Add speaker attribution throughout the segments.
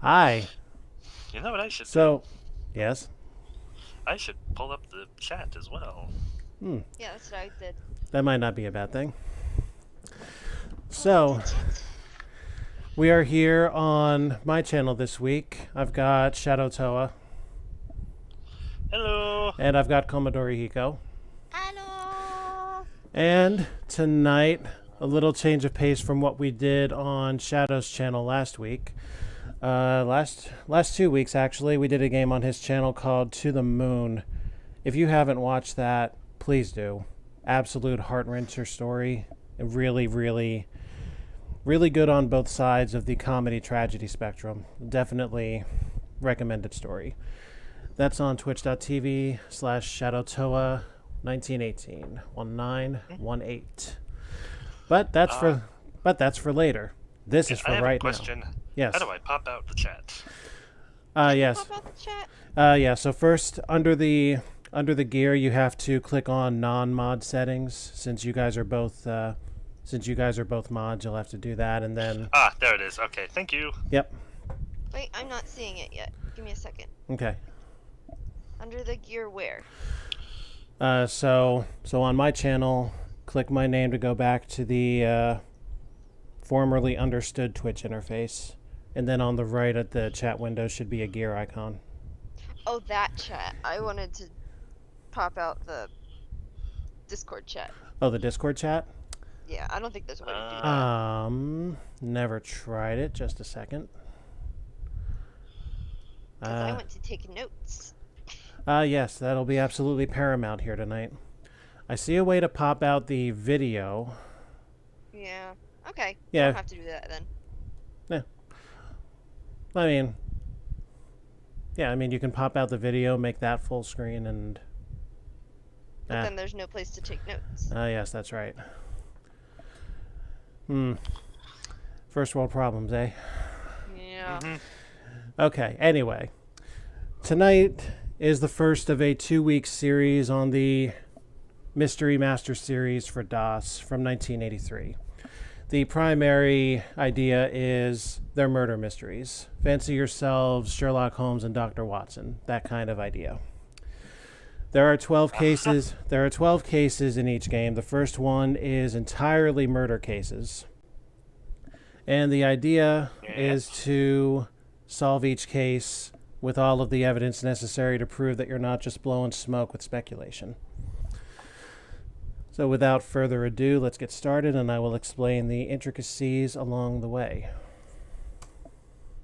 Speaker 1: Hi.
Speaker 2: You know what I should do?
Speaker 1: So, yes.
Speaker 2: I should pull up the chat as well.
Speaker 1: Hmm.
Speaker 3: Yeah, that's what I did.
Speaker 1: That might not be a bad thing.
Speaker 3: Pull up
Speaker 1: So,
Speaker 3: the chat.
Speaker 1: we are here on my channel this week. I've got Shadow Toa,
Speaker 2: Hello!
Speaker 1: and I've got Commodore Hiko.
Speaker 3: Hello.
Speaker 1: And tonight, a little change of pace from what we did on Shadow's channel last week. Last 2 weeks, actually, we did a game on his channel called To the Moon. If you haven't watched that, please do. Absolute heart-wrencher story. Really, really, really good on both sides of the comedy-tragedy spectrum. Definitely recommended story. That's on twitch.tv/ShadowToa1918. 1918. But that's for later. This is for
Speaker 2: I have
Speaker 1: right
Speaker 2: a question.
Speaker 1: now. Yes.
Speaker 2: How do I pop out the chat?
Speaker 1: Yes.
Speaker 3: Pop out the chat.
Speaker 1: Yeah. So first, under the gear, you have to click on non-mod settings. Since you guys are both mods, you'll have to do that, and then.
Speaker 2: Ah, there it is. Okay, thank you.
Speaker 1: Yep.
Speaker 3: Wait, I'm not seeing it yet. Give me a second.
Speaker 1: Okay.
Speaker 3: Under the gear where?
Speaker 1: So on my channel, click my name to go back to the formerly understood Twitch interface, and then on the right at the chat window should be a gear icon.
Speaker 3: Oh, that chat. I wanted to pop out the Discord chat.
Speaker 1: Oh, the Discord chat?
Speaker 3: Yeah, I don't think there's a way to do that.
Speaker 1: Never tried it. Just a second.
Speaker 3: Because I went to take notes.
Speaker 1: Yes, that'll be absolutely paramount here tonight. I see a way to pop out the video.
Speaker 3: Yeah. Okay.
Speaker 1: Yeah.
Speaker 3: Don't have to do that then.
Speaker 1: I mean, you can pop out the video, make that full screen, and.
Speaker 3: But then there's no place to take notes.
Speaker 1: Yes, that's right. First world problems, eh?
Speaker 3: Yeah.
Speaker 1: Okay, anyway. Tonight is the first of a 2-week series on the Mystery Master series for DOS from 1983. The primary idea is they're murder mysteries. Fancy yourselves Sherlock Holmes and Dr. Watson, that kind of idea. There are 12 cases. There are 12 cases in each game. The first one is entirely murder cases. And the idea is to solve each case with all of the evidence necessary to prove that you're not just blowing smoke with speculation. So without further ado, let's get started, and I will explain the intricacies along the way.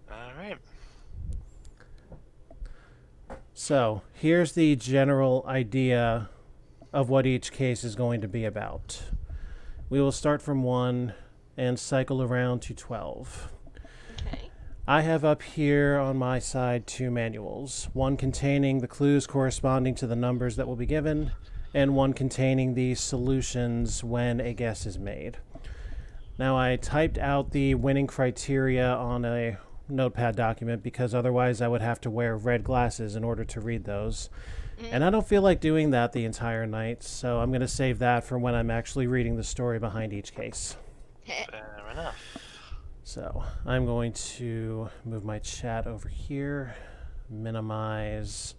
Speaker 2: All right.
Speaker 1: So here's the general idea of what each case is going to be about. We will start from 1 and cycle around to 12.
Speaker 3: Okay.
Speaker 1: I have up here on my side 2 manuals, one containing the clues corresponding to the numbers that will be given, and one containing the solutions when a guess is made. Now, I typed out the winning criteria on a notepad document because otherwise I would have to wear red glasses in order to read those. And I don't feel like doing that the entire night, so I'm going to save that for when I'm actually reading the story behind each case.
Speaker 2: Fair enough.
Speaker 1: So I'm going to move my chat over here, minimize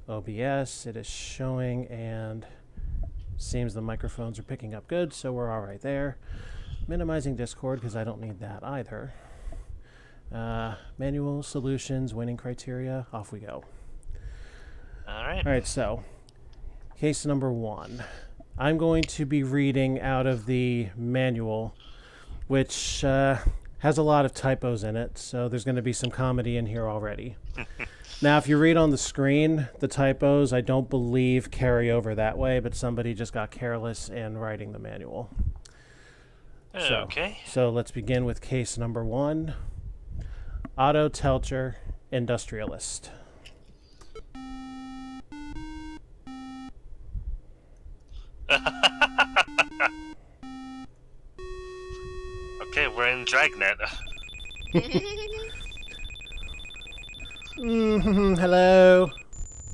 Speaker 1: OBS. It is showing, and seems the microphones are picking up good, so we're all right there. Minimizing Discord because I don't need that either. Manual, solutions, winning criteria, off we go.
Speaker 2: All right.
Speaker 1: All right, so case number 1. I'm going to be reading out of the manual, which has a lot of typos in it, so there's going to be some comedy in here already. Now, if you read on the screen, the typos, I don't believe carry over that way, but somebody just got careless in writing the manual.
Speaker 2: Okay.
Speaker 1: So let's begin with case number 1. Otto Telcher, industrialist.
Speaker 2: Okay, we're in Dragnet.
Speaker 1: Hello.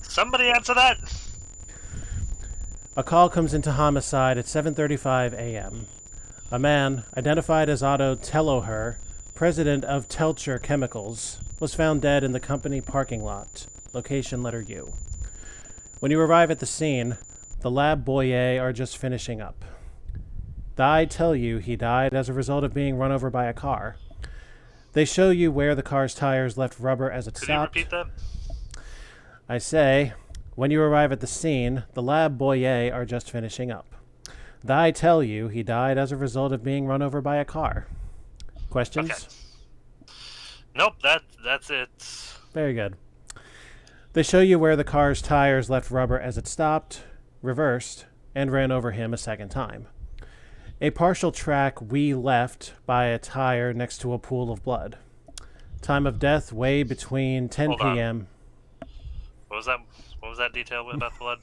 Speaker 2: Somebody answer that.
Speaker 1: A call comes into homicide at 7:35 a.m. A man, identified as Otto Telloher, president of Telcher Chemicals, was found dead in the company parking lot. Location letter U. When you arrive at the scene, the lab boyers are just finishing up. I tell you he died as a result of being run over by a car. They show you where the car's tires left rubber as it
Speaker 2: Could
Speaker 1: stopped.
Speaker 2: you repeat that?
Speaker 1: I say, when you arrive at the scene, the lab boyers are just finishing up. I tell you he died as a result of being run over by a car. Questions?
Speaker 2: Okay. Nope, that's it.
Speaker 1: Very good. They show you where the car's tires left rubber as it stopped, reversed, and ran over him a second time. A partial track we left by a tire next to a pool of blood. Time of death way between 10
Speaker 2: Hold on.
Speaker 1: p.m.
Speaker 2: What was that? What was that detail about the blood?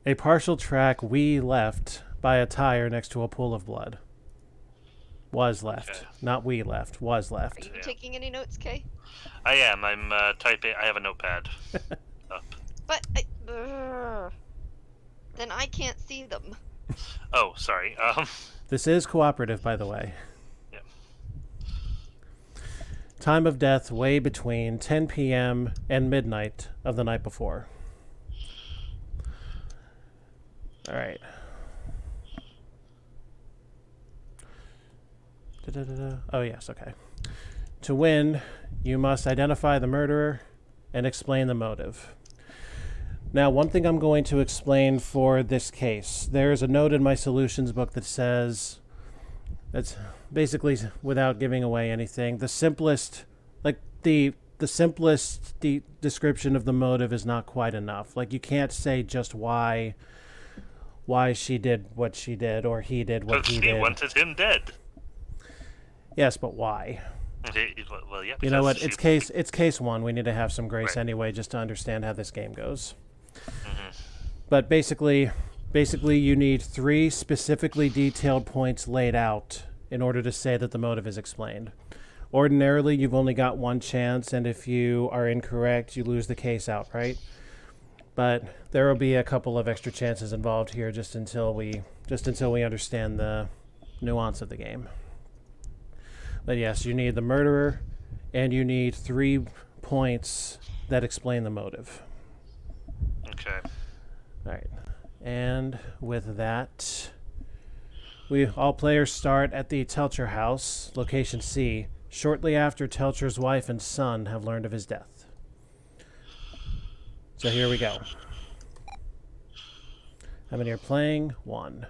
Speaker 1: A partial track we left by a tire next to a pool of blood. Was left.
Speaker 2: Okay.
Speaker 1: Not we left. Was
Speaker 3: Are
Speaker 1: left.
Speaker 3: you
Speaker 2: Yeah.
Speaker 3: taking any notes, Kay?
Speaker 2: I am. I'm typing. I have a notepad up.
Speaker 3: But then I can't see them.
Speaker 2: Oh, sorry.
Speaker 1: This is cooperative, by the way.
Speaker 2: Yeah.
Speaker 1: Time of death way between 10 p.m. and midnight of the night before. All right. Oh, yes, okay. To win, you must identify the murderer and explain the motive. Now, one thing I'm going to explain for this case, there's a note in my solutions book that says, that's basically, without giving away anything, the simplest, like the simplest description of the motive is not quite enough. Like, you can't say just why she did what she did or he did what
Speaker 2: Because
Speaker 1: he
Speaker 2: she
Speaker 1: did.
Speaker 2: wanted him dead.
Speaker 1: Yes, but why?
Speaker 2: Well, yeah.
Speaker 1: You know what?
Speaker 2: because
Speaker 1: It's case one. We need to have some grace
Speaker 2: Right.
Speaker 1: anyway, just to understand how this game goes.
Speaker 2: Mhm.
Speaker 1: But basically, you need 3 specifically detailed points laid out in order to say that the motive is explained. Ordinarily, you've only got 1 chance, and if you are incorrect, you lose the case outright. But there will be a couple of extra chances involved here, just until we understand the nuance of the game. But yes, you need the murderer, and you need 3 points that explain the motive.
Speaker 2: Okay.
Speaker 1: All right. And with that, all players start at the Telcher house, location C, shortly after Telcher's wife and son have learned of his death. So here we go. How many are playing? 1.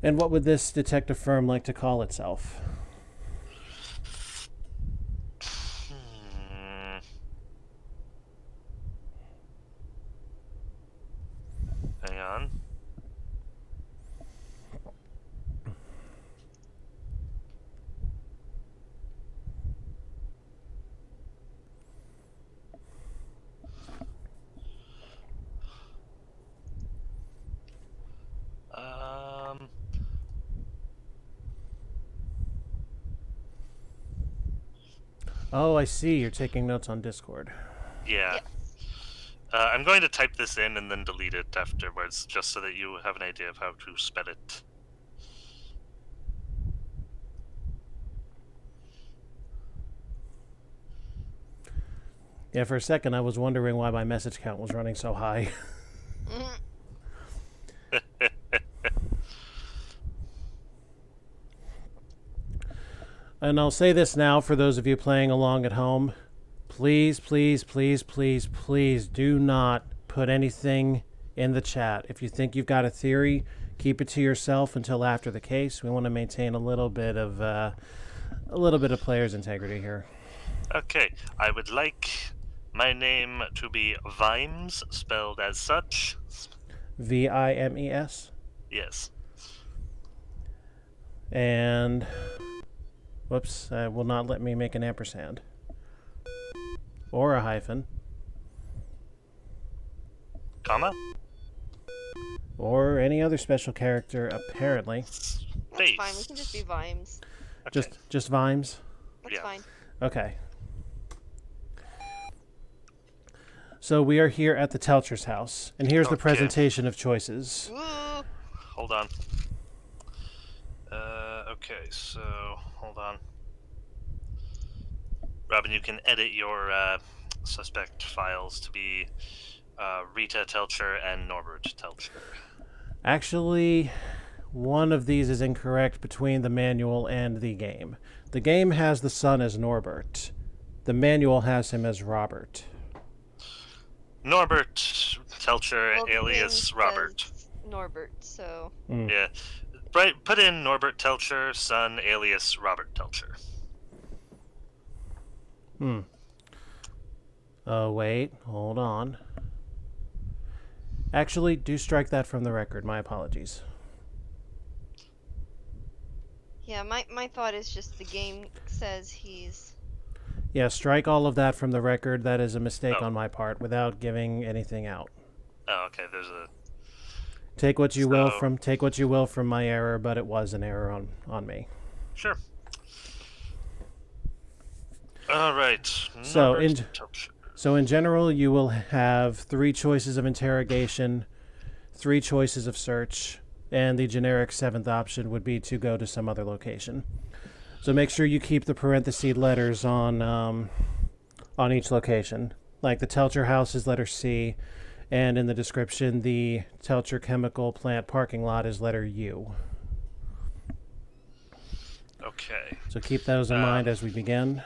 Speaker 1: And what would this detective firm like to call itself?
Speaker 2: Hang on.
Speaker 1: Oh, I see. You're taking notes on Discord.
Speaker 2: Yeah.
Speaker 3: Yes.
Speaker 2: I'm going to type this in and then delete it afterwards, just so that you have an idea of how to spell it.
Speaker 1: Yeah, for a second I was wondering why my message count was running so high.
Speaker 3: Mhm.
Speaker 1: And I'll say this now for those of you playing along at home. Please, please, please, please, please do not put anything in the chat. If you think you've got a theory, keep it to yourself until after the case. We want to maintain a little bit of player's integrity here.
Speaker 2: Okay, I would like my name to be Vimes, spelled as such.
Speaker 1: Vimes.
Speaker 2: Yes.
Speaker 1: And whoops, will not let me make an ampersand or a hyphen
Speaker 2: Comma?
Speaker 1: or any other special character apparently.
Speaker 2: Space.
Speaker 3: That's fine. We can just be Vimes.
Speaker 2: Okay.
Speaker 1: Just Vimes.
Speaker 3: That's
Speaker 2: Yeah.
Speaker 3: fine.
Speaker 1: Okay. So we are here at the Telcher's house, and here's the
Speaker 2: Okay.
Speaker 1: presentation of choices.
Speaker 3: Woo!
Speaker 2: Hold on. Okay, so hold on. Robin, you can edit your suspect files to be Rita Telcher and Norbert Telcher.
Speaker 1: Actually, one of these is incorrect between the manual and the game. The game has the son as Norbert. The manual has him as Robert.
Speaker 2: Norbert Telcher,
Speaker 3: Well, the
Speaker 2: alias
Speaker 3: game
Speaker 2: Robert.
Speaker 3: says Norbert, so
Speaker 2: Yeah. Right, put in Norbert Telcher, son, alias Robert Telcher.
Speaker 1: Oh, wait. Hold on. Actually, do strike that from the record. My apologies.
Speaker 3: yeah. My thought is just the game says he's.
Speaker 1: Yeah, strike all of that from the record. That is a mistake
Speaker 2: Oh.
Speaker 1: on my part without giving anything out.
Speaker 2: Oh, okay. There's a.
Speaker 1: Take what you will
Speaker 2: So-
Speaker 1: from my error, but it was an error on me.
Speaker 2: Sure. All right.
Speaker 1: So,
Speaker 2: Norbert Telcher.
Speaker 1: So in general, you will have 3 choices of interrogation, 3 choices of search, and the generic 7th option would be to go to some other location. So make sure you keep the parentheses letters on each location. Like the Telcher house is letter C, and in the description, the Telcher chemical plant parking lot is letter U.
Speaker 2: Okay.
Speaker 1: So keep those in mind as we begin.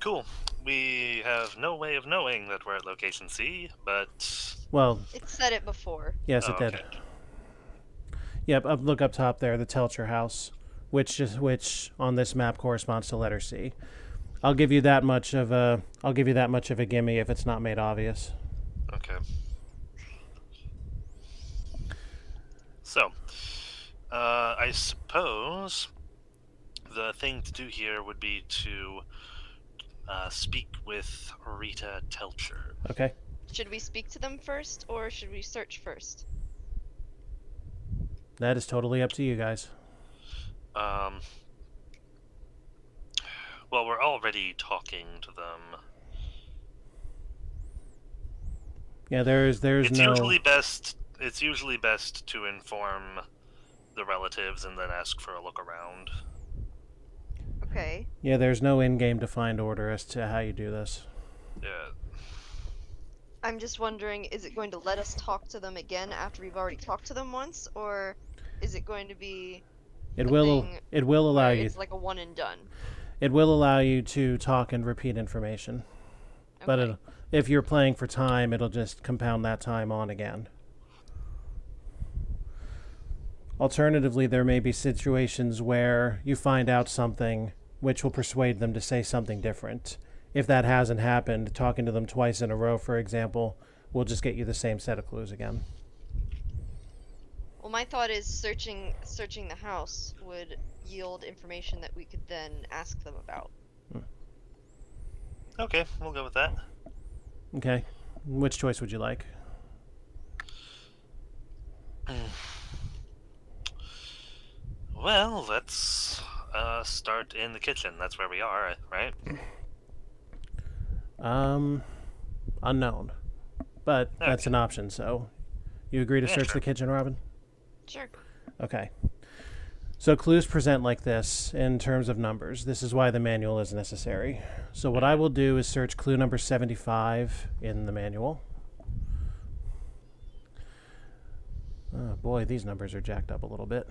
Speaker 2: Cool. We have no way of knowing that we're at location C, but...
Speaker 1: Well,
Speaker 3: It said it before.
Speaker 1: yes,
Speaker 2: Oh,
Speaker 1: it did.
Speaker 2: okay.
Speaker 1: Yep, look up top there, the Telcher house, which on this map corresponds to letter C. I'll give you that much of a gimme if it's not made obvious.
Speaker 2: Okay. So, I suppose the thing to do here would be to speak with Rita Telcher.
Speaker 1: Okay.
Speaker 3: Should we speak to them first, or should we search first?
Speaker 1: That is totally up to you guys.
Speaker 2: Well, we're already talking to them.
Speaker 1: Yeah, there's
Speaker 2: It's
Speaker 1: no
Speaker 2: usually best to inform the relatives and then ask for a look around.
Speaker 3: Okay.
Speaker 1: Yeah, there's no in-game defined order as to how you do this.
Speaker 2: Yeah.
Speaker 3: I'm just wondering, is it going to let us talk to them again after we've already talked to them once, or is it going to be
Speaker 1: It
Speaker 3: a
Speaker 1: will
Speaker 3: thing
Speaker 1: allow
Speaker 3: where
Speaker 1: you
Speaker 3: it's like a one and done?
Speaker 1: it will allow you to talk and repeat information.
Speaker 3: Okay.
Speaker 1: But if you're playing for time, it'll just compound that time on again. Alternatively, there may be situations where you find out something which will persuade them to say something different. If that hasn't happened, talking to them twice in a row, for example, will just get you the same set of clues again.
Speaker 3: Well, my thought is searching the house would yield information that we could then ask them about.
Speaker 2: Okay, we'll go with that.
Speaker 1: Okay. Which choice would you like?
Speaker 2: Well, let's start in the kitchen. That's where we are, right?
Speaker 1: Unknown. But that's
Speaker 2: Okay.
Speaker 1: an option, so you agree to
Speaker 2: Yeah,
Speaker 1: search
Speaker 2: sure.
Speaker 1: the kitchen, Robin?
Speaker 3: Sure.
Speaker 1: Okay. So clues present like this in terms of numbers. This is why the manual is necessary. So what I will do is search clue number 75 in the manual. Oh boy, these numbers are jacked up a little bit.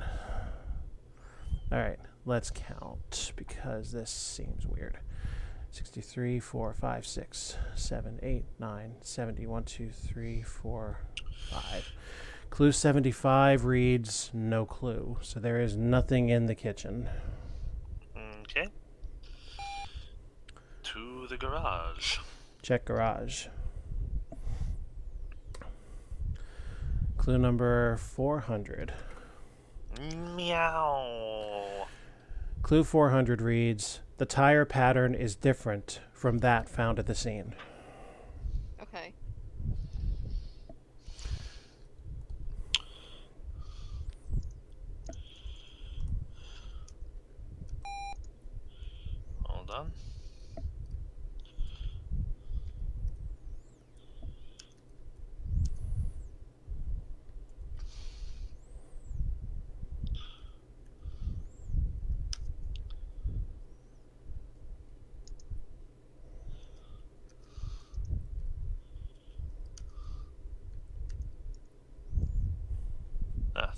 Speaker 1: All right, let's count because this seems weird. 63, 4, 5, 6, 7, 8, 9, 70, 1, 2, 3, 4, 5. Clue 75 reads no clue, so there is nothing in the kitchen.
Speaker 2: Okay. To the garage.
Speaker 1: Check garage. Clue number 400.
Speaker 2: Meow.
Speaker 1: Clue 400 reads, the tire pattern is different from that found at the scene.
Speaker 3: Okay.
Speaker 2: Hold on.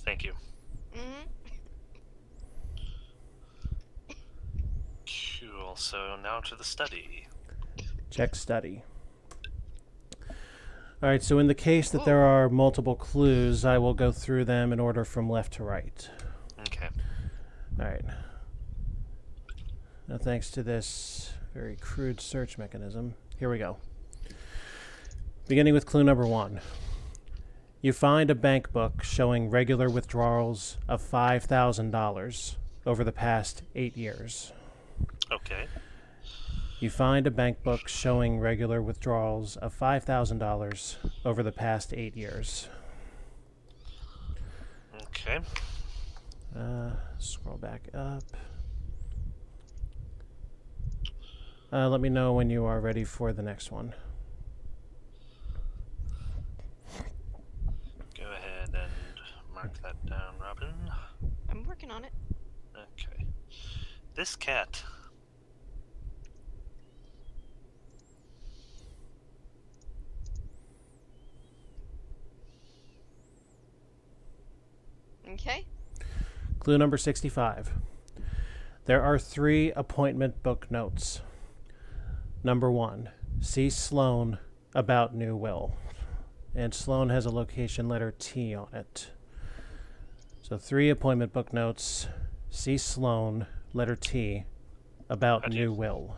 Speaker 2: Thank you.
Speaker 3: Mm-hmm.
Speaker 2: Cool. So now to the study.
Speaker 1: Check study. All right, so in the case that
Speaker 3: Ooh.
Speaker 1: there are multiple clues, I will go through them in order from left to right.
Speaker 2: Okay.
Speaker 1: All right. Now, thanks to this very crude search mechanism, here we go. Beginning with clue number 1. You find a bank book showing regular withdrawals of $5,000 over the past 8 years.
Speaker 2: Okay.
Speaker 1: You find a bank book showing regular withdrawals of $5,000 over the past 8 years.
Speaker 2: Okay.
Speaker 1: Scroll back up. Let me know when you are ready for the next one.
Speaker 2: Go ahead and mark that down, Robin.
Speaker 3: I'm working on it.
Speaker 2: Okay. This cat.
Speaker 3: Okay.
Speaker 1: Clue number 65. There are 3 appointment book notes. Number 1, see Sloan about new will. And Sloan has a location letter T on it. So 3 appointment book notes, see Sloan, letter T, about new will.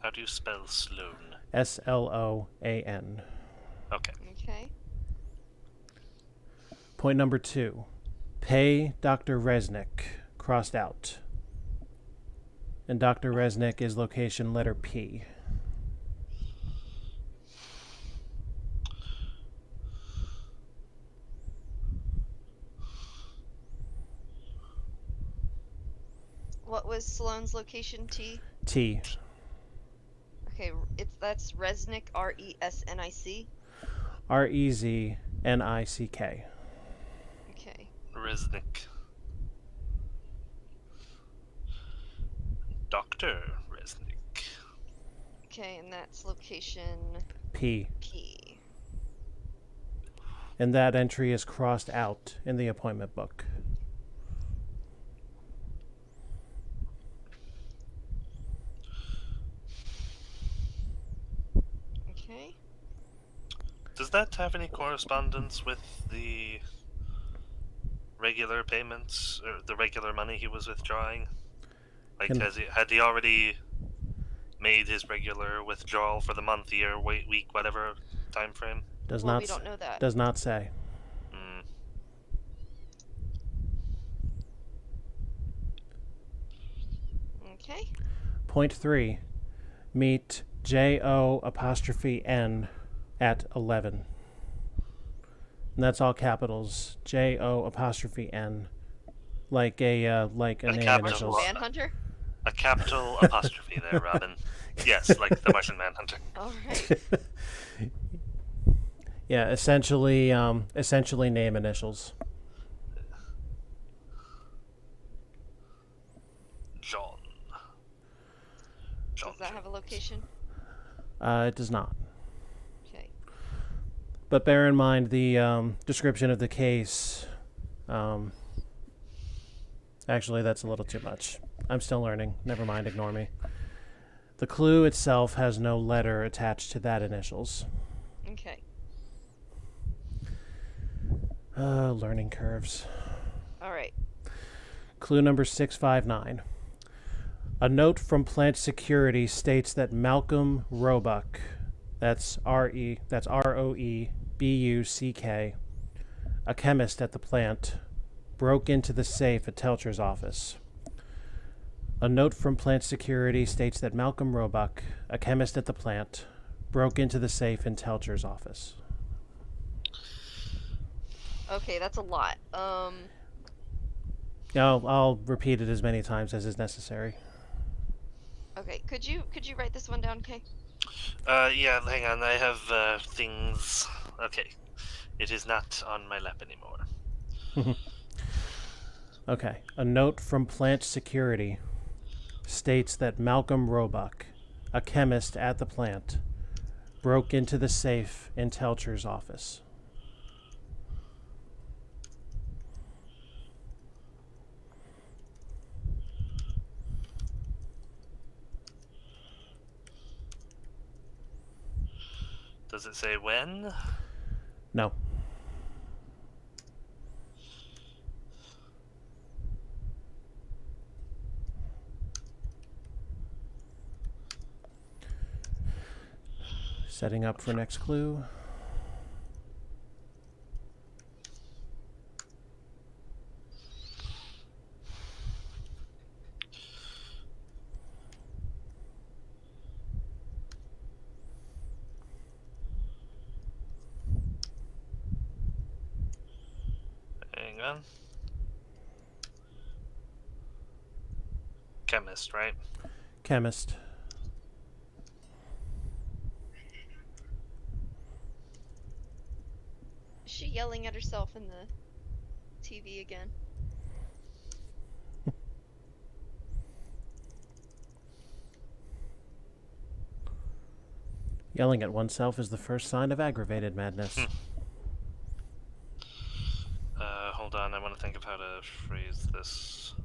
Speaker 2: How do you spell Sloan?
Speaker 1: Sloan.
Speaker 2: Okay.
Speaker 3: Okay.
Speaker 1: Point number 2, pay Dr. Resnick, crossed out. And Dr. Resnick is location letter P.
Speaker 3: What was Sloane's location? T.
Speaker 1: T.
Speaker 3: Okay, that's Resnick. Resnick.
Speaker 1: Reznick.
Speaker 3: Okay.
Speaker 2: Resnick. Dr. Resnick.
Speaker 3: Okay, and that's location
Speaker 1: P.
Speaker 3: P.
Speaker 1: And that entry is crossed out in the appointment book.
Speaker 3: Okay.
Speaker 2: Does that have any correspondence with the regular payments, or the regular money he was withdrawing? Like, had he already made his regular withdrawal for the month, year, week, whatever time frame?
Speaker 1: Does
Speaker 3: Well,
Speaker 1: not
Speaker 3: we don't know that.
Speaker 1: Does not say.
Speaker 2: Hmm.
Speaker 3: Okay.
Speaker 1: Point 3, meet JO''N at 11. And that's all capitals. JO''N, like a name
Speaker 2: capital
Speaker 1: initials.
Speaker 3: Manhunter?
Speaker 2: A capital apostrophe there, Robin. Yes, like the Martian Manhunter.
Speaker 3: All right.
Speaker 1: Yeah, essentially name initials.
Speaker 2: John.
Speaker 3: Does that have a location?
Speaker 1: It does not.
Speaker 3: Okay.
Speaker 1: But bear in mind the description of the case. Actually, that's a little too much. I'm still learning. Never mind, ignore me. The clue itself has no letter attached to that initials.
Speaker 3: Okay.
Speaker 1: Learning curves.
Speaker 3: All right.
Speaker 1: Clue number 659. A note from plant security states that Malcolm Roebuck, that's Roebuck, a chemist at the plant, broke into the safe at Telcher's office. A note from plant security states that Malcolm Roebuck, a chemist at the plant, broke into the safe in Telcher's office.
Speaker 3: Okay, that's a lot.
Speaker 1: I'll repeat it as many times as is necessary.
Speaker 3: Okay, could you write this one down, Kay?
Speaker 2: Yeah, hang on, I have, things... Okay. It is not on my lap anymore.
Speaker 1: Okay. A note from plant security states that Malcolm Roebuck, a chemist at the plant, broke into the safe in Telcher's office.
Speaker 2: Does it say when?
Speaker 1: No. Setting up for next clue.
Speaker 2: Hang on. Chemist, right?
Speaker 1: Chemist.
Speaker 3: Is she yelling at herself in the TV again?
Speaker 1: Yelling at oneself is the first sign of aggravated madness.
Speaker 2: Hold on, I want to think of how to phrase this.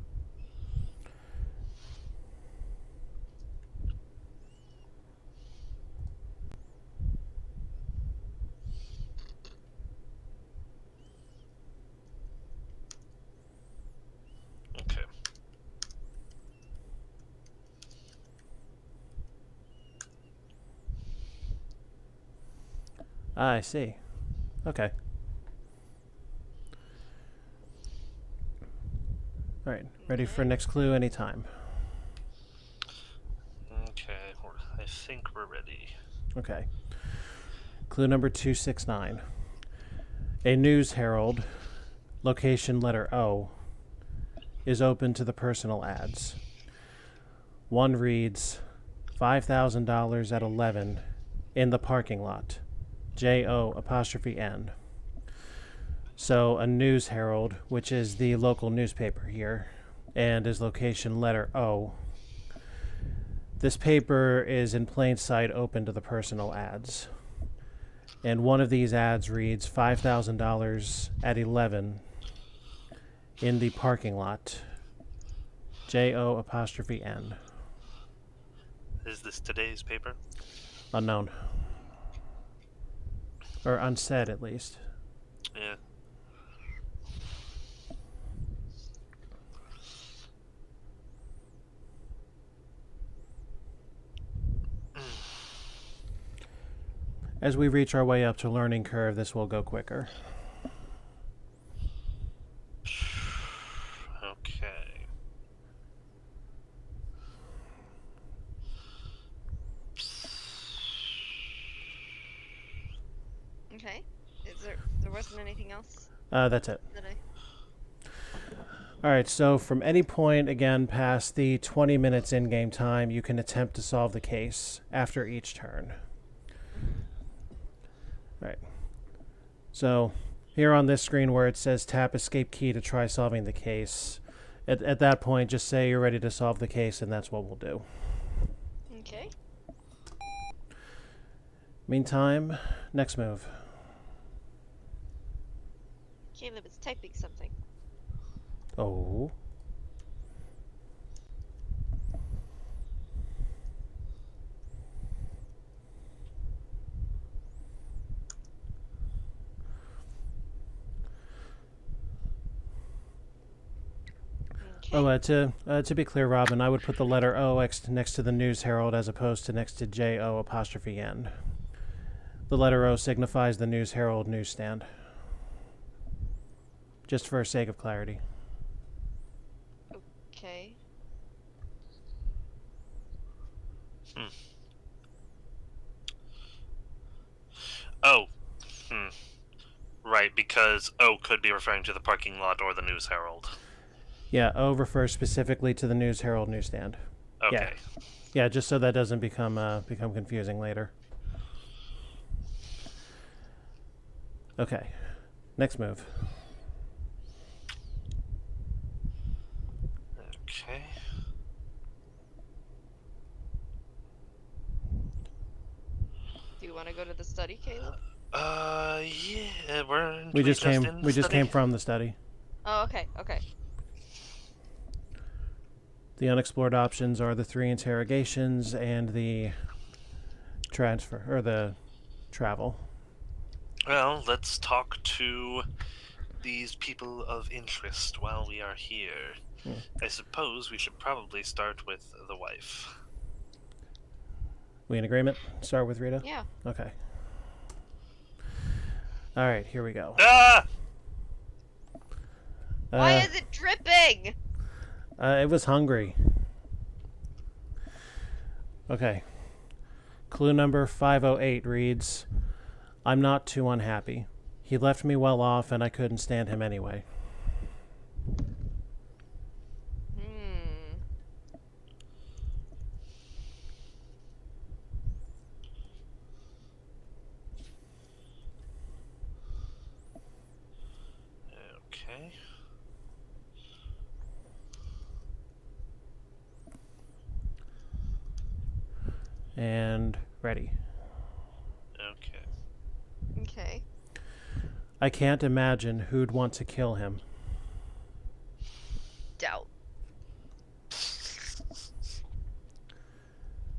Speaker 2: Okay.
Speaker 1: I see. Okay. All right. Ready for next clue anytime.
Speaker 2: Okay, I think we're ready.
Speaker 1: Okay. Clue number 269. A news herald, location letter O, is open to the personal ads. One reads $5,000 at 11 in the parking lot. JO''N. So a news herald, which is the local newspaper here, and is location letter O. This paper is in plain sight open to the personal ads. And one of these ads reads $5,000 at 11 in the parking lot. JO''N.
Speaker 2: Is this today's paper?
Speaker 1: Unknown. Or unsaid, at least.
Speaker 2: Yeah.
Speaker 1: As we reach our way up to learning curve, this will go quicker.
Speaker 2: Okay.
Speaker 3: Okay. There wasn't anything else
Speaker 1: That's it.
Speaker 3: that I...
Speaker 1: All right, so from any point, again, past the 20 minutes in-game time, you can attempt to solve the case after each turn. All right. So here on this screen where it says tap escape key to try solving the case, at that point, just say you're ready to solve the case, and that's what we'll do.
Speaker 3: Okay.
Speaker 1: Meantime, next move.
Speaker 3: Caleb is typing something.
Speaker 1: Oh.
Speaker 3: Okay.
Speaker 1: Oh, to be clear, Robin, I would put the letter O next to the News Herald as opposed to next to JO''N. The letter O signifies the News Herald newsstand. Just for sake of clarity.
Speaker 3: Okay.
Speaker 2: Oh. Right, because O could be referring to the parking lot or the News Herald.
Speaker 1: Yeah, O refers specifically to the News Herald newsstand.
Speaker 2: Okay.
Speaker 1: Yeah, just so that doesn't become confusing later. Okay. Next move.
Speaker 2: Okay.
Speaker 3: Do you want to go to the study, Caleb?
Speaker 2: Yeah,
Speaker 1: We just came
Speaker 2: in the study?
Speaker 1: from the study.
Speaker 3: Oh, okay. Okay.
Speaker 1: The unexplored options are the 3 interrogations and the transfer, or the travel.
Speaker 2: Well, let's talk to these people of interest while we are here. I suppose we should probably start with the wife.
Speaker 1: We in agreement? Start with Rita?
Speaker 3: Yeah.
Speaker 1: Okay. All right, here we go.
Speaker 2: Ah!
Speaker 3: Why is it dripping?
Speaker 1: It was hungry. Okay. Clue number 508 reads, I'm not too unhappy. He left me well off and I couldn't stand him anyway.
Speaker 2: Okay.
Speaker 1: And ready.
Speaker 2: Okay.
Speaker 3: Okay.
Speaker 1: I can't imagine who'd want to kill him.
Speaker 3: Doubt.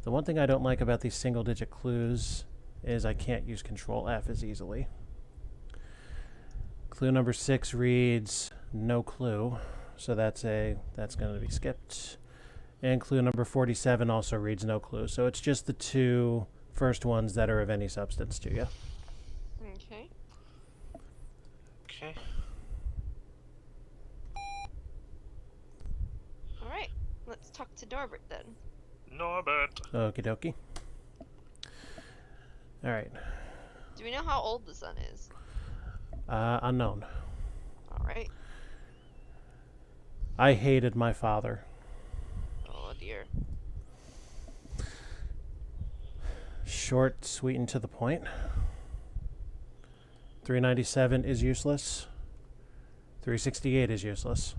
Speaker 1: The one thing I don't like about these single-digit clues is I can't use Control F as easily. Clue number 6 reads no clue, so that's going to be skipped. And clue number 47 also reads no clue, so it's just the two first ones that are of any substance to you.
Speaker 3: Okay.
Speaker 2: Okay.
Speaker 3: All right. Let's talk to Norbert then.
Speaker 2: Norbert.
Speaker 1: Okie dokie. All right.
Speaker 3: Do we know how old the son is?
Speaker 1: Unknown.
Speaker 3: All right.
Speaker 1: I hated my father.
Speaker 3: Oh dear.
Speaker 1: Short, sweet, and to the point. 397 is useless. 368 is useless.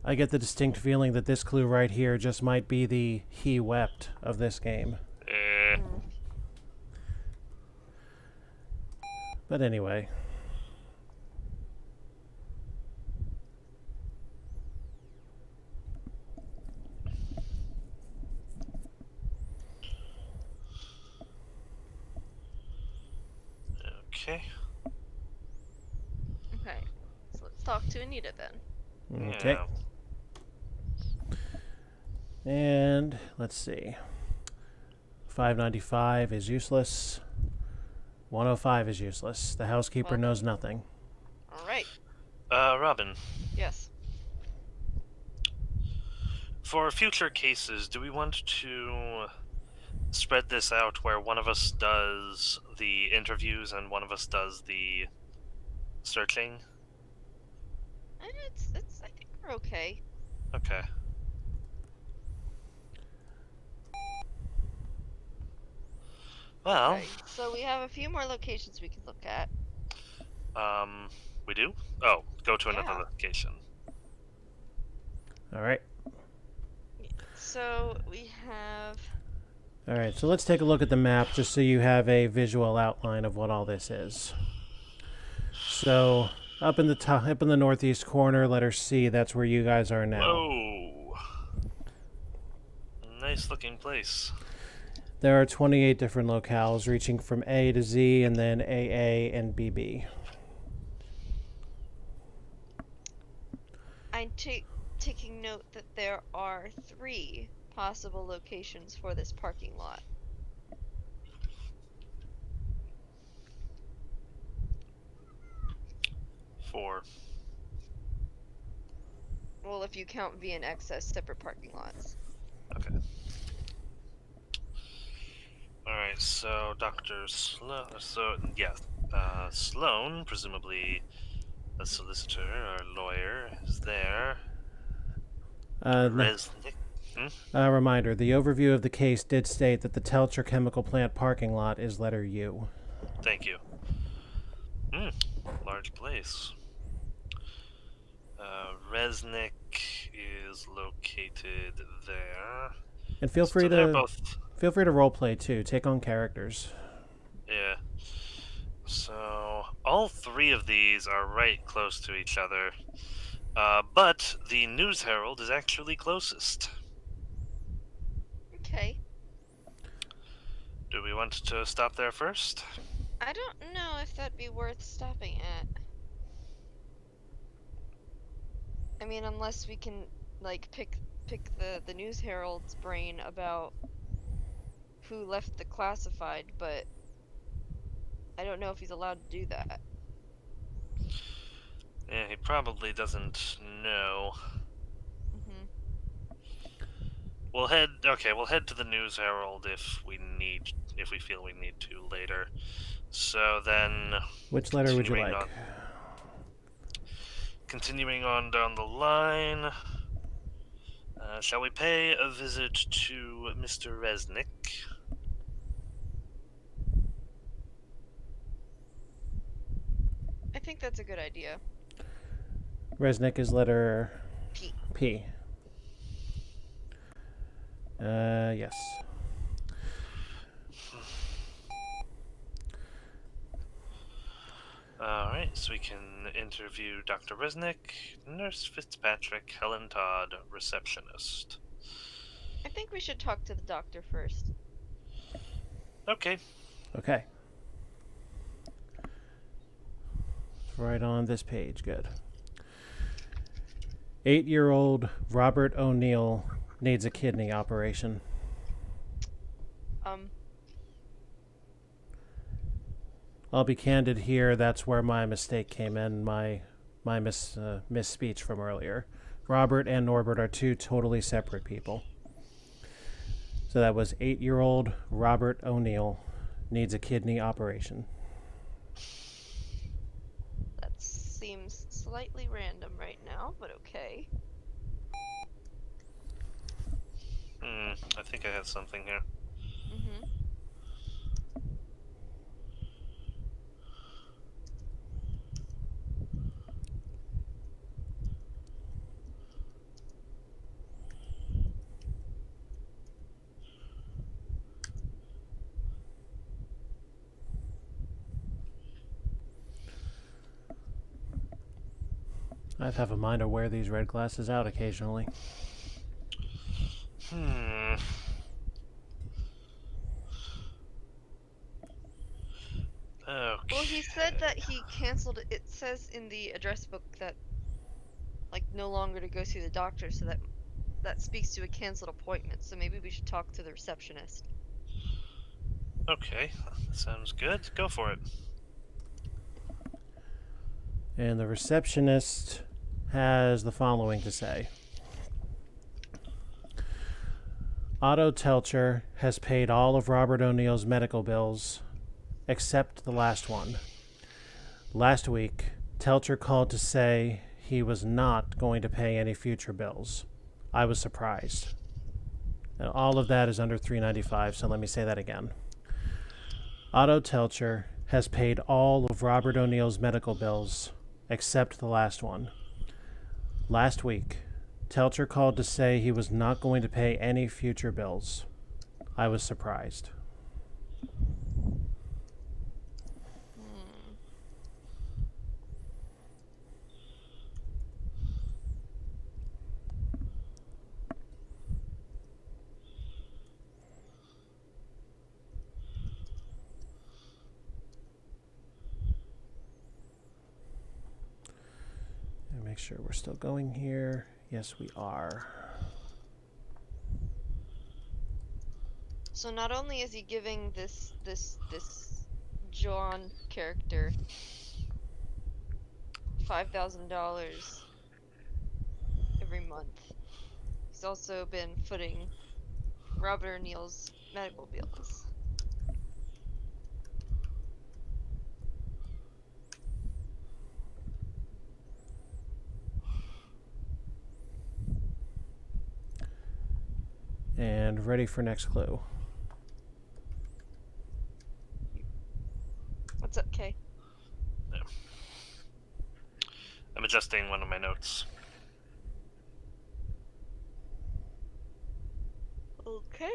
Speaker 1: I get the distinct feeling that this clue right here just might be the he wept of this game. But anyway.
Speaker 2: Okay.
Speaker 3: Okay. So let's talk to Anita then.
Speaker 1: Okay.
Speaker 2: Yeah.
Speaker 1: And let's see. 595 is useless. 105 is useless. The housekeeper
Speaker 3: Well,
Speaker 1: knows nothing.
Speaker 3: All right.
Speaker 2: Robin,
Speaker 3: Yes.
Speaker 2: for future cases, do we want to spread this out where one of us does the interviews and one of us does the searching?
Speaker 3: It's. I think we're okay.
Speaker 2: Okay. Well,
Speaker 3: Okay. So we have a few more locations we can look at.
Speaker 2: we do? Oh, go to
Speaker 3: Yeah.
Speaker 2: another location.
Speaker 1: All right.
Speaker 3: So we have.
Speaker 1: All right, so let's take a look at the map just so you have a visual outline of what all this is. So up in the top, up in the northeast corner, letter C, that's where you guys are now.
Speaker 2: Whoa. Nice looking place.
Speaker 1: There are 28 different locales reaching from A to Z and then AA and BB.
Speaker 3: I'm taking note that there are 3 possible locations for this parking lot.
Speaker 2: Four.
Speaker 3: Well, if you count V and X as separate parking lots.
Speaker 2: Okay. Alright, so Dr. Sloan. So, yeah. Sloan, presumably a solicitor or lawyer, is there. Resnick.
Speaker 1: Reminder, the overview of the case did state that the Telcher chemical plant parking lot is letter U.
Speaker 2: Thank you. Large place. Resnick is located there.
Speaker 1: And feel free
Speaker 2: So they're
Speaker 1: to
Speaker 2: both.
Speaker 1: feel free to roleplay too. Take on characters.
Speaker 2: Yeah. So all 3 of these are right close to each other. But the News Herald is actually closest. Do we want to stop there first?
Speaker 3: I don't know if that'd be worth stopping at. I mean, unless we can, like, pick the News Herald's brain about who left the classified, but I don't know if he's allowed to do that.
Speaker 2: Yeah, he probably doesn't know.
Speaker 3: Mm-hmm.
Speaker 2: We'll head to the News Herald if we feel we need to later. So then,
Speaker 1: Which letter would you like?
Speaker 2: Continuing on down the line, shall we pay a visit to Mr. Resnick?
Speaker 3: I think that's a good idea.
Speaker 1: Resnick is letter
Speaker 3: P.
Speaker 1: P. Yes.
Speaker 2: Alright, so we can interview Dr. Resnick, Nurse Fitzpatrick, Helen Todd, receptionist.
Speaker 3: I think we should talk to the doctor first.
Speaker 2: Okay.
Speaker 1: Okay. Right on this page. Good. 8-year-old Robert O'Neill needs a kidney operation. I'll be candid here. That's where my mistake came in. My misspeech from earlier. Robert and Norbert are two totally separate people. So that was 8-year-old Robert O'Neill needs a kidney operation.
Speaker 3: That seems slightly random right now, but okay.
Speaker 2: I think I have something here.
Speaker 3: Mm-hmm.
Speaker 1: I have a mind to wear these red glasses out occasionally.
Speaker 2: Okay.
Speaker 3: Well, he said that he canceled it. It says in the address book that, like, no longer to go see the doctor, so that speaks to a canceled appointment. So maybe we should talk to the receptionist.
Speaker 2: Okay, sounds good. Go for it.
Speaker 1: And the receptionist has the following to say. Otto Telcher has paid all of Robert O'Neill's medical bills, except the last one. Last week, Telcher called to say he was not going to pay any future bills. I was surprised. And all of that is under $3.95, so let me say that again. Otto Telcher has paid all of Robert O'Neill's medical bills, except the last one. Last week, Telcher called to say he was not going to pay any future bills. I was surprised. And make sure we're still going here. Yes, we are.
Speaker 3: So not only is he giving this John character $5,000 every month, he's also been footing Robert O'Neill's medical bills.
Speaker 1: And ready for next clue.
Speaker 3: What's up, Kay?
Speaker 2: Yeah. I'm adjusting one of my notes.
Speaker 3: Okay.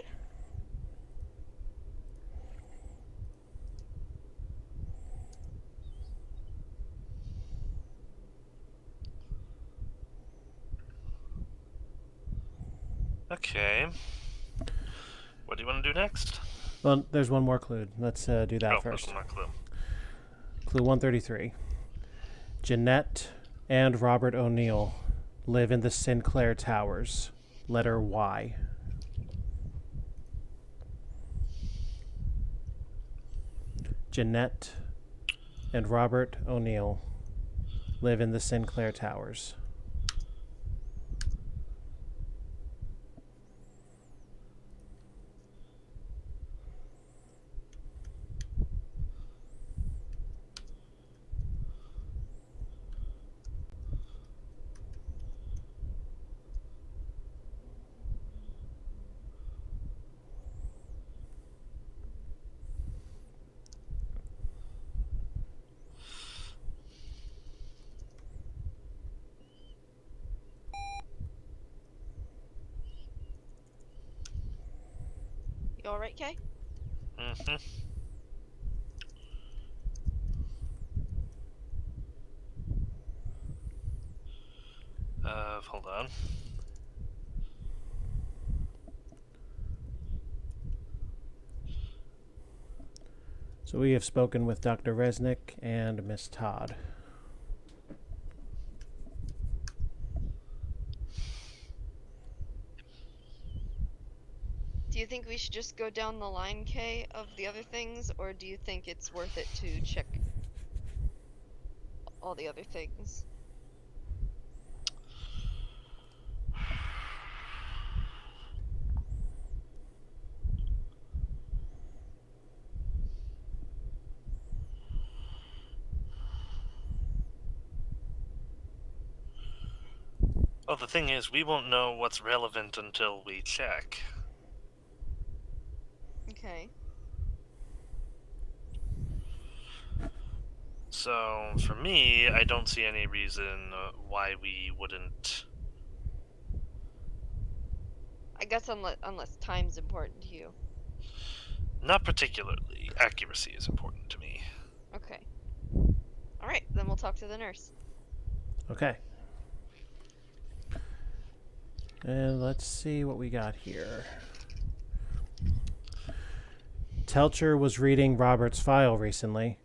Speaker 2: Okay. What do you want to do next?
Speaker 1: Well, there's one more clue. Let's do that first.
Speaker 2: One more clue.
Speaker 1: Clue 133. Jeanette and Robert O'Neill live in the Sinclair Towers. Letter Y. Jeanette and Robert O'Neill live in the Sinclair Towers.
Speaker 3: You alright, Kay?
Speaker 2: Mm-hmm. Hold on.
Speaker 1: So we have spoken with Dr. Resnick and Miss Todd.
Speaker 3: Do you think we should just go down the line, Kay, of the other things, or do you think it's worth it to check all the other things?
Speaker 2: Well, the thing is, we won't know what's relevant until we check.
Speaker 3: Okay.
Speaker 2: So, for me, I don't see any reason why we wouldn't...
Speaker 3: I guess unless time's important to you.
Speaker 2: Not particularly. Accuracy is important to me.
Speaker 3: Okay. Alright, then we'll talk to the nurse.
Speaker 1: Okay. And let's see what we got here. Telcher was reading Robert's file recently,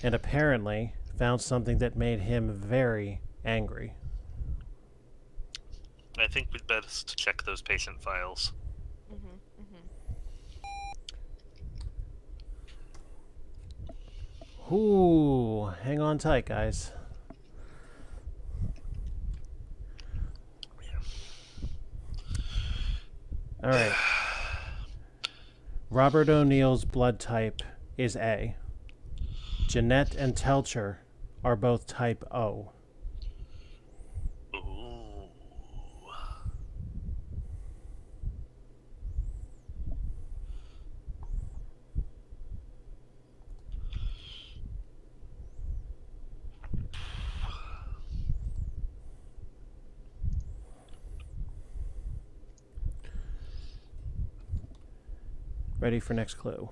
Speaker 1: and apparently found something that made him very angry.
Speaker 2: I think we'd best check those patient files.
Speaker 1: Ooh, hang on tight, guys. All right. Robert O'Neill's blood type is A. Jeanette and Telcher are both type O.
Speaker 2: Ooh.
Speaker 1: Ready for next clue.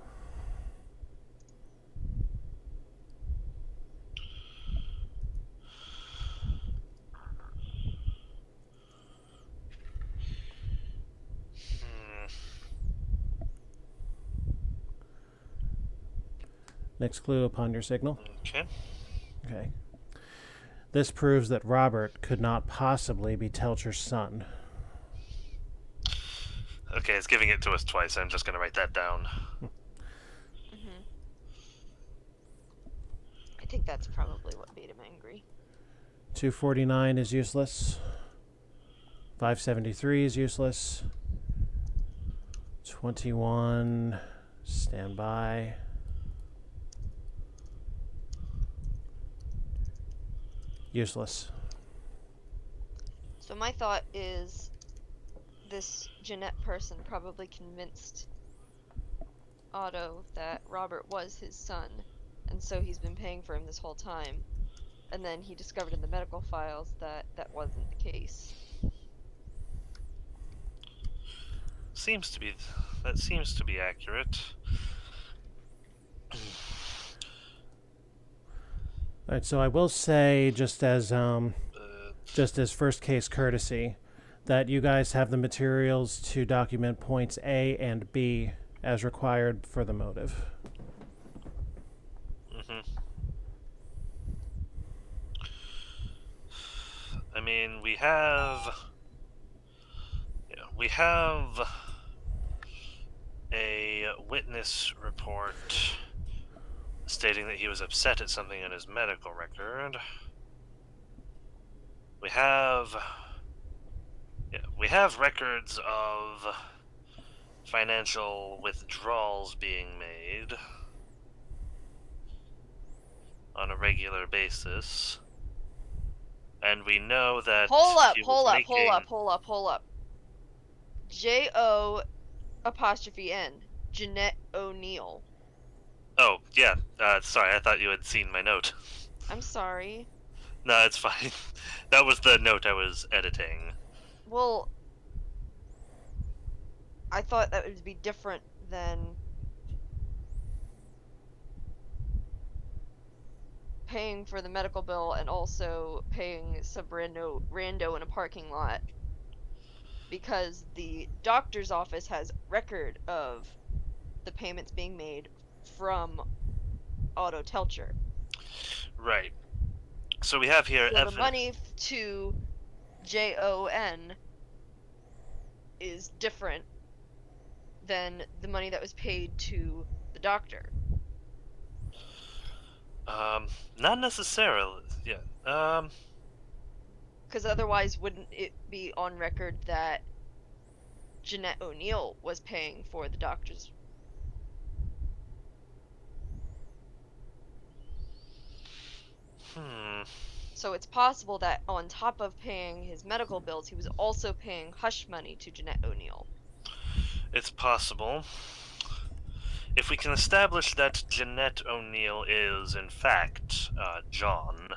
Speaker 1: Next clue upon your signal.
Speaker 2: Okay.
Speaker 1: Okay. This proves that Robert could not possibly be Telcher's son.
Speaker 2: Okay, it's giving it to us twice. I'm just going to write that down.
Speaker 3: I think that's probably what made him angry.
Speaker 1: 249 is useless. 573 is useless. 21, stand by. Useless.
Speaker 3: So my thought is this Jeanette person probably convinced Otto that Robert was his son, and so he's been paying for him this whole time. And then he discovered in the medical files that that wasn't the case.
Speaker 2: That seems to be accurate.
Speaker 1: All right, so I will say, just as first case courtesy, that you guys have the materials to document points A and B as required for the motive.
Speaker 2: I mean, we have a witness report stating that he was upset at something in his medical record. We have records of financial withdrawals being made on a regular basis. And we know that
Speaker 3: Hold up. J-O''N, Jeanette O'Neill.
Speaker 2: Oh, yeah. Sorry, I thought you had seen my note.
Speaker 3: I'm sorry.
Speaker 2: No, it's fine. That was the note I was editing.
Speaker 3: Well, I thought that would be different than paying for the medical bill and also paying some rando in a parking lot. Because the doctor's office has record of the payments being made from Otto Telcher.
Speaker 2: Right. So we have here
Speaker 3: So the money to J-O''N is different than the money that was paid to the doctor.
Speaker 2: Not necessarily. Yeah.
Speaker 3: Because otherwise, wouldn't it be on record that Jeanette O'Neill was paying for the doctor's? So it's possible that on top of paying his medical bills, he was also paying hush money to Jeanette O'Neill.
Speaker 2: It's possible. If we can establish that Jeanette O'Neill is, in fact, John,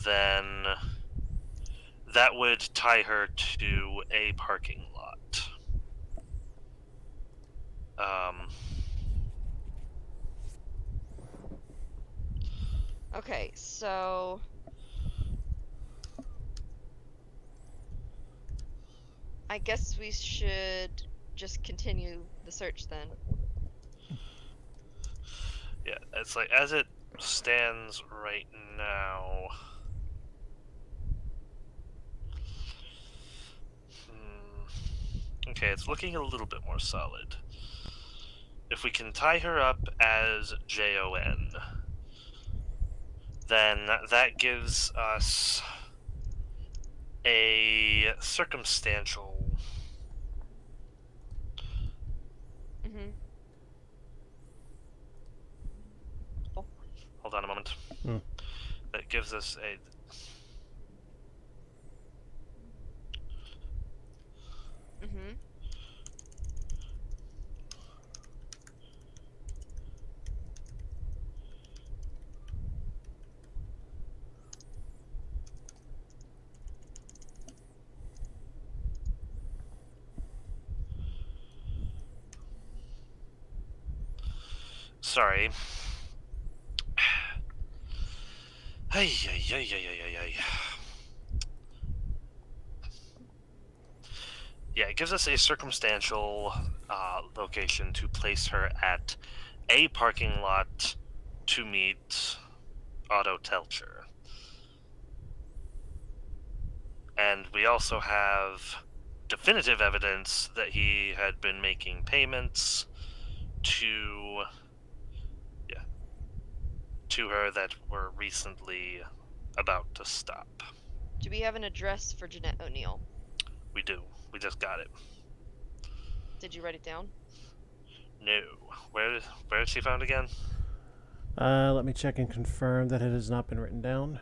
Speaker 2: then that would tie her to a parking lot.
Speaker 3: Okay, so I guess we should just continue the search then.
Speaker 2: Yeah, it's like, as it stands right now... Okay, it's looking a little bit more solid. If we can tie her up as J-O-N, then that gives us a circumstantial...
Speaker 3: Oh.
Speaker 2: Hold on a moment. That gives us a... Sorry. Hey. Yeah, it gives us a circumstantial location to place her at a parking lot to meet Otto Telcher. And we also have definitive evidence that he had been making payments to her that were recently about to stop.
Speaker 3: Do we have an address for Jeanette O'Neill?
Speaker 2: We do. We just got it.
Speaker 3: Did you write it down?
Speaker 2: No. Where is she found again?
Speaker 1: Let me check and confirm that it has not been written down.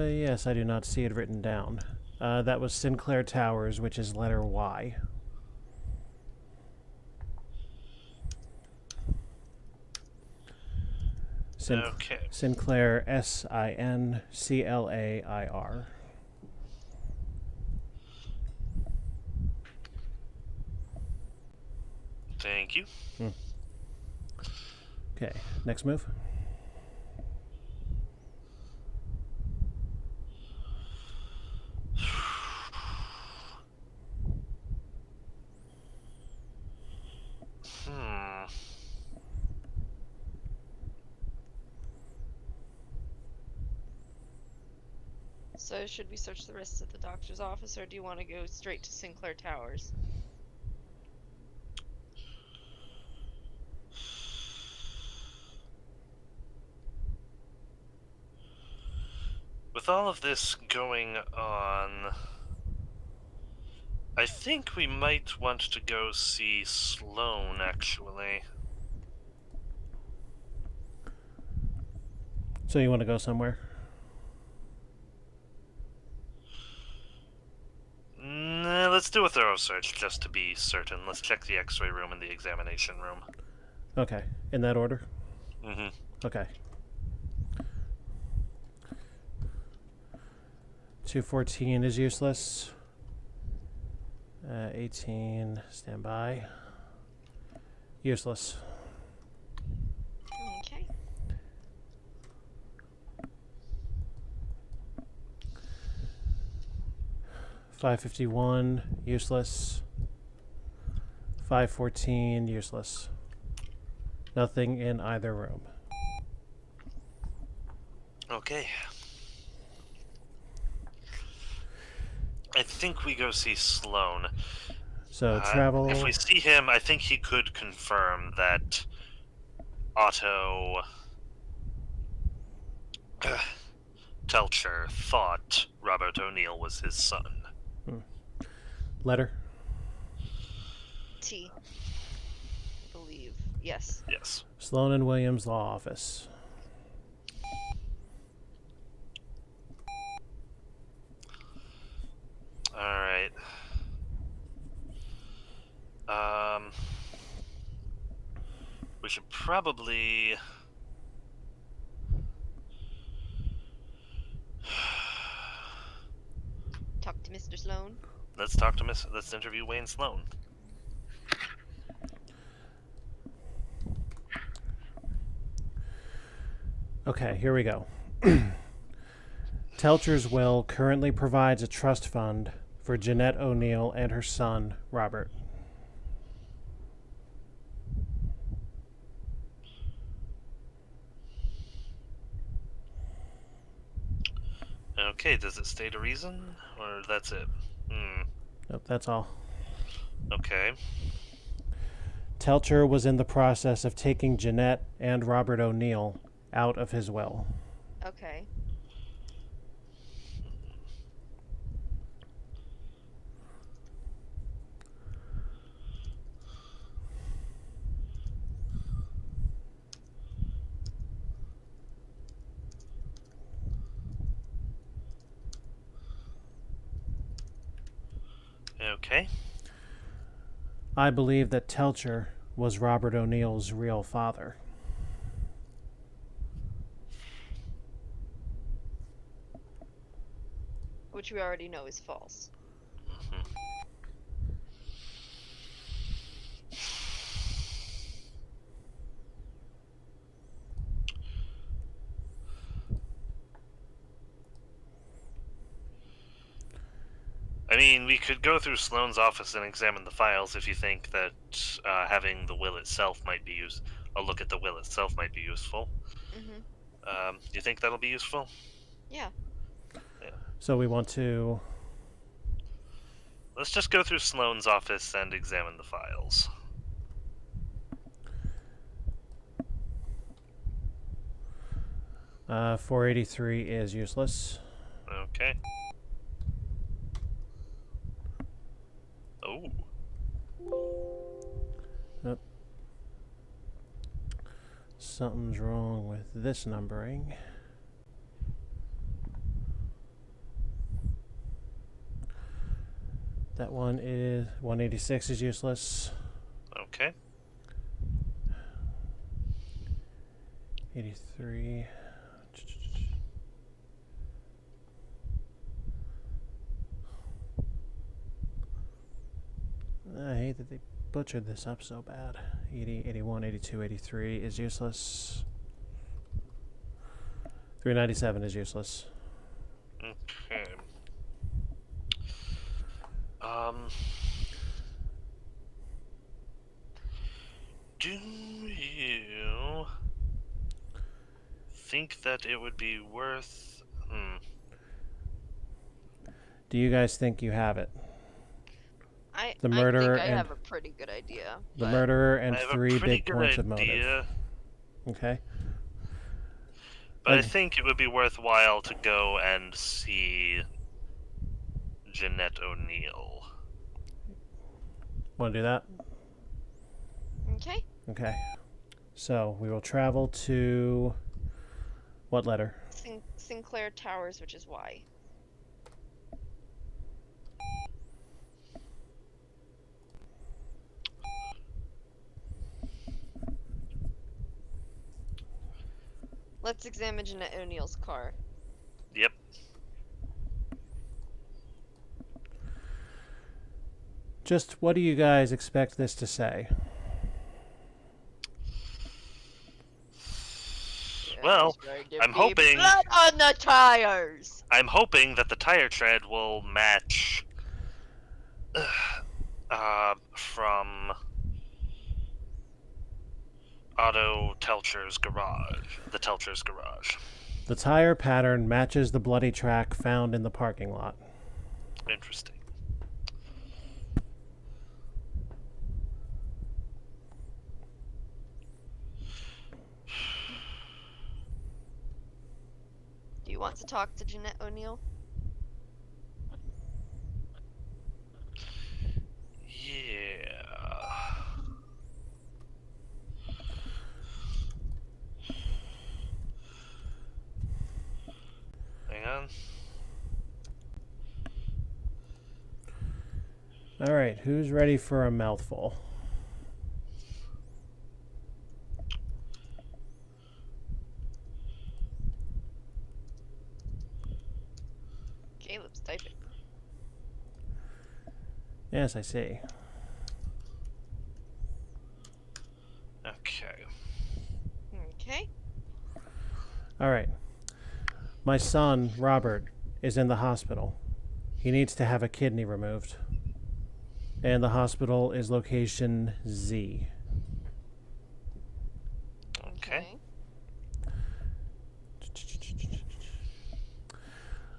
Speaker 1: Yes, I do not see it written down. That was Sinclair Towers, which is letter Y.
Speaker 2: Okay.
Speaker 1: Sinclair, Sinclair.
Speaker 2: Thank you.
Speaker 1: Okay, next move.
Speaker 3: So should we search the rest of the doctor's office, or do you want to go straight to Sinclair Towers?
Speaker 2: With all of this going on, I think we might want to go see Sloane, actually.
Speaker 1: So you want to go somewhere?
Speaker 2: Nah, let's do a thorough search just to be certain. Let's check the x-ray room and the examination room.
Speaker 1: Okay, in that order?
Speaker 2: Mm-hmm.
Speaker 1: Okay. 214 is useless. 18, stand by. Useless.
Speaker 3: Okay.
Speaker 1: .551, useless. 514, useless. Nothing in either room.
Speaker 2: Okay. I think we go see Sloane.
Speaker 1: So travel.
Speaker 2: If we see him, I think he could confirm that Otto Telcher thought Robert O'Neill was his son.
Speaker 1: Letter.
Speaker 3: T. I believe. Yes.
Speaker 2: Yes.
Speaker 1: Sloan and Williams Law Office.
Speaker 2: Alright. We should probably...
Speaker 3: Talk to Mr. Sloan.
Speaker 2: Let's interview Wayne Sloane.
Speaker 1: Okay, here we go. Telcher's will currently provides a trust fund for Jeanette O'Neill and her son, Robert.
Speaker 2: Okay, does it state a reason? Or that's it?
Speaker 1: Nope, that's all.
Speaker 2: Okay.
Speaker 1: Telcher was in the process of taking Jeanette and Robert O'Neill out of his will.
Speaker 3: Okay.
Speaker 2: Okay.
Speaker 1: I believe that Telcher was Robert O'Neill's real father.
Speaker 3: Which we already know is false.
Speaker 2: I mean, we could go through Sloane's office and examine the files if you think that having the will itself might be a look at the will itself might be useful.
Speaker 3: Mm-hmm.
Speaker 2: Do you think that'll be useful?
Speaker 3: Yeah.
Speaker 1: So we want to...
Speaker 2: Let's just go through Sloane's office and examine the files.
Speaker 1: Uh, 483 is useless.
Speaker 2: Okay. Oh.
Speaker 1: Nope. Something's wrong with this numbering. That one is 186 is useless.
Speaker 2: Okay.
Speaker 1: 83. I hate that they butchered this up so bad. 80, 81, 82, 83 is useless. 397 is useless.
Speaker 2: Okay. Do you think that it would be worth...
Speaker 1: Do you guys think you have it?
Speaker 3: I
Speaker 1: murderer
Speaker 3: think I
Speaker 1: and
Speaker 3: have a pretty good idea.
Speaker 1: The murderer and
Speaker 2: I have
Speaker 1: 3
Speaker 2: a pretty
Speaker 1: big
Speaker 2: good
Speaker 1: points of
Speaker 2: idea,
Speaker 1: motive. Okay.
Speaker 2: but I think it would be worthwhile to go and see Jeanette O'Neill.
Speaker 1: Want to do that?
Speaker 3: Okay.
Speaker 1: Okay. So we will travel to what letter?
Speaker 3: Sinclair Towers, which is Y. Let's examine Jeanette O'Neill's car.
Speaker 2: Yep.
Speaker 1: Just what do you guys expect this to say?
Speaker 2: Well, I'm hoping
Speaker 3: blood on the tires.
Speaker 2: I'm hoping that the tire tread will match from Otto Telcher's garage. The Telcher's garage.
Speaker 1: The tire pattern matches the bloody track found in the parking lot.
Speaker 2: Interesting.
Speaker 3: Do you want to talk to Jeanette O'Neill?
Speaker 2: Yeah. Hang on.
Speaker 1: All right, who's ready for a mouthful?
Speaker 3: Caleb's typing.
Speaker 1: Yes, I see.
Speaker 2: Okay.
Speaker 3: Okay.
Speaker 1: All right. My son, Robert, is in the hospital. He needs to have a kidney removed. And the hospital is location Z.
Speaker 2: Okay.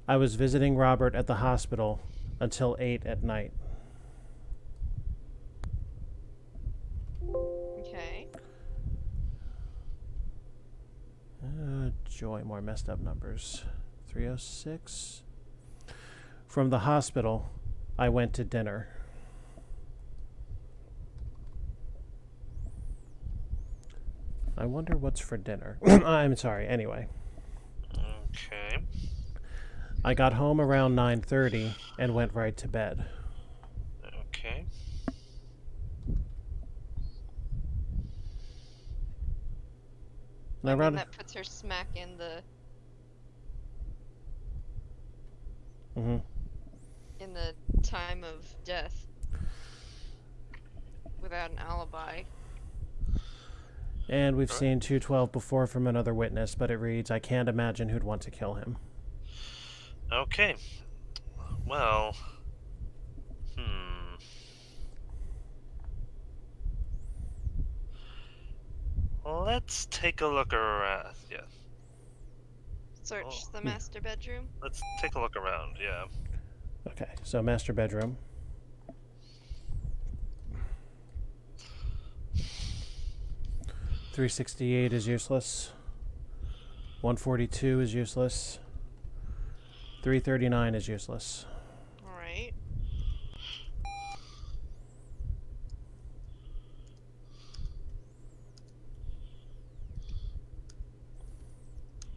Speaker 1: I was visiting Robert at the hospital until 8 at night.
Speaker 3: Okay.
Speaker 1: Joy, more messed up numbers. 306. From the hospital, I went to dinner. I wonder what's for dinner. I'm sorry, anyway.
Speaker 2: Okay.
Speaker 1: I got home around 9:30 and went right to bed.
Speaker 2: Okay.
Speaker 1: And
Speaker 3: I mean,
Speaker 1: around
Speaker 3: that puts her smack in the in the time of death without an alibi.
Speaker 1: And we've seen 212 before from another witness, but it reads, I can't imagine who'd want to kill him.
Speaker 2: Okay. Well. Let's take a look around. Yeah.
Speaker 3: Search the master bedroom.
Speaker 2: Let's take a look around. Yeah.
Speaker 1: Okay, so master bedroom. .368 is useless. 142 is useless. 339 is useless.
Speaker 3: Alright.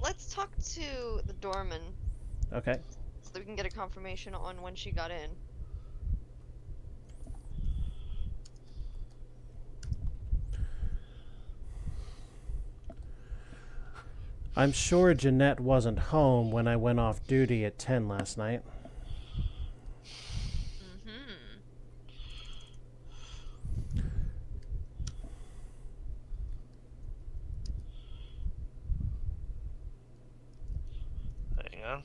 Speaker 3: Let's talk to the doorman
Speaker 1: Okay.
Speaker 3: so that we can get a confirmation on when she got in.
Speaker 1: I'm sure Jeanette wasn't home when I went off duty at 10 last night.
Speaker 2: on.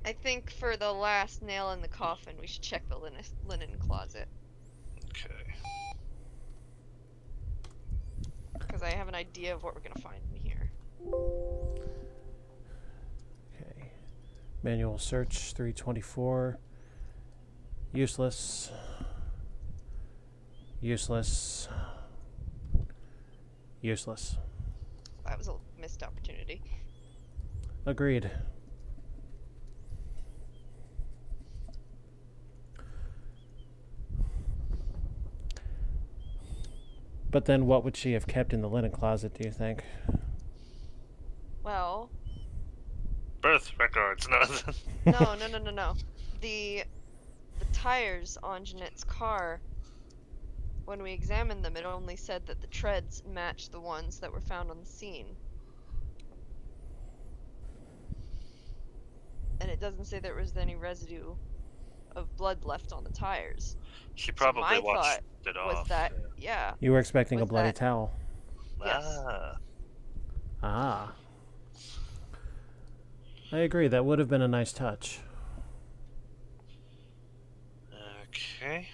Speaker 3: I think for the last nail in the coffin, we should check the linen closet.
Speaker 2: Okay.
Speaker 3: Because I have an idea of what we're gonna find in here.
Speaker 1: Okay. Manual search 324. Useless. Useless. Useless.
Speaker 3: That was a missed opportunity.
Speaker 1: Agreed. But then what would she have kept in the linen closet, do you think?
Speaker 3: Well...
Speaker 2: Birth records, no.
Speaker 3: No. The tires on Jeanette's car, when we examined them, it only said that the treads matched the ones that were found on the scene. And it doesn't say there was any residue of blood left on the tires.
Speaker 2: She probably
Speaker 3: my
Speaker 2: washed
Speaker 3: thought
Speaker 2: it off.
Speaker 3: was that, yeah.
Speaker 1: You were expecting a
Speaker 3: Was
Speaker 1: bloody
Speaker 3: that-
Speaker 1: towel.
Speaker 3: Yes.
Speaker 1: Ah. I agree, that would have been a nice touch.
Speaker 2: Okay.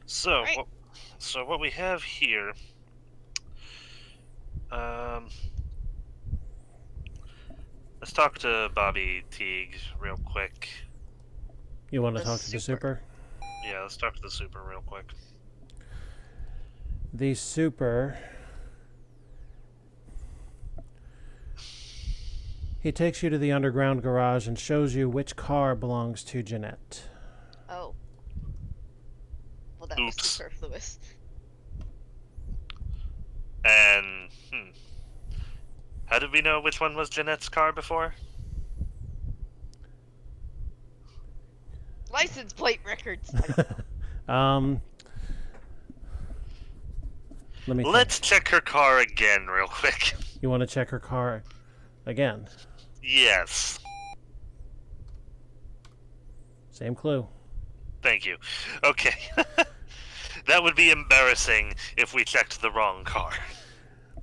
Speaker 2: So,
Speaker 3: Right.
Speaker 2: what we have here, let's talk to Bobby Teague real quick.
Speaker 1: You want to
Speaker 3: The
Speaker 1: talk to the super?
Speaker 2: Yeah, let's talk to the super real quick.
Speaker 1: The super... He takes you to the underground garage and shows you which car belongs to Jeanette.
Speaker 3: Oh. Well, that was
Speaker 2: Oops.
Speaker 3: superfluous.
Speaker 2: And, how did we know which one was Jeanette's car before?
Speaker 3: License plate records!
Speaker 1: Let me think.
Speaker 2: Let's check her car again real quick.
Speaker 1: You want to check her car again?
Speaker 2: Yes.
Speaker 1: Same clue.
Speaker 2: Thank you. Okay. That would be embarrassing if we checked the wrong car.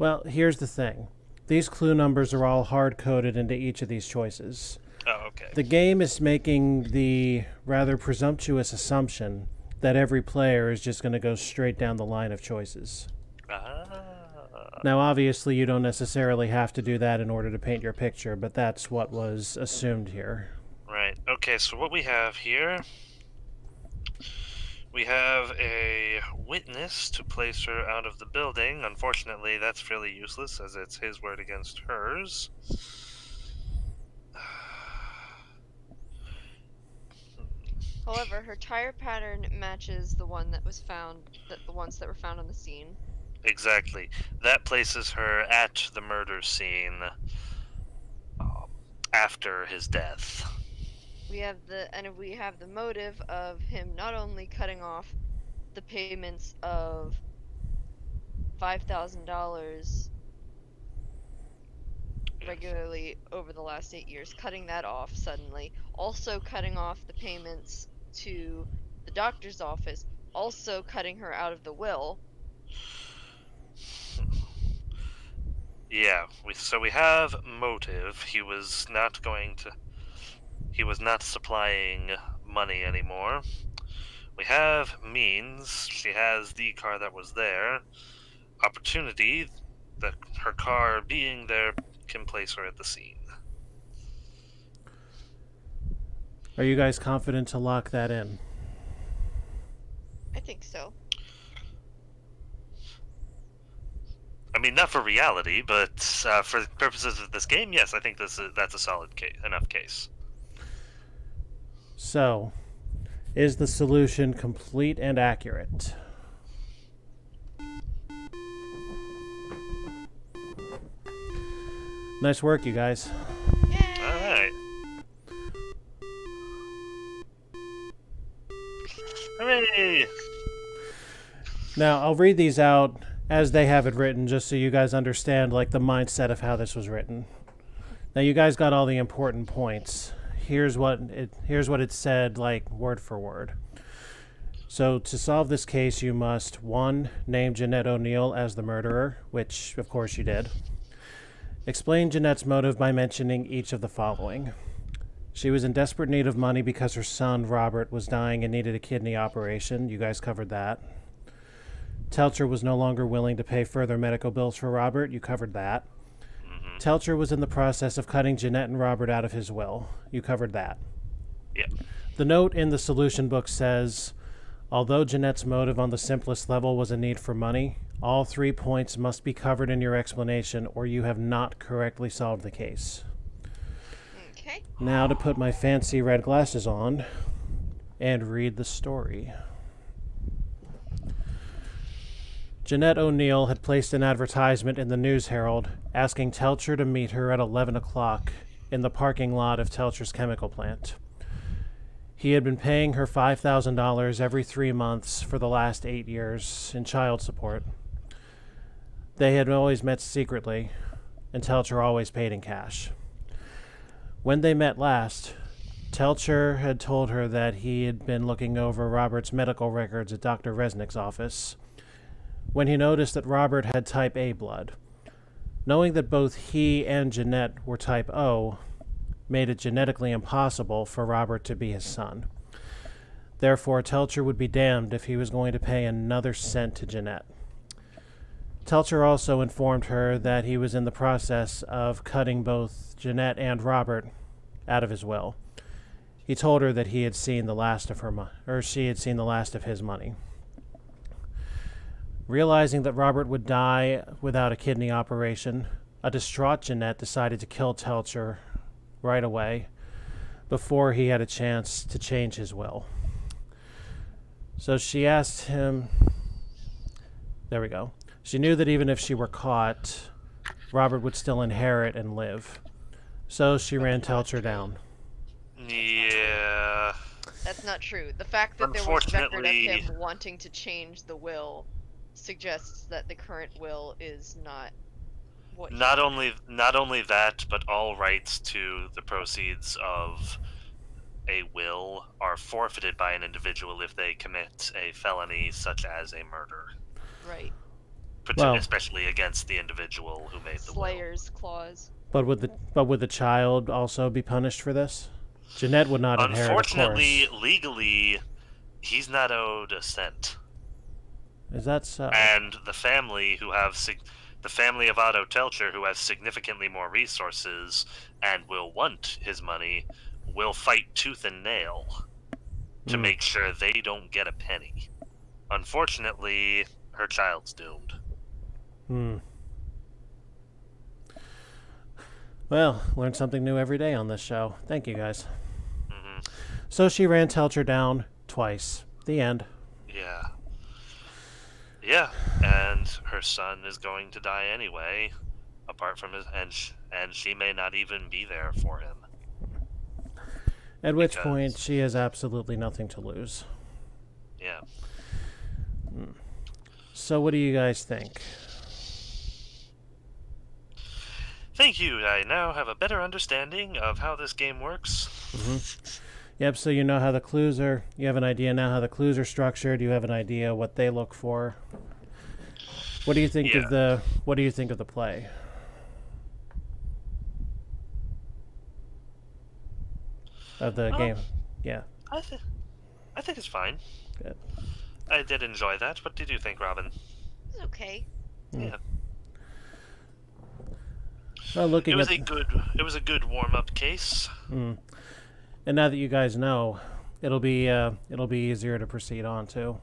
Speaker 1: Well, here's the thing. These clue numbers are all hard-coded into each of these choices.
Speaker 2: Oh, okay.
Speaker 1: The game is making the rather presumptuous assumption that every player is just going to go straight down the line of choices. Now, obviously, you don't necessarily have to do that in order to paint your picture, but that's what was assumed here.
Speaker 2: Right. Okay, so what we have here, we have a witness to place her out of the building. Unfortunately, that's fairly useless, as it's his word against hers.
Speaker 3: However, her tire pattern matches the one that was found, the ones that were found on the scene.
Speaker 2: Exactly. That places her at the murder scene after his death.
Speaker 3: We have the motive of him not only cutting off the payments of $5,000 regularly over the last 8 years, cutting that off suddenly, also cutting off the payments to the doctor's office, also cutting her out of the will.
Speaker 2: Yeah, so we have motive. He was not supplying money anymore. We have means. She has the car that was there. Opportunity, her car being there can place her at the scene.
Speaker 1: Are you guys confident to lock that in?
Speaker 3: I think so.
Speaker 2: I mean, not for reality, but for the purposes of this game, yes, I think that's a solid enough case.
Speaker 1: So, is the solution complete and accurate? Nice work, you guys.
Speaker 3: Yay!
Speaker 2: All right. Hooray!
Speaker 1: Now, I'll read these out as they have it written, just so you guys understand, like, the mindset of how this was written. Now, you guys got all the important points here's what it said, like word for word. So to solve this case, you must 1. Name Jeanette O'Neill as the murderer, which of course you did. Explain Jeanette's motive by mentioning each of the following. She was in desperate need of money because her son, Robert, was dying and needed a kidney operation. You guys covered that. Telcher was no longer willing to pay further medical bills for Robert. You covered that. Telcher was in the process of cutting Jeanette and Robert out of his will. You covered that.
Speaker 2: Yeah.
Speaker 1: The note in the solution book says, although Jeanette's motive on the simplest level was a need for money, all 3 points must be covered in your explanation or you have not correctly solved the case.
Speaker 3: Okay.
Speaker 1: Now to put my fancy red glasses on and read the story. Jeanette O'Neill had placed an advertisement in the News Herald asking Telcher to meet her at 11 o'clock in the parking lot of Telcher's chemical plant. He had been paying her $5,000 every 3 months for the last 8 years in child support. They had always met secretly, and Telcher always paid in cash. When they met last, Telcher had told her that he had been looking over Robert's medical records at Dr. Resnick's office when he noticed that Robert had type A blood. Knowing that both he and Jeanette were type O made it genetically impossible for Robert to be his son. Therefore, Telcher would be damned if he was going to pay another cent to Jeanette. Telcher also informed her that he was in the process of cutting both Jeanette and Robert out of his will. He told her that he had seen the last of she had seen the last of his money. Realizing that Robert would die without a kidney operation, a distraught Jeanette decided to kill Telcher right away before he had a chance to change his will. So she asked him... There we go. She knew that even if she were caught, Robert would still inherit and live. So she ran Telcher down.
Speaker 2: Yeah.
Speaker 3: That's not true. The fact that there was record of him wanting to change the will suggests that the current will is not what
Speaker 2: not only that, but all rights to the proceeds of a will are forfeited by an individual if they commit a felony such as a murder.
Speaker 3: Right.
Speaker 2: Especially against the individual who made the will.
Speaker 3: Slayer's clause.
Speaker 1: But would the child also be punished for this? Jeanette would not inherit, of course.
Speaker 2: Unfortunately, legally, he's not owed a cent.
Speaker 1: Is that so?
Speaker 2: And the family the family of Otto Telcher, who has significantly more resources and will want his money, will fight tooth and nail to make sure they don't get a penny. Unfortunately, her child's doomed.
Speaker 1: Well, learn something new every day on this show. Thank you, guys. So she ran Telcher down twice. The end.
Speaker 2: Yeah. Yeah, and her son is going to die anyway, apart from his... And she may not even be there for him.
Speaker 1: At which point, she has absolutely nothing to lose.
Speaker 2: Yeah.
Speaker 1: So what do you guys think?
Speaker 2: Thank you. I now have a better understanding of how this game works.
Speaker 1: Yep, so you know how the clues are... You have an idea now how the clues are structured. You have an idea what they look for. What do you think of the... What do you think of the play? Of the game? Yeah.
Speaker 2: I think it's fine.
Speaker 1: Good.
Speaker 2: I did enjoy that. What did you think, Robin?
Speaker 3: It's okay.
Speaker 2: Yeah.
Speaker 1: Well,
Speaker 2: It was a good warm-up case.
Speaker 1: And now that you guys know, it'll be easier to proceed on too.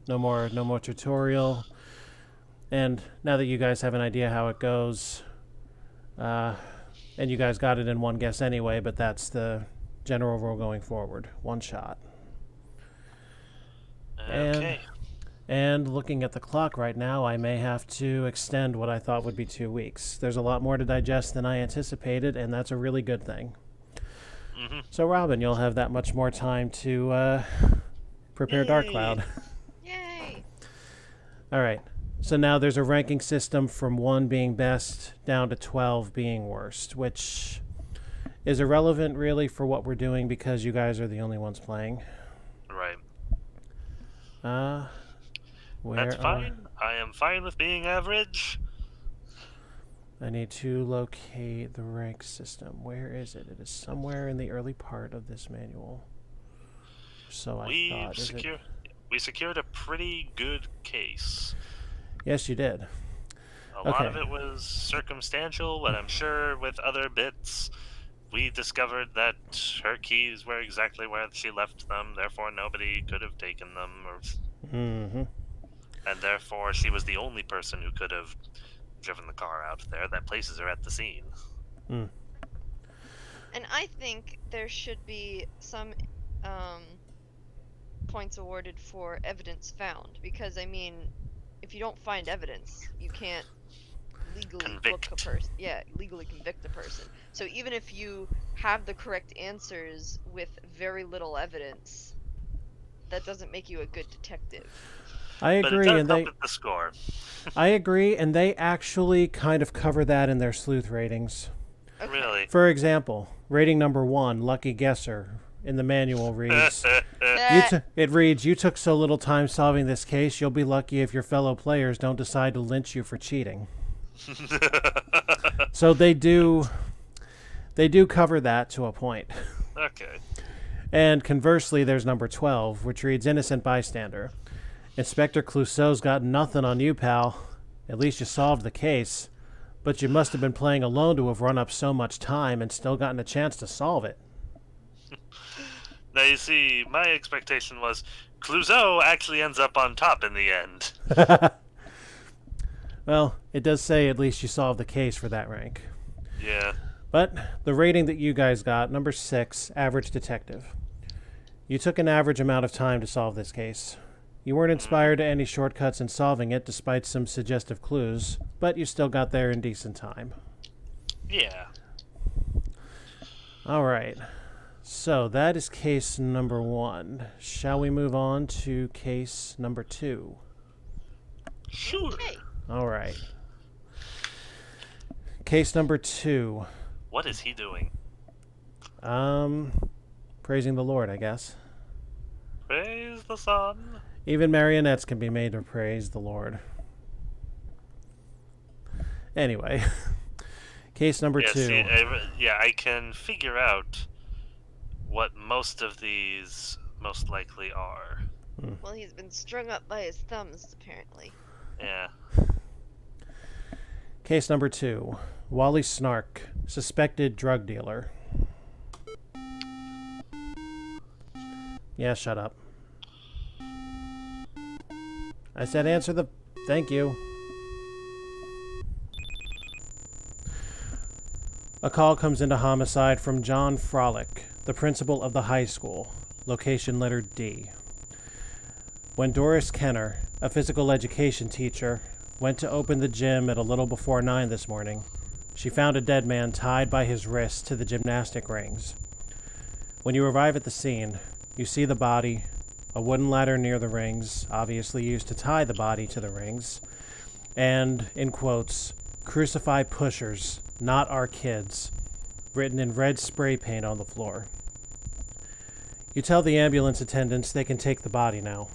Speaker 1: No more tutorial. And now that you guys have an idea how it goes, and you guys got it in one guess anyway, but that's the general rule going forward. One shot.
Speaker 2: Okay.
Speaker 1: And looking at the clock right now, I may have to extend what I thought would be 2 weeks. There's a lot more to digest than I anticipated, and that's a really good thing. So, Robin, you'll have that much more time to prepare Dark Cloud.
Speaker 3: Yay!
Speaker 1: All right. So now there's a ranking system from 1 being best down to 12 being worst, which is irrelevant really for what we're doing because you guys are the only ones playing.
Speaker 2: Right.
Speaker 1: Where
Speaker 2: That's fine. I am fine with being average.
Speaker 1: I need to locate the rank system. Where is it? It is somewhere in the early part of this manual. So I thought.
Speaker 2: We secured a pretty good case.
Speaker 1: Yes, you did.
Speaker 2: A lot of it was circumstantial, but I'm sure with other bits, we discovered that her keys were exactly where she left them, therefore nobody could have taken them.
Speaker 1: Mm-hmm.
Speaker 2: And therefore she was the only person who could have driven the car out there. That places her at the scene.
Speaker 1: Mm.
Speaker 3: And I think there should be some points awarded for evidence found, because I mean, if you don't find evidence, you can't legally legally convict a person. So even if you have the correct answers with very little evidence, that doesn't make you a good detective.
Speaker 1: I agree,
Speaker 2: but it does help with the score.
Speaker 1: I agree, and they actually kind of cover that in their sleuth ratings.
Speaker 3: Okay.
Speaker 2: Really?
Speaker 1: For example, rating number 1, Lucky Guesser, in the manual reads, it reads, "You took so little time solving this case, you'll be lucky if your fellow players don't decide to lynch you for cheating." So they do cover that to a point.
Speaker 2: Okay.
Speaker 1: And conversely, there's number 12, which reads, "Innocent bystander. Inspector Clouseau's got nothing on you, pal. At least you solved the case. But you must have been playing alone to have run up so much time and still gotten a chance to solve it."
Speaker 2: Now, you see, my expectation was Clouseau actually ends up on top in the end.
Speaker 1: Well, it does say at least you solved the case for that rank.
Speaker 2: Yeah.
Speaker 1: But the rating that you guys got, number 6, average detective. You took an average amount of time to solve this case. You weren't inspired to any shortcuts in solving it despite some suggestive clues, but you still got there in decent time.
Speaker 2: Yeah.
Speaker 1: All right. So that is case number 1. Shall we move on to case number 2?
Speaker 2: Sure.
Speaker 3: Okay.
Speaker 1: All right. Case number 2.
Speaker 2: What is he doing?
Speaker 1: Praising the Lord, I guess.
Speaker 2: Praise the sun.
Speaker 1: Even marionettes can be made to praise the Lord. Anyway, case number 2.
Speaker 2: See, I can figure out what most of these most likely are.
Speaker 3: Well, he's been strung up by his thumbs, apparently.
Speaker 2: Yeah.
Speaker 1: Case number 2. Wally Snark, suspected drug dealer. Yeah, shut up. I said answer the... Thank you. A call comes into homicide from John Frolic, the principal of the high school, location letter D. When Doris Kenner, a physical education teacher, went to open the gym at a little before 9 this morning, she found a dead man tied by his wrists to the gymnastic rings. When you arrive at the scene, you see the body, a wooden ladder near the rings, obviously used to tie the body to the rings, and, in quotes, "Crucify pushers, not our kids," written in red spray paint on the floor. You tell the ambulance attendants they can take the body now.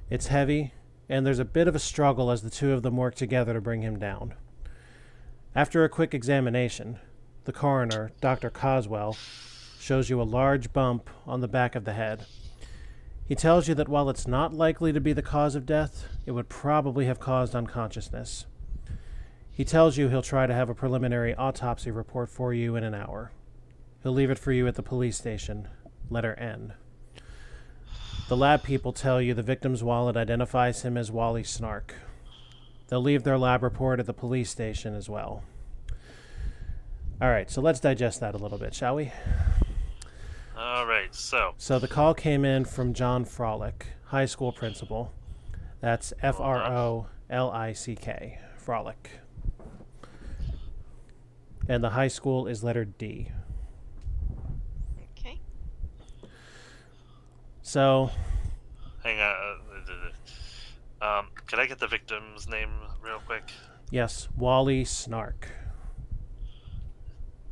Speaker 1: It's heavy, and there's a bit of a struggle as the two of them work together to bring him down. After a quick examination, the coroner, Dr. Coswell, shows you a large bump on the back of the head. He tells you that while it's not likely to be the cause of death, it would probably have caused unconsciousness. He tells you he'll try to have a preliminary autopsy report for you in an hour. He'll leave it for you at the police station, letter N. The lab people tell you the victim's wallet identifies him as Wally Snark. They'll leave their lab report at the police station as well. All right, so let's digest that a little bit, shall we?
Speaker 2: All right, so
Speaker 1: the call came in from John Frolic, high school principal. That's Frolick, Frolic. And the high school is letter D.
Speaker 3: Okay.
Speaker 1: So...
Speaker 2: Hang on. Could I get the victim's name real quick?
Speaker 1: Yes, Wally Snark.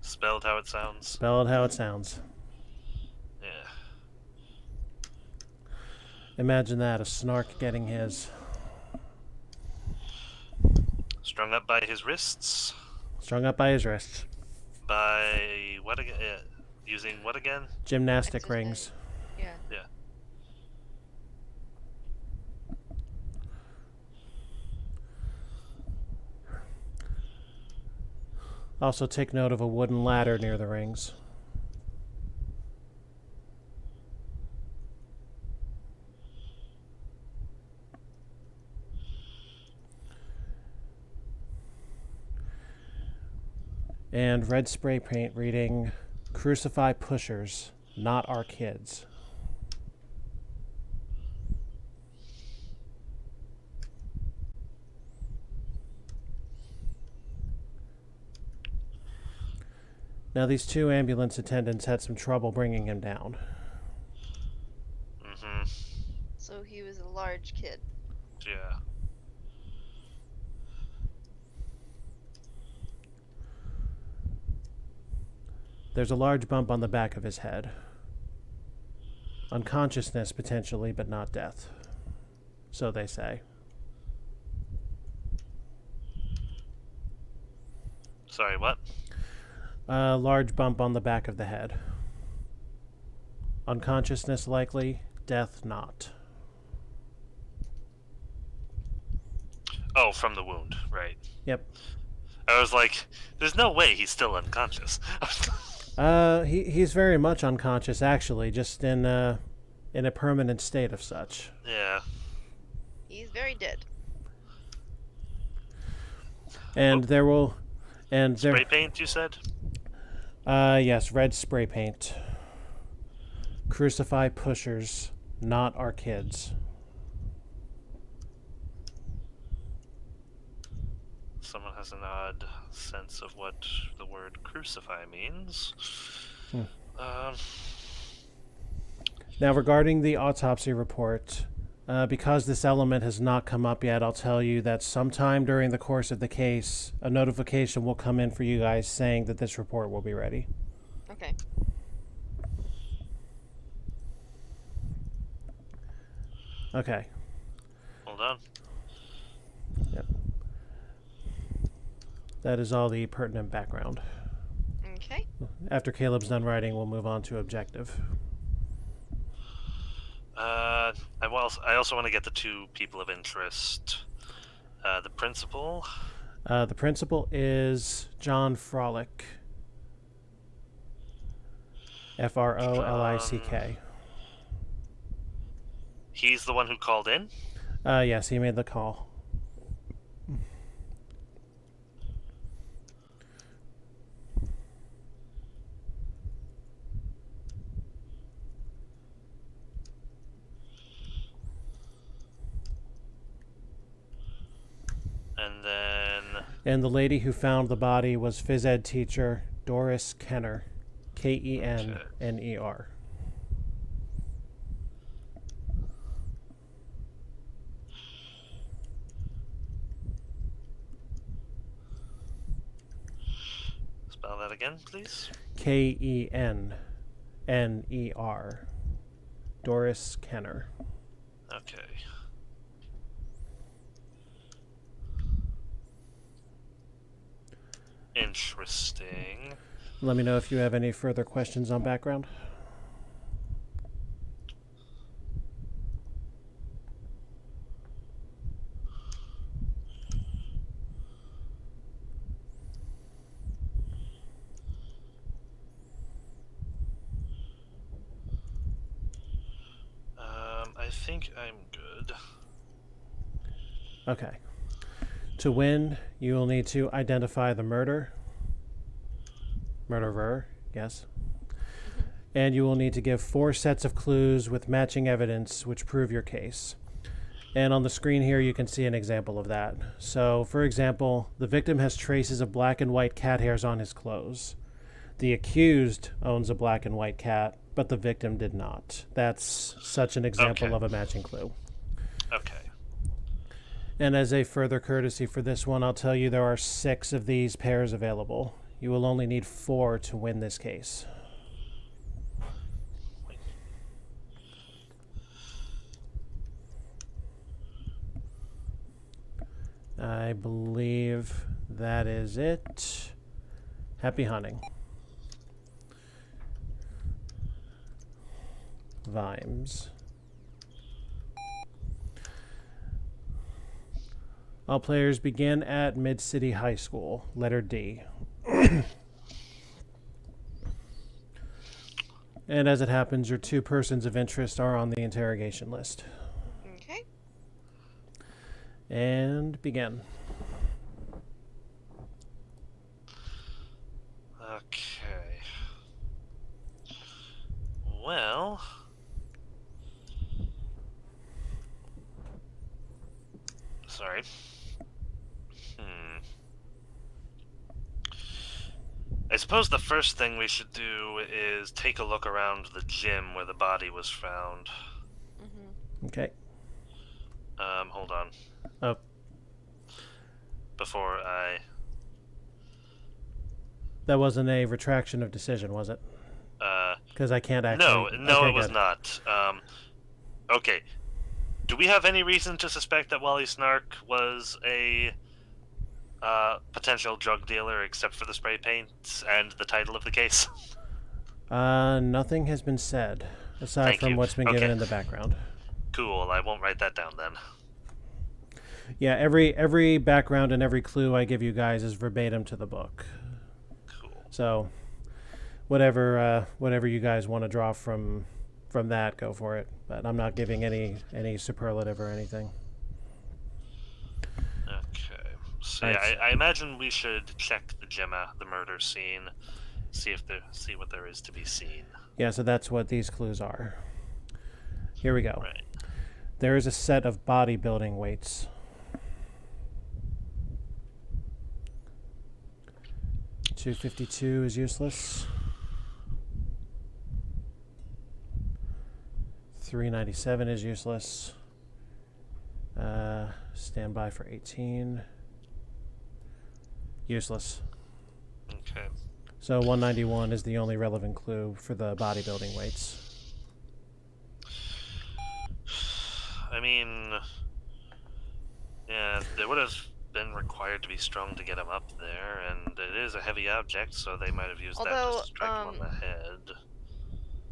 Speaker 2: Spelled how it sounds.
Speaker 1: Spelled how it sounds.
Speaker 2: Yeah.
Speaker 1: Imagine that, a snark getting his.
Speaker 2: Strung up by his wrists.
Speaker 1: Strung up by his wrists.
Speaker 2: By what again? Using what again?
Speaker 1: Gymnastic
Speaker 3: Exercise.
Speaker 1: rings.
Speaker 3: Yeah.
Speaker 2: Yeah.
Speaker 1: Also take note of a wooden ladder near the rings. And red spray paint reading, "Crucify pushers, not our kids." Now, these two ambulance attendants had some trouble bringing him down.
Speaker 2: Mm-hmm.
Speaker 3: So he was a large kid.
Speaker 2: Yeah.
Speaker 1: There's a large bump on the back of his head. Unconsciousness, potentially, but not death. So they say.
Speaker 2: Sorry, what?
Speaker 1: A large bump on the back of the head. Unconsciousness likely, death not.
Speaker 2: Oh, from the wound, right.
Speaker 1: Yep.
Speaker 2: I was like, there's no way he's still unconscious.
Speaker 1: He's very much unconscious, actually, just in a permanent state of such.
Speaker 2: Yeah.
Speaker 3: He's very dead.
Speaker 1: And there will... And
Speaker 2: Spray paint, you said?
Speaker 1: Yes, red spray paint. "Crucify pushers, not our kids."
Speaker 2: Someone has an odd sense of what the word crucify means.
Speaker 1: Now, regarding the autopsy report, because this element has not come up yet, I'll tell you that sometime during the course of the case, a notification will come in for you guys saying that this report will be ready.
Speaker 3: Okay.
Speaker 1: Okay.
Speaker 2: Hold on.
Speaker 1: Yep. That is all the pertinent background.
Speaker 3: Okay.
Speaker 1: After Caleb's done writing, we'll move on to objective.
Speaker 2: I also want to get the two people of interest. The principal.
Speaker 1: The principal is John Frolick. Frolick.
Speaker 2: He's the one who called in?
Speaker 1: Yes, he made the call.
Speaker 2: And then...
Speaker 1: And the lady who found the body was phys ed teacher Doris Kenner. Kenner.
Speaker 2: Spell that again, please.
Speaker 1: Kenner. Doris Kenner.
Speaker 2: Okay. Interesting.
Speaker 1: Let me know if you have any further questions on background.
Speaker 2: I think I'm good.
Speaker 1: Okay. To win, you will need to identify the murderer, yes. And you will need to give 4 sets of clues with matching evidence which prove your case. And on the screen here, you can see an example of that. So, for example, the victim has traces of black and white cat hairs on his clothes. The accused owns a black and white cat, but the victim did not. That's such an example of a matching clue.
Speaker 2: Okay.
Speaker 1: And as a further courtesy for this one, I'll tell you there are 6 of these pairs available. You will only need 4 to win this case. I believe that is it. Happy hunting. Vimes. All players begin at Mid-City High School, letter D. And as it happens, your 2 persons of interest are on the interrogation list.
Speaker 3: Okay.
Speaker 1: And begin.
Speaker 2: Okay. Well... Sorry. I suppose the first thing we should do is take a look around the gym where the body was found.
Speaker 1: Okay.
Speaker 2: Hold on.
Speaker 1: Oh.
Speaker 2: Before I...
Speaker 1: That wasn't a retraction of decision, was it? Because I can't actually...
Speaker 2: No,
Speaker 1: okay,
Speaker 2: it was
Speaker 1: good.
Speaker 2: not. Okay. Do we have any reason to suspect that Wally Snark was a potential drug dealer except for the spray paint and the title of the case?
Speaker 1: Nothing has been said, aside
Speaker 2: Thank
Speaker 1: from
Speaker 2: you.
Speaker 1: what's been
Speaker 2: Okay.
Speaker 1: given in the background.
Speaker 2: Cool, I won't write that down then.
Speaker 1: Yeah, every background and every clue I give you guys is verbatim to the book.
Speaker 2: Cool.
Speaker 1: So, whatever you guys want to draw from that, go for it. But I'm not giving any superlative or anything.
Speaker 2: Okay. So
Speaker 1: Right.
Speaker 2: yeah, I imagine we should check the gym, the murder scene, see what there is to be seen.
Speaker 1: Yeah, so that's what these clues are. Here we go.
Speaker 2: Right.
Speaker 1: There is a set of bodybuilding weights. $252 is useless. $397 is useless. Stand by for 18. Useless.
Speaker 2: Okay.
Speaker 1: So 191 is the only relevant clue for the bodybuilding weights.
Speaker 2: I mean, yeah, they would have been required to be strong to get him up there, and it is a heavy object, so they might have used that to strike him on the head.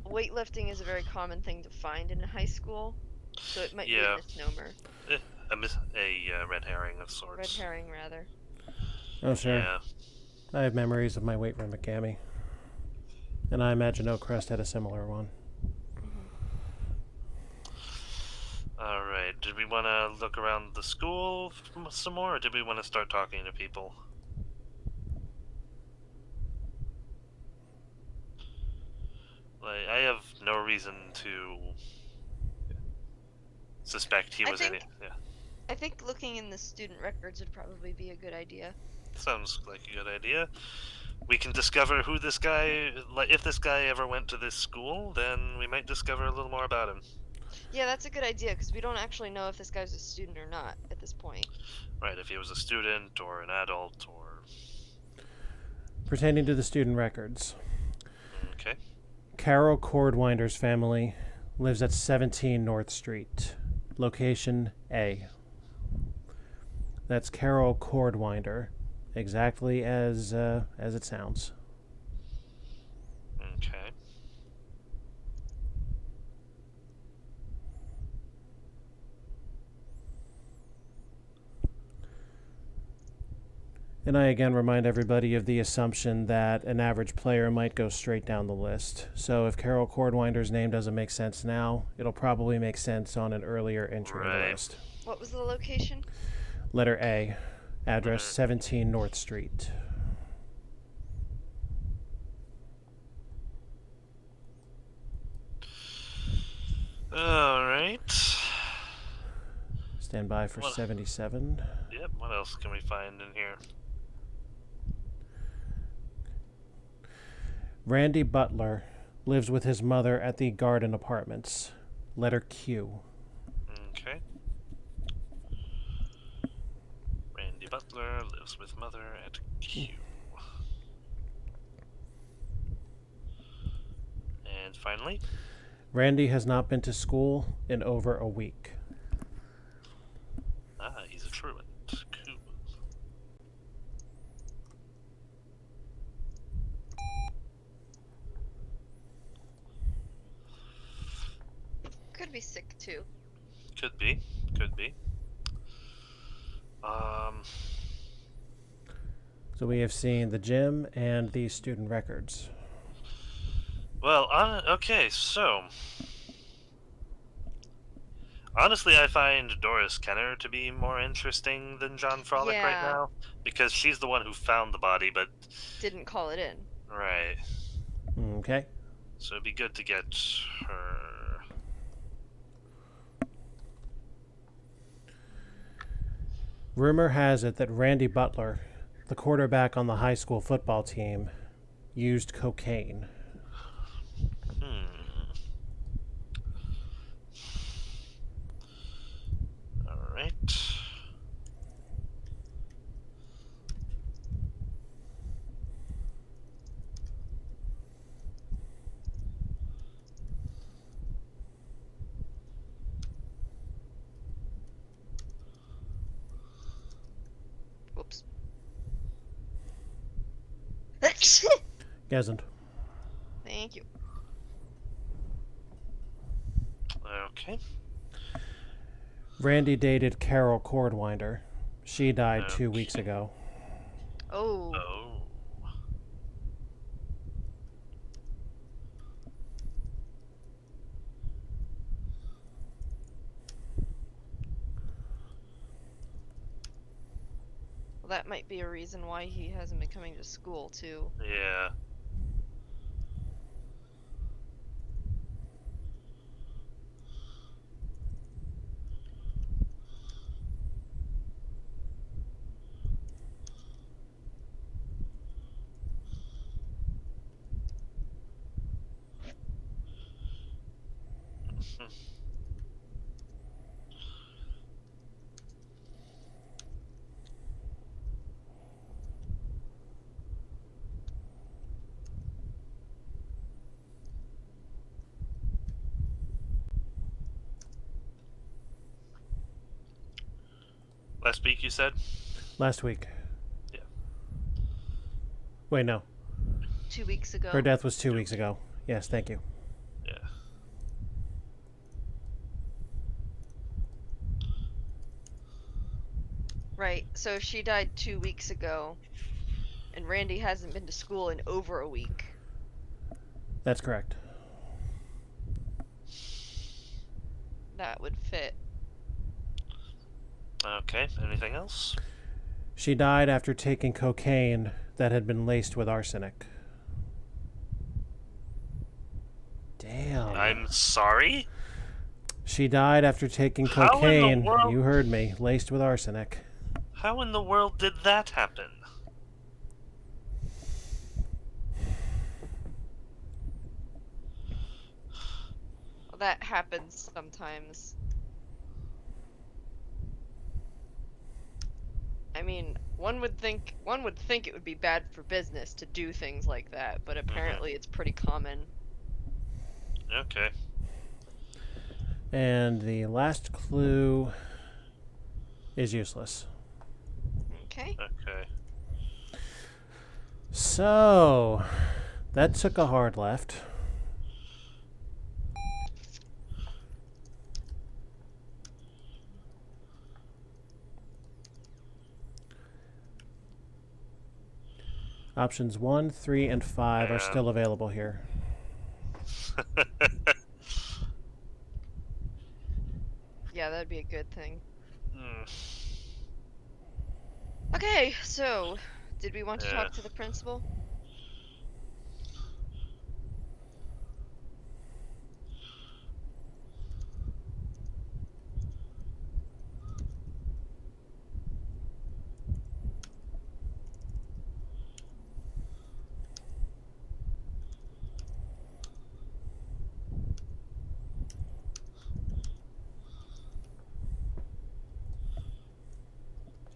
Speaker 3: Weightlifting is a very common thing to find in high school, so it might be a misnomer.
Speaker 2: A red herring of sorts.
Speaker 3: Red herring, rather.
Speaker 1: Oh, sure.
Speaker 2: Yeah.
Speaker 1: I have memories of my weight room at Gammy. And I imagine Oakcrest had a similar one.
Speaker 2: Alright, did we want to look around the school some more, or did we want to start talking to people? Like, I have no reason to suspect he was any... Yeah.
Speaker 3: I think looking in the student records would probably be a good idea.
Speaker 2: Sounds like a good idea. We can discover who this guy... Like, if this guy ever went to this school, then we might discover a little more about him.
Speaker 3: Yeah, that's a good idea, because we don't actually know if this guy's a student or not at this point.
Speaker 2: Right, if he was a student, or an adult, or...
Speaker 1: Pertaining to the student records.
Speaker 2: Okay.
Speaker 1: Carol Cordwinder's family lives at 17 North Street. Location A. That's Carol Cordwinder, exactly as it sounds.
Speaker 2: Okay.
Speaker 1: And I again remind everybody of the assumption that an average player might go straight down the list. So if Carol Cordwinder's name doesn't make sense now, it'll probably make sense on an earlier entry in the list.
Speaker 3: What was the location?
Speaker 1: Letter A, address 17 North Street.
Speaker 2: Alright.
Speaker 1: Stand by for 77.
Speaker 2: Yep, what else can we find in here?
Speaker 1: Randy Butler lives with his mother at the Garden Apartments. Letter Q.
Speaker 2: Okay. Randy Butler lives with mother at Q. finally.
Speaker 1: Randy has not been to school in over a week.
Speaker 2: Ah, he's a truant. Cool.
Speaker 3: Could be sick too.
Speaker 2: Could be. Could be.
Speaker 1: So we have seen the gym and the student records.
Speaker 2: Well, okay, so... Honestly, I find Doris Kenner to be more interesting than John Frolic right
Speaker 3: Yeah.
Speaker 2: now, because she's the one who found the body, but...
Speaker 3: Didn't call it in.
Speaker 2: Right.
Speaker 1: Okay.
Speaker 2: So it'd be good to get her...
Speaker 1: Rumor has it that Randy Butler, the quarterback on the high school football team, used cocaine.
Speaker 2: Alright.
Speaker 3: Whoops.
Speaker 1: Gesund.
Speaker 3: Thank you.
Speaker 2: Okay.
Speaker 1: Randy dated Carol Cordwinder. She died 2 weeks ago.
Speaker 3: Oh.
Speaker 2: Oh.
Speaker 3: Well, that might be a reason why he hasn't been coming to school, too.
Speaker 2: Yeah. Last week, you said?
Speaker 1: Last week.
Speaker 2: Yeah.
Speaker 1: Wait, no.
Speaker 3: 2 weeks ago.
Speaker 1: Her death was 2 weeks ago. Yes, thank you.
Speaker 2: Yeah.
Speaker 3: Right, so she died 2 weeks ago, and Randy hasn't been to school in over a week.
Speaker 1: That's correct.
Speaker 3: That would fit.
Speaker 2: Okay, anything else?
Speaker 1: She died after taking cocaine that had been laced with arsenic. Damn.
Speaker 2: I'm sorry?
Speaker 1: She died after taking
Speaker 2: How in the
Speaker 1: cocaine.
Speaker 2: world-
Speaker 1: You heard me. Laced with arsenic.
Speaker 2: How in the world did that happen?
Speaker 3: Well, that happens sometimes. I mean, one would think it would be bad for business to do things like that, but apparently it's pretty common.
Speaker 2: Okay.
Speaker 1: And the last clue is useless.
Speaker 3: Okay.
Speaker 2: Okay.
Speaker 1: So, that took a hard left. Options 1, 3, and 5 are still available here.
Speaker 3: Yeah, that'd be a good thing.
Speaker 2: Hmm.
Speaker 3: Okay, so did we want to
Speaker 2: Yeah.
Speaker 3: talk to the principal?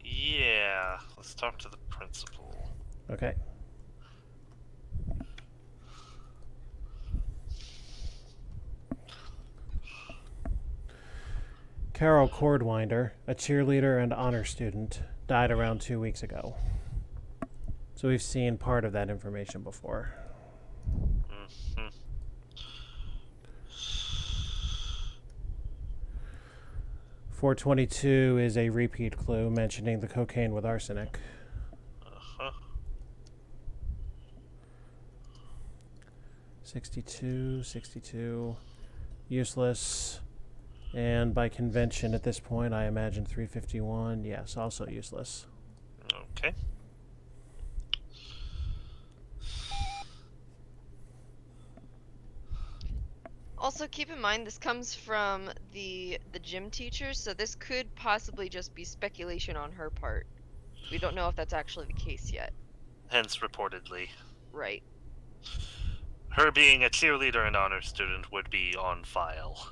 Speaker 2: Yeah, let's talk to the principal.
Speaker 1: Okay. Carol Cordwinder, a cheerleader and honor student, died around 2 weeks ago. So we've seen part of that information before.
Speaker 2: Mm-hmm.
Speaker 1: 422 is a repeat clue mentioning the cocaine with arsenic.
Speaker 2: Uh-huh.
Speaker 1: 62, useless. And by convention at this point, I imagine 351, yes, also useless.
Speaker 2: Okay.
Speaker 3: Also, keep in mind this comes from the gym teacher, so this could possibly just be speculation on her part. We don't know if that's actually the case yet.
Speaker 2: Hence, reportedly.
Speaker 3: Right.
Speaker 2: Her being a cheerleader and honor student would be on file.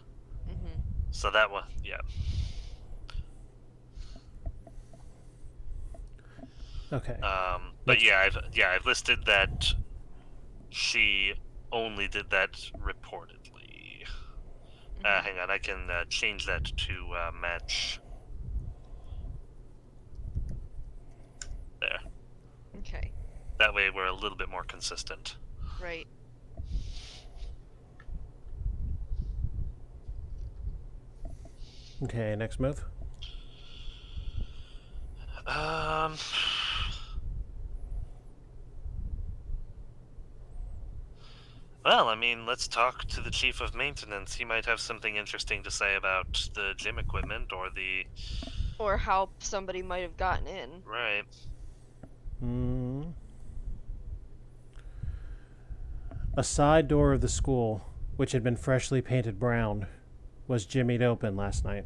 Speaker 3: Mm-hmm.
Speaker 2: So that one, yeah.
Speaker 1: Okay.
Speaker 2: But yeah, I've listed that she only did that reportedly.
Speaker 3: Mm-hmm.
Speaker 2: Hang on, I can change that to match. There.
Speaker 3: Okay.
Speaker 2: That way we're a little bit more consistent.
Speaker 3: Right.
Speaker 1: Okay, next move.
Speaker 2: Well, I mean, let's talk to the chief of maintenance. He might have something interesting to say about the gym equipment or the...
Speaker 3: Or how somebody might have gotten in.
Speaker 2: Right.
Speaker 1: A side door of the school, which had been freshly painted brown, was jimmied open last night.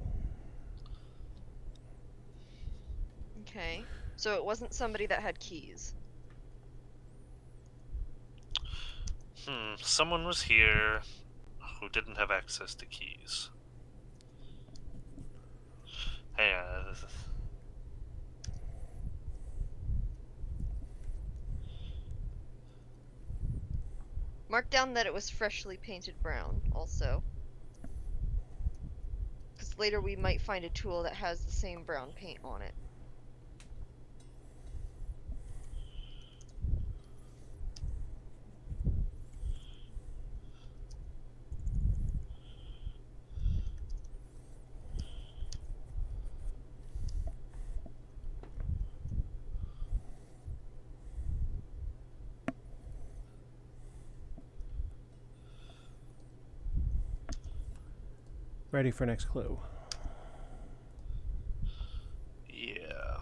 Speaker 3: Okay. So it wasn't somebody that had keys.
Speaker 2: Someone was here who didn't have access to keys. Hang on.
Speaker 3: Mark down that it was freshly painted brown, also. Because later we might find a tool that has the same brown paint on it.
Speaker 1: Ready for next clue.
Speaker 2: Yeah.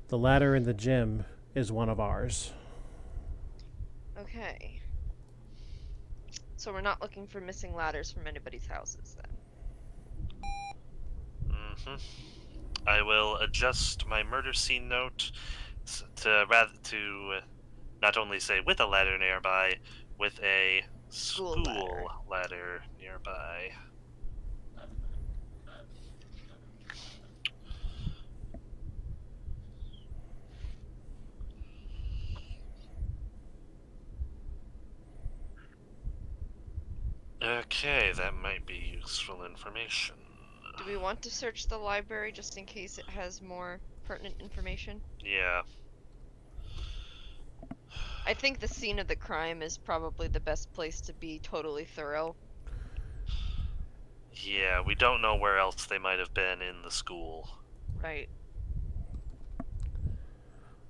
Speaker 1: The ladder in the gym is one of ours.
Speaker 3: Okay. So we're not looking for missing ladders from anybody's houses then.
Speaker 2: I will adjust my murder scene note to not only say with a ladder nearby, with a school ladder nearby. Okay, that might be useful information.
Speaker 3: Do we want to search the library just in case it has more pertinent information?
Speaker 2: Yeah.
Speaker 3: I think the scene of the crime is probably the best place to be totally thorough.
Speaker 2: Yeah, we don't know where else they might have been in the school.
Speaker 3: Right.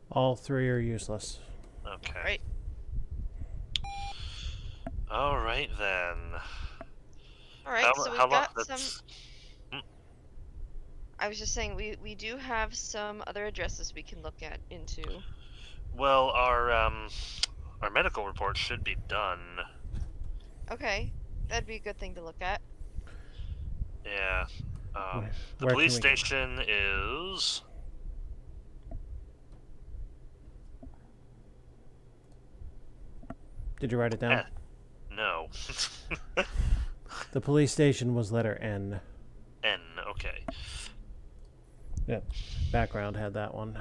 Speaker 1: All three are useless.
Speaker 2: Okay.
Speaker 3: Right.
Speaker 2: Alright then.
Speaker 3: Alright, so we've got some... I was just saying, we do have some other addresses we can look at into.
Speaker 2: Well, our medical report should be done.
Speaker 3: Okay, that'd be a good thing to look at.
Speaker 2: Yeah. The
Speaker 1: Where
Speaker 2: police station is...
Speaker 1: Did you write it down?
Speaker 2: No.
Speaker 1: The police station was letter N.
Speaker 2: N, okay.
Speaker 1: Yeah, background had that one.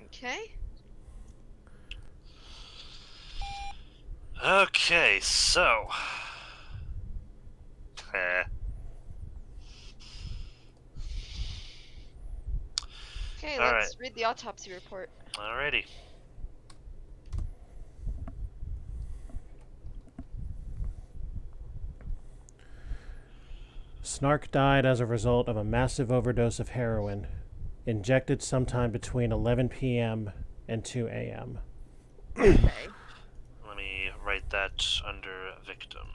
Speaker 3: Okay.
Speaker 2: Okay, so... Eh.
Speaker 3: Okay,
Speaker 2: All
Speaker 3: let's read the autopsy report.
Speaker 2: Alrighty.
Speaker 1: Snark died as a result of a massive overdose of heroin, injected sometime between 11 p.m. and 2 a.m.
Speaker 3: Okay.
Speaker 2: Let me write that under victim.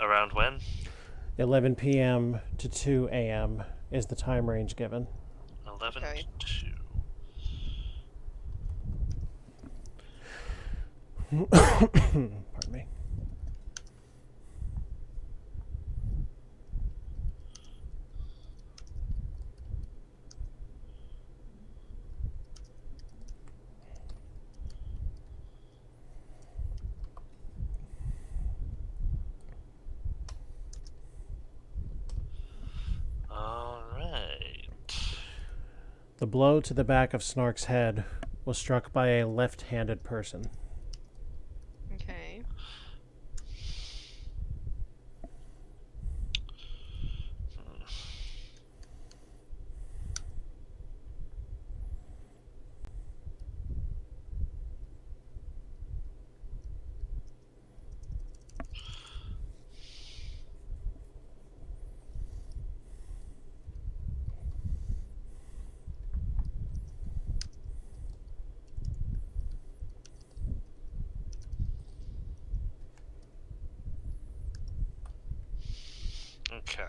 Speaker 2: Around when?
Speaker 1: 11 p.m. to 2 a.m. is the time range given.
Speaker 2: 11
Speaker 3: Okay.
Speaker 2: to 2.
Speaker 1: Pardon me.
Speaker 2: Alright.
Speaker 1: The blow to the back of Snark's head was struck by a left-handed person.
Speaker 3: Okay.
Speaker 2: Okay.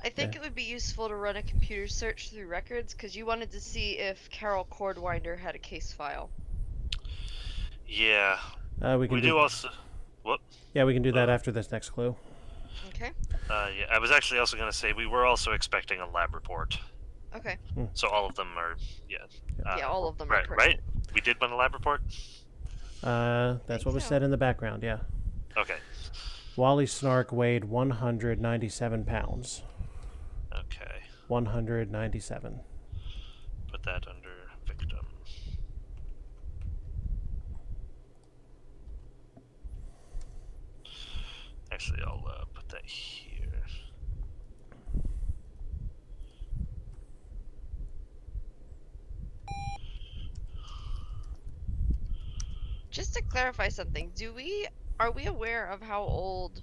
Speaker 3: I think it would be useful to run a computer search through records because you wanted to see if Carol Cordwinder had a case file.
Speaker 2: Yeah.
Speaker 1: We can
Speaker 2: We do also... Whoop.
Speaker 1: Yeah, we can do that after this next clue.
Speaker 3: Okay.
Speaker 2: Yeah, I was actually also going to say we were also expecting a lab report.
Speaker 3: Okay.
Speaker 2: So all of them are... Yeah.
Speaker 3: Yeah, all of them are
Speaker 2: right,
Speaker 3: pertinent.
Speaker 2: We did want a lab report?
Speaker 1: That's what was said in the background, yeah.
Speaker 2: Okay.
Speaker 1: Wally Snark weighed 197 pounds.
Speaker 2: Okay.
Speaker 1: 197.
Speaker 2: Put that under victim. Actually, I'll put that here.
Speaker 3: Just to clarify something, are we aware of how old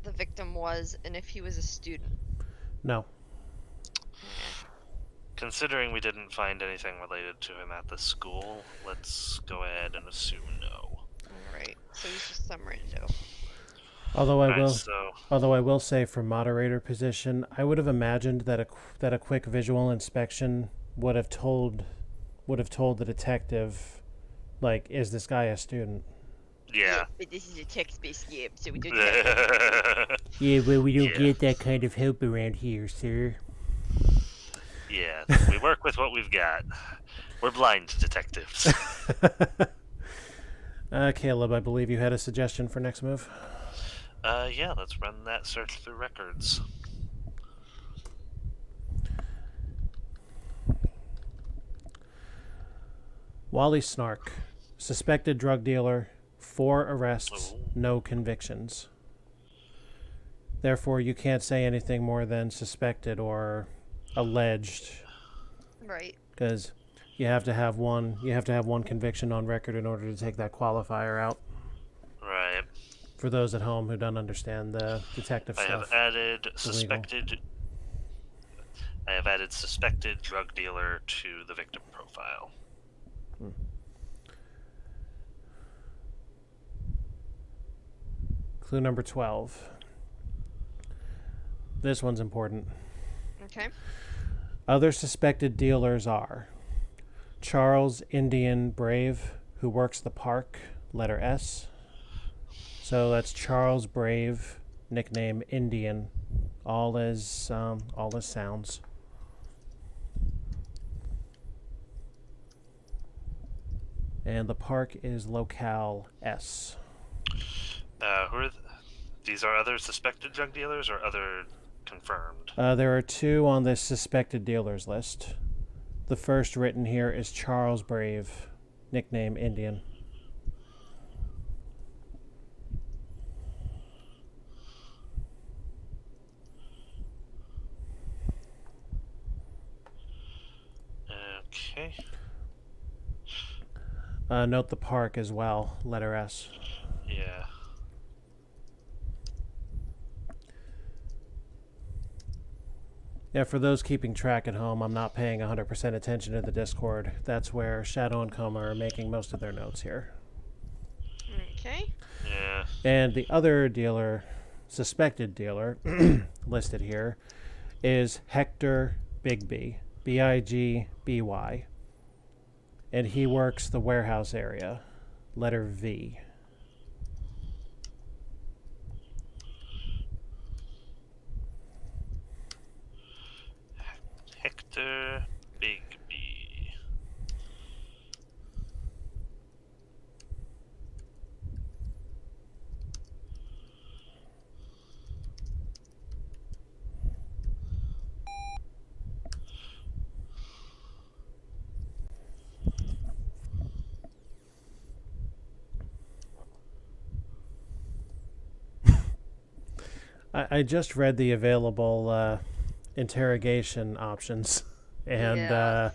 Speaker 3: the victim was and if he was a student?
Speaker 1: No.
Speaker 2: Considering we didn't find anything related to him at the school, let's go ahead and assume no.
Speaker 3: Alright, so he's just some rando.
Speaker 1: Although I will say, for moderator position, I would have imagined that a quick visual inspection would have told the detective, like, is this guy a student?
Speaker 2: Yeah.
Speaker 3: But this is a text-based game, so we don't
Speaker 1: Yeah, well, we don't get that kind of help around here, sir.
Speaker 2: Yeah, we work with what we've got. We're blind detectives.
Speaker 1: Caleb, I believe you had a suggestion for next move.
Speaker 2: Yeah, let's run that search through records.
Speaker 1: Wally Snark, suspected drug dealer, 4 arrests, no convictions. Therefore, you can't say anything more than suspected or alleged.
Speaker 3: Right.
Speaker 1: Because you have to have one conviction on record in order to take that qualifier out.
Speaker 2: Right.
Speaker 1: For those at home who don't understand the detective stuff.
Speaker 2: I have added suspected drug dealer to the victim profile.
Speaker 1: Clue number 12. This one's important.
Speaker 3: Okay.
Speaker 1: Other suspected dealers are Charles Indian Brave, who works the park, letter S. So that's Charles Brave, nickname Indian, All as sounds. And the park is Locale S.
Speaker 2: These are other suspected drug dealers or other confirmed?
Speaker 1: There are 2 on this suspected dealers list. The first written here is Charles Brave, nickname Indian.
Speaker 2: Okay.
Speaker 1: Note the park as well, letter S.
Speaker 2: Yeah.
Speaker 1: Yeah, for those keeping track at home, I'm not paying 100% attention to the Discord. That's where Shadow and Koma are making most of their notes here.
Speaker 3: Okay.
Speaker 2: Yeah.
Speaker 1: And the other dealer, suspected dealer, listed here, is Hector Bigby, Bigby. And he works the warehouse area, letter V.
Speaker 2: Hector Bigby.
Speaker 1: I just read the available interrogation options, and
Speaker 3: Yeah.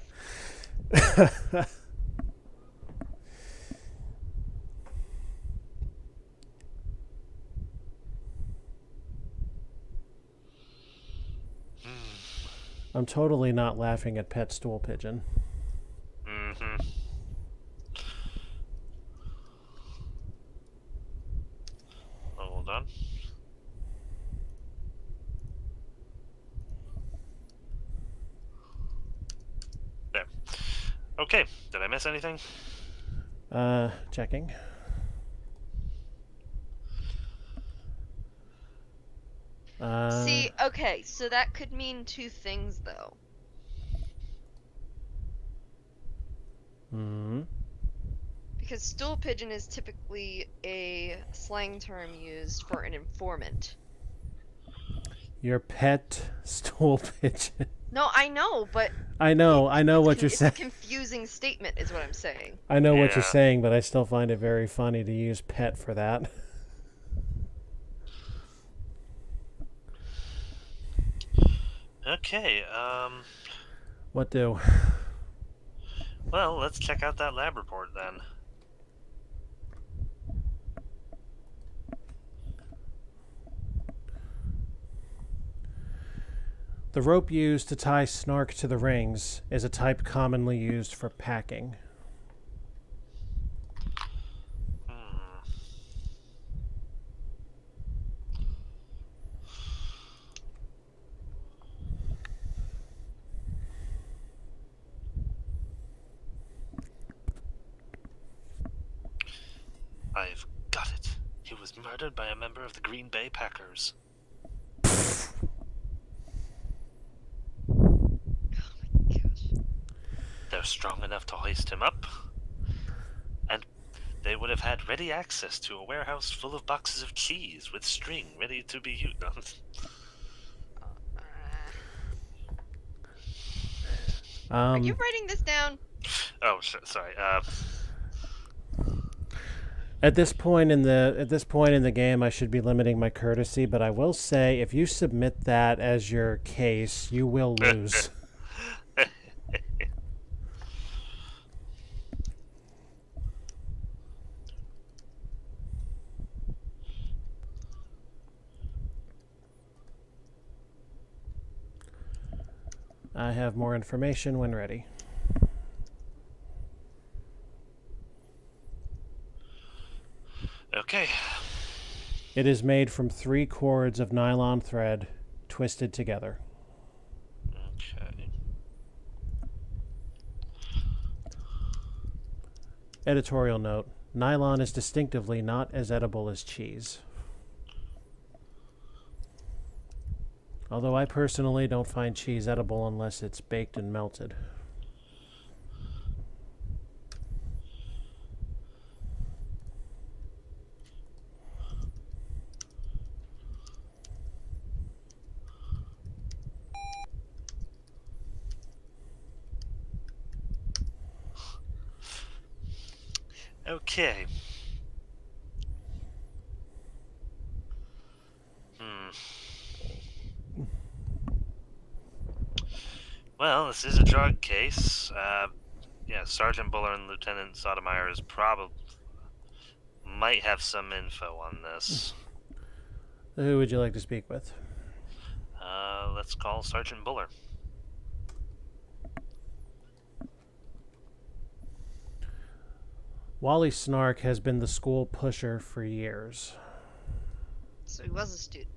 Speaker 1: I'm totally not laughing at Pet Stool Pigeon.
Speaker 2: Mm-hmm. Hold on. There. Okay. Did I miss anything?
Speaker 1: Checking.
Speaker 3: See, okay, so that could mean 2 things, though. Because stool pigeon is typically a slang term used for an informant.
Speaker 1: Your pet stool pigeon.
Speaker 3: No, I know, but
Speaker 1: I know what you're saying.
Speaker 3: It's a confusing statement, is what I'm saying.
Speaker 1: I know what you're
Speaker 2: Yeah.
Speaker 1: saying, but I still find it very funny to use pet for that.
Speaker 2: Okay.
Speaker 1: What do?
Speaker 2: Well, let's check out that lab report then.
Speaker 1: The rope used to tie Snark to the rings is a type commonly used for packing.
Speaker 2: I've got it. He was murdered by a member of the Green Bay Packers.
Speaker 3: Gosh.
Speaker 2: They're strong enough to hoist him up, and they would have had ready access to a warehouse full of boxes of keys with string ready to be used.
Speaker 3: Are you writing this down?
Speaker 2: Oh, sorry.
Speaker 1: At this point in the game, I should be limiting my courtesy, but I will say, if you submit that as your case, you will lose. I have more information when ready.
Speaker 2: Okay.
Speaker 1: It is made from 3 cords of nylon thread twisted together.
Speaker 2: Okay.
Speaker 1: Editorial note: nylon is distinctively not as edible as cheese. Although I personally don't find cheese edible unless it's baked and melted.
Speaker 2: Okay. Well, this is a drug case. Yeah, Sergeant Buller and Lieutenant Sotomayor might have some info on this.
Speaker 1: Who would you like to speak with?
Speaker 2: Let's call Sergeant Buller.
Speaker 1: Wally Snark has been the school pusher for years.
Speaker 3: So he was a student.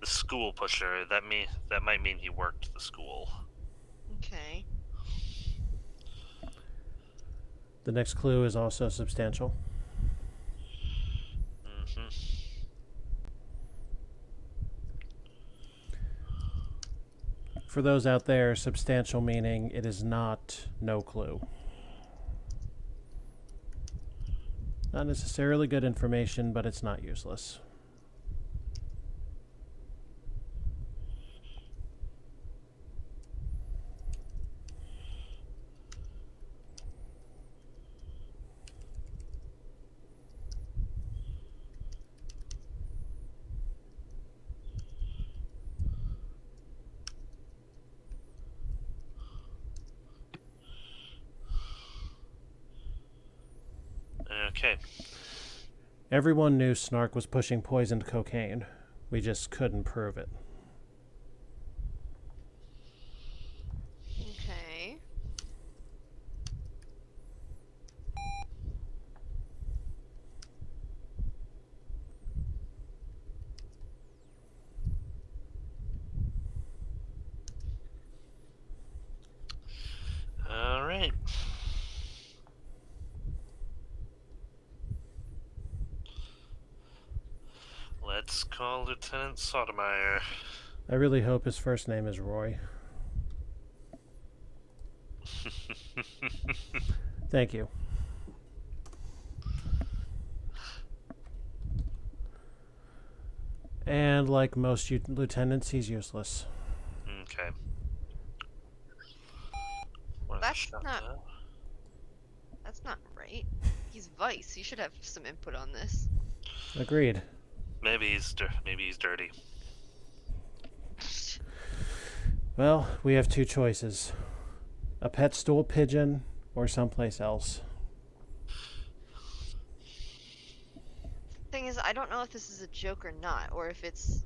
Speaker 2: The school pusher. That might mean he worked the school.
Speaker 3: Okay.
Speaker 1: The next clue is also substantial. For those out there, substantial meaning it is not no clue. Not necessarily good information, but it's not useless.
Speaker 2: Okay.
Speaker 1: Everyone knew Snark was pushing poisoned cocaine. We just couldn't prove it.
Speaker 3: Okay.
Speaker 2: All right. Let's call Lieutenant Sotomayor.
Speaker 1: I really hope his first name is Roy. Thank you. And like most lieutenants, he's useless.
Speaker 2: Okay.
Speaker 3: That's not right. He's Vice. He should have some input on this.
Speaker 1: Agreed.
Speaker 2: Maybe he's dirty.
Speaker 1: Well, we have two choices. A pet stool pigeon or someplace else.
Speaker 3: Thing is, I don't know if this is a joke or not, or if it's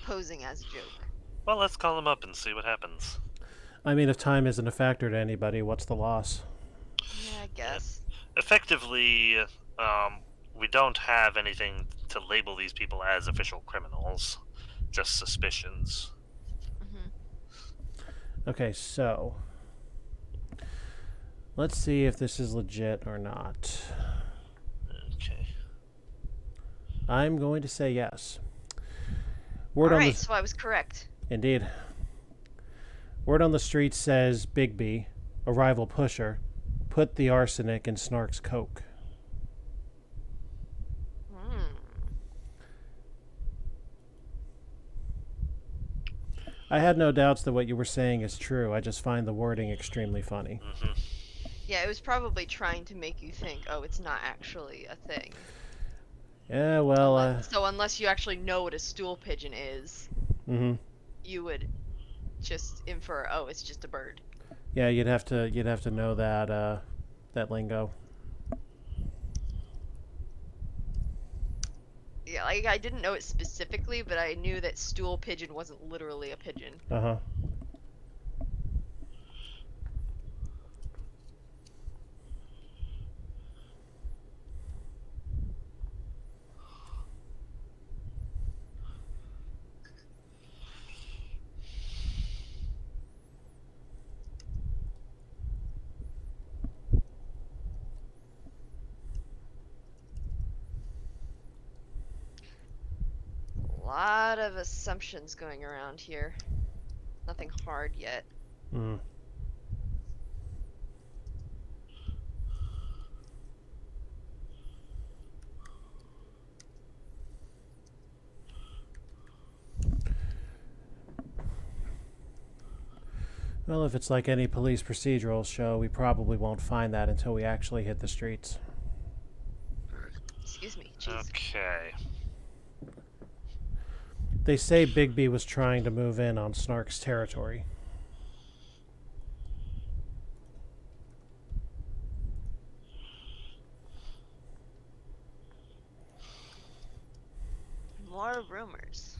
Speaker 3: posing as a joke.
Speaker 2: Well, let's call him up and see what happens.
Speaker 1: I mean, if time isn't a factor to anybody, what's the loss?
Speaker 3: Yeah, I guess.
Speaker 2: Effectively, we don't have anything to label these people as official criminals, just suspicions.
Speaker 1: Okay, so let's see if this is legit or not.
Speaker 2: Okay.
Speaker 1: I'm going to say yes.
Speaker 3: Alright, so I was correct.
Speaker 1: Indeed. Word on the street says Bigby, a rival pusher, put the arsenic in Snark's Coke. I had no doubts that what you were saying is true. I just find the wording extremely funny.
Speaker 3: Yeah, it was probably trying to make you think, oh, it's not actually a thing.
Speaker 1: Yeah, well,
Speaker 3: So unless you actually know what a stool pigeon is, you would just infer, oh, it's just a bird.
Speaker 1: Yeah, you'd have to know that lingo.
Speaker 3: Yeah, like I didn't know it specifically, but I knew that stool pigeon wasn't literally a pigeon. lot of assumptions going around here. Nothing hard yet.
Speaker 1: Hmm. Well, if it's like any police procedural show, we probably won't find that until we actually hit the streets.
Speaker 3: Excuse me. Jeez.
Speaker 2: Okay.
Speaker 1: They say Bigby was trying to move in on Snark's territory.
Speaker 3: More rumors.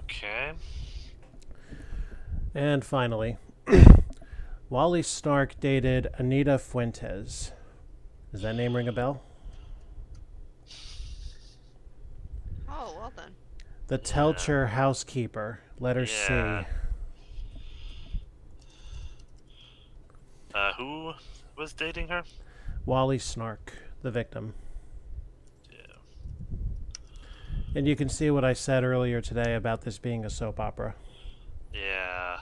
Speaker 2: Okay.
Speaker 1: And finally, Wally Snark dated Anita Fuentes. Does that name ring a bell?
Speaker 3: Oh, well then.
Speaker 1: The Telcher housekeeper, letter
Speaker 2: Yeah.
Speaker 1: C.
Speaker 2: Who was dating her?
Speaker 1: Wally Snark, the victim.
Speaker 2: Yeah.
Speaker 1: And you can see what I said earlier today about this being a soap opera.
Speaker 2: Yeah.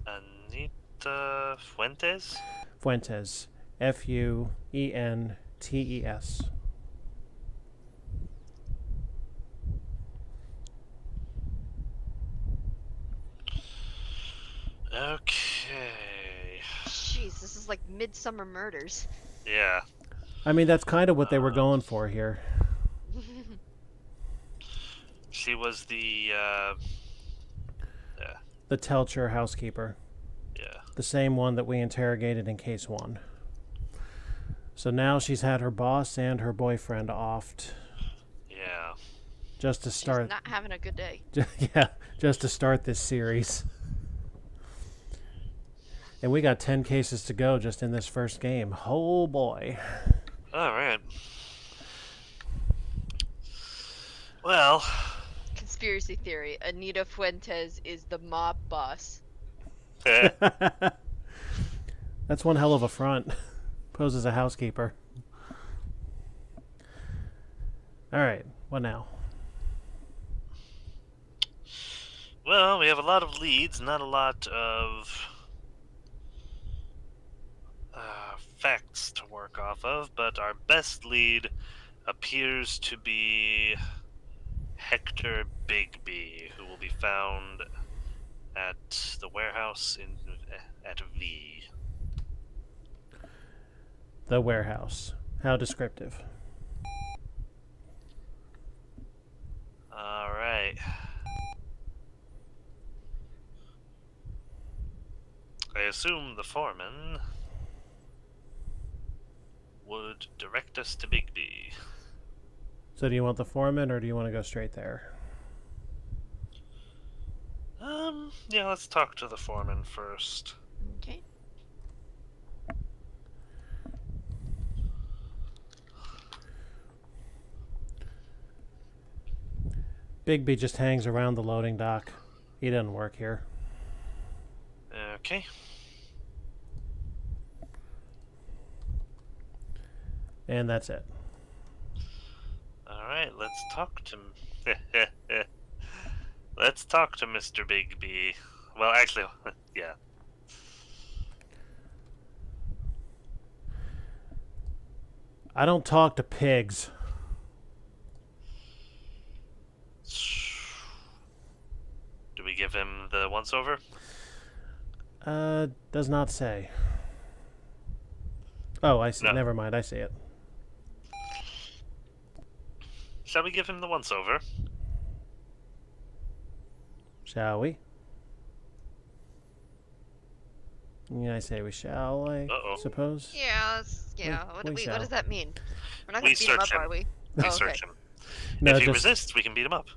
Speaker 2: Anita Fuentes?
Speaker 1: Fuentes. Fuentes.
Speaker 2: Okay.
Speaker 3: Jeez, this is like Midsummer Murders.
Speaker 2: Yeah.
Speaker 1: I mean, that's kind of what they were going for here.
Speaker 2: She was the,
Speaker 1: The Telcher housekeeper.
Speaker 2: yeah.
Speaker 1: The same one that we interrogated in case 1. So now she's had her boss and her boyfriend offed
Speaker 2: Yeah.
Speaker 1: just to
Speaker 3: She's
Speaker 1: start.
Speaker 3: not having a good day.
Speaker 1: Yeah, just to start this series. And we got 10 cases to go just in this first game. Oh boy.
Speaker 2: Alright. Well,
Speaker 3: Conspiracy theory. Anita Fuentes is the mob boss.
Speaker 1: That's one hell of a front. Pose as a housekeeper. Alright, what now?
Speaker 2: well, we have a lot of leads, not a lot of facts to work off of, but our best lead appears to be Hector Bigby, who will be found at the warehouse at V.
Speaker 1: The warehouse. How descriptive.
Speaker 2: All right. I assume the foreman would direct us to Bigby.
Speaker 1: So do you want the foreman or do you want to go straight there?
Speaker 2: Yeah, let's talk to the foreman first.
Speaker 3: Okay.
Speaker 1: Bigby just hangs around the loading dock. He doesn't work here.
Speaker 2: Okay.
Speaker 1: And that's it.
Speaker 2: Alright, let's talk to let's talk to Mr. Bigby. Well, actually, yeah.
Speaker 1: I don't talk to pigs.
Speaker 2: Do we give him the once-over?
Speaker 1: Does not say. Oh, I see.
Speaker 2: No.
Speaker 1: Never mind. I see it.
Speaker 2: Shall we give him the once-over?
Speaker 1: Shall we? Yeah, I say we shall, I suppose.
Speaker 3: Yeah, What
Speaker 1: shall.
Speaker 3: does that mean? We're not
Speaker 2: We
Speaker 3: going to beat him up,
Speaker 2: search him.
Speaker 3: are we?
Speaker 2: We
Speaker 3: Oh,
Speaker 2: search
Speaker 3: okay.
Speaker 2: him.
Speaker 1: No,
Speaker 2: If he
Speaker 1: just,
Speaker 2: resists, we can beat him up.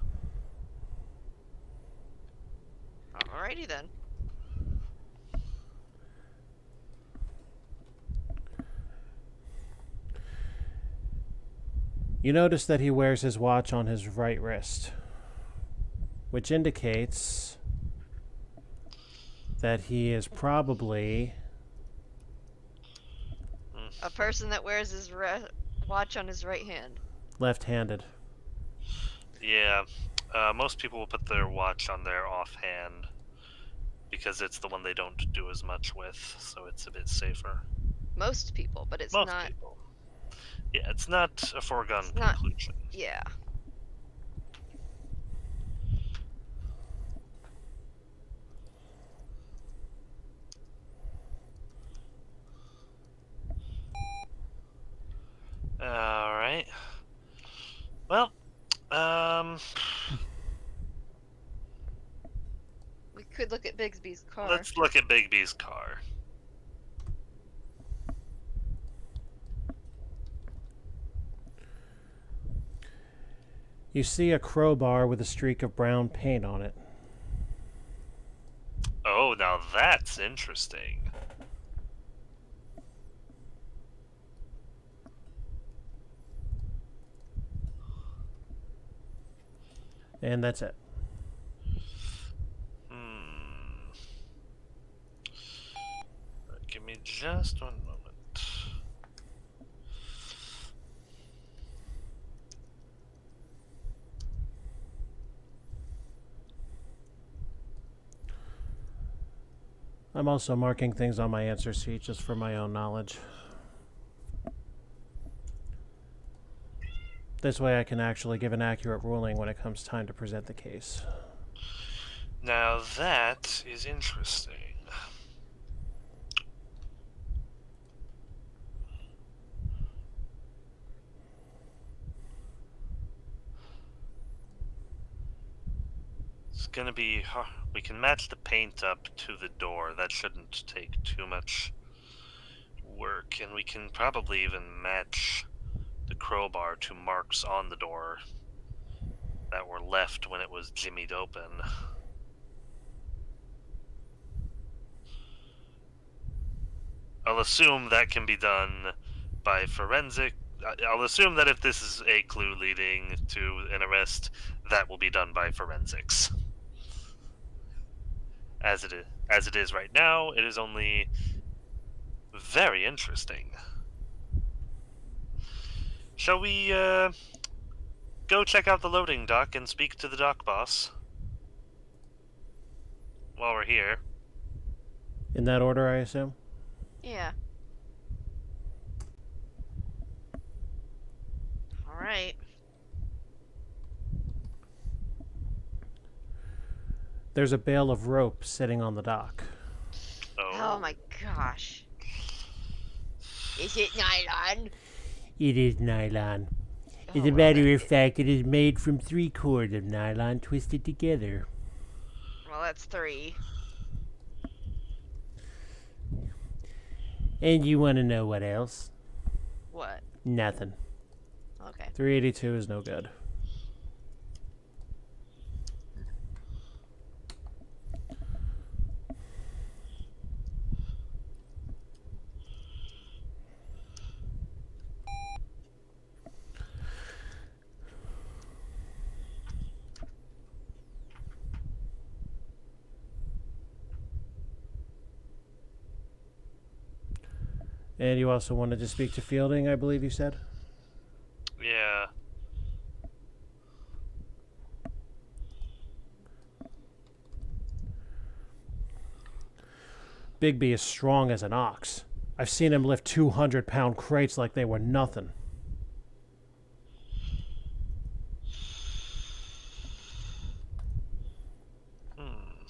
Speaker 3: Alrighty then.
Speaker 1: You notice that he wears his watch on his right wrist, which indicates that he is probably
Speaker 3: A person that wears his watch on his right hand.
Speaker 1: left-handed.
Speaker 2: Yeah. Most people will put their watch on their offhand because it's the one they don't do as much with, so it's a bit safer.
Speaker 3: Most people, but it's
Speaker 2: Most
Speaker 3: not.
Speaker 2: people. Yeah, it's not a foregone
Speaker 3: It's not-
Speaker 2: conclusion.
Speaker 3: Yeah.
Speaker 2: Alright. Well,
Speaker 3: We could look at Bigsby's car.
Speaker 2: let's look at Bigby's car.
Speaker 1: You see a crowbar with a streak of brown paint on it.
Speaker 2: Oh, now that's interesting.
Speaker 1: And that's it.
Speaker 2: Give me just one moment.
Speaker 1: I'm also marking things on my answer sheet just for my own knowledge. This way I can actually give an accurate ruling when it comes time to present the case.
Speaker 2: Now that is interesting. It's gonna be hard. We can match the paint up to the door. That shouldn't take too much work. And we can probably even match the crowbar to marks on the door that were left when it was jimmied open. I'll assume that can be done by forensic. I'll assume that if this is a clue leading to an arrest, that will be done by forensics. As it is right now, it is only very interesting. Shall we go check out the loading dock and speak to the dock boss while we're here?
Speaker 1: In that order, I assume?
Speaker 3: Yeah. Alright.
Speaker 1: There's a bale of rope sitting on the dock.
Speaker 3: Oh my gosh. Is it nylon?
Speaker 1: It is nylon.
Speaker 3: Oh,
Speaker 1: As a matter of fact, it is made from 3 cords of nylon twisted together.
Speaker 3: Well, that's 3.
Speaker 1: And you want to know what else?
Speaker 3: What?
Speaker 1: Nothing.
Speaker 3: Okay.
Speaker 1: 382 is no good. And you also wanted to speak to Fielding, I believe you said?
Speaker 2: Yeah.
Speaker 1: Bigby is strong as an ox. I've seen him lift 200-pound crates like they were nothing.
Speaker 2: Hmm.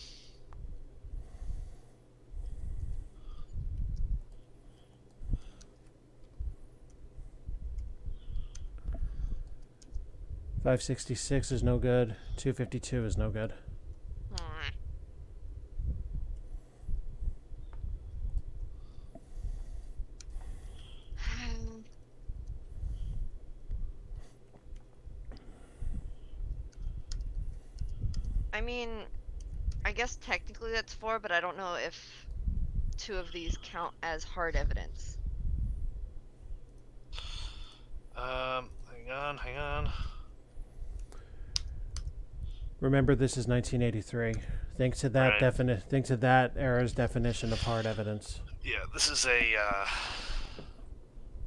Speaker 1: .566 is no good. 252 is no good.
Speaker 3: Alright. I mean, I guess technically that's 4, but I don't know if 2 of these count as hard evidence.
Speaker 2: Hang on.
Speaker 1: Remember, this is 1983. Think to that
Speaker 2: Right.
Speaker 1: Think to that era's definition of hard evidence.
Speaker 2: Yeah, this is a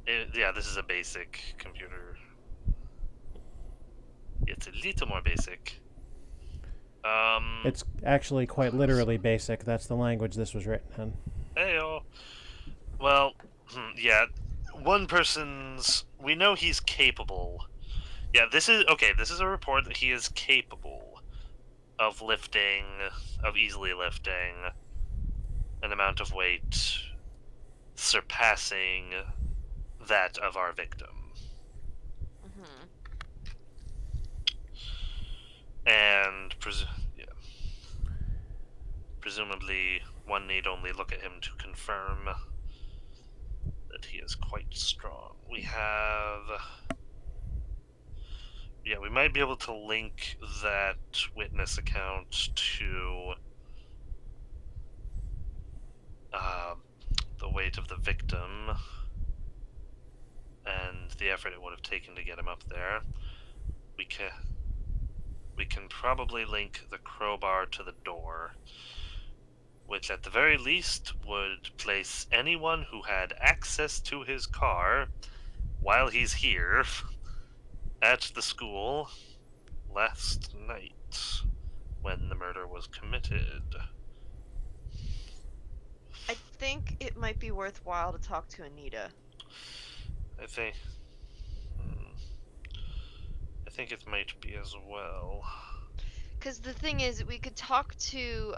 Speaker 2: this is a basic computer. It's a little more basic.
Speaker 1: It's actually quite literally basic. That's the language this was written in.
Speaker 2: Heyo. Well, yeah. One person's. We know he's capable. Yeah, this is okay. This is a report that he is capable of easily lifting an amount of weight surpassing that of our victim.
Speaker 3: Mm-hmm.
Speaker 2: And presumably one need only look at him to confirm that he is quite strong. We might be able to link that witness account to the weight of the victim and the effort it would have taken to get him up there. We can probably link the crowbar to the door, which at the very least would place anyone who had access to his car while he's here at the school last night when the murder was committed.
Speaker 3: I think it might be worthwhile to talk to Anita.
Speaker 2: I think it might be as well.
Speaker 3: Because the thing is, we could talk to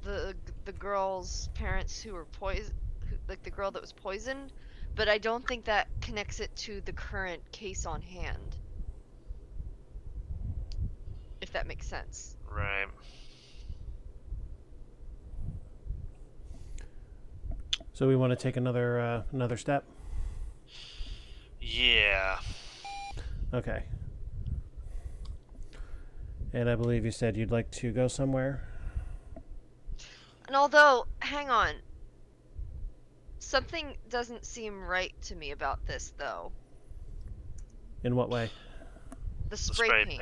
Speaker 3: the girl's parents who were like the girl that was poisoned, but I don't think that connects it to the current case on hand. If that makes sense.
Speaker 2: Right.
Speaker 1: So we want to take another step.
Speaker 2: Yeah.
Speaker 1: Okay. And I believe you said you'd like to go somewhere.
Speaker 3: And although, hang on, something doesn't seem right to me about this, though.
Speaker 1: In what way?
Speaker 3: The spray paint.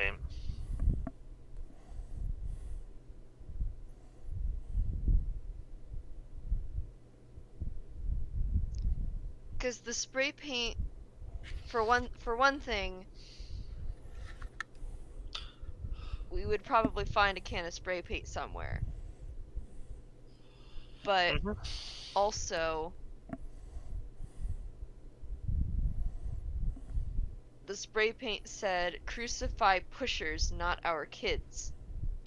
Speaker 3: Because the spray paint, for one thing, we would probably find a can of spray paint somewhere. But also, the spray paint said, "Crucify pushers, not our kids."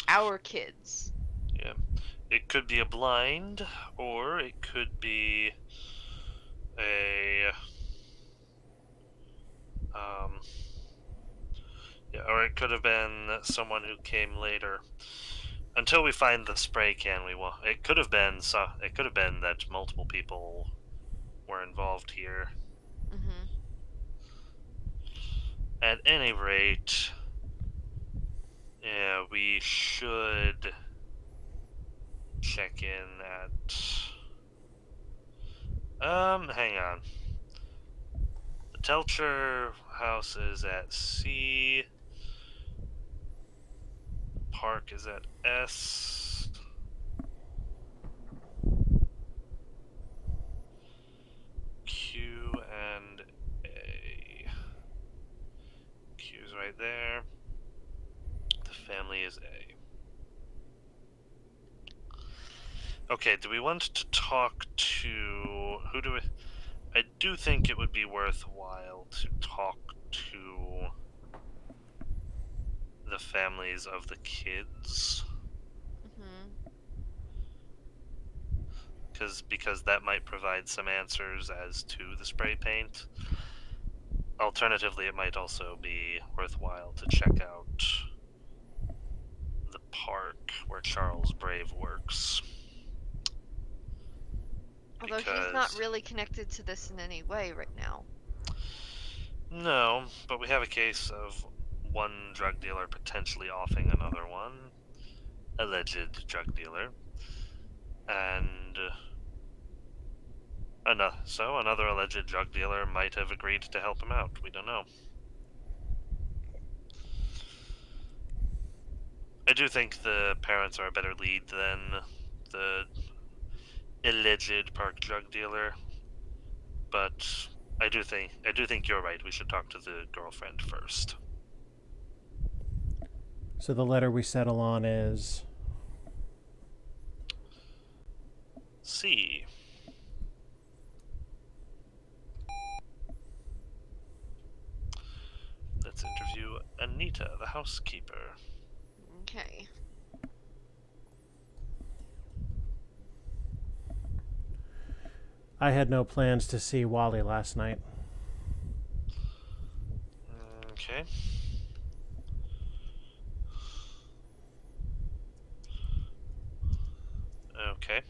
Speaker 3: Our kids.
Speaker 2: Yeah. It could be a blind, or it could be or it could have been someone who came later. Until we find the spray can, it could have been that multiple people were involved here.
Speaker 3: Mm-hmm.
Speaker 2: At any rate, yeah, we should check in at. Hang on. The Telcher house is at C. Park is at S. Q and A. Q's right there. The family is A. Okay, do we want to talk to... I do think it would be worthwhile to talk to the families of the kids.
Speaker 3: Mm-hmm.
Speaker 2: Because that might provide some answers as to the spray paint. Alternatively, it might also be worthwhile to check out the park where Charles Brave works.
Speaker 3: Although he's not really connected to this in any way right now.
Speaker 2: No, but we have a case of one drug dealer potentially offing another one. alleged drug dealer, and another alleged drug dealer might have agreed to help him out. We don't know. I do think the parents are a better lead than the alleged park drug dealer, but I do think you're right. We should talk to the girlfriend first.
Speaker 1: So the letter we settle on is
Speaker 2: C. Let's interview Anita, the housekeeper.
Speaker 3: Okay.
Speaker 1: I had no plans to see Wally last night.
Speaker 2: Okay. Okay.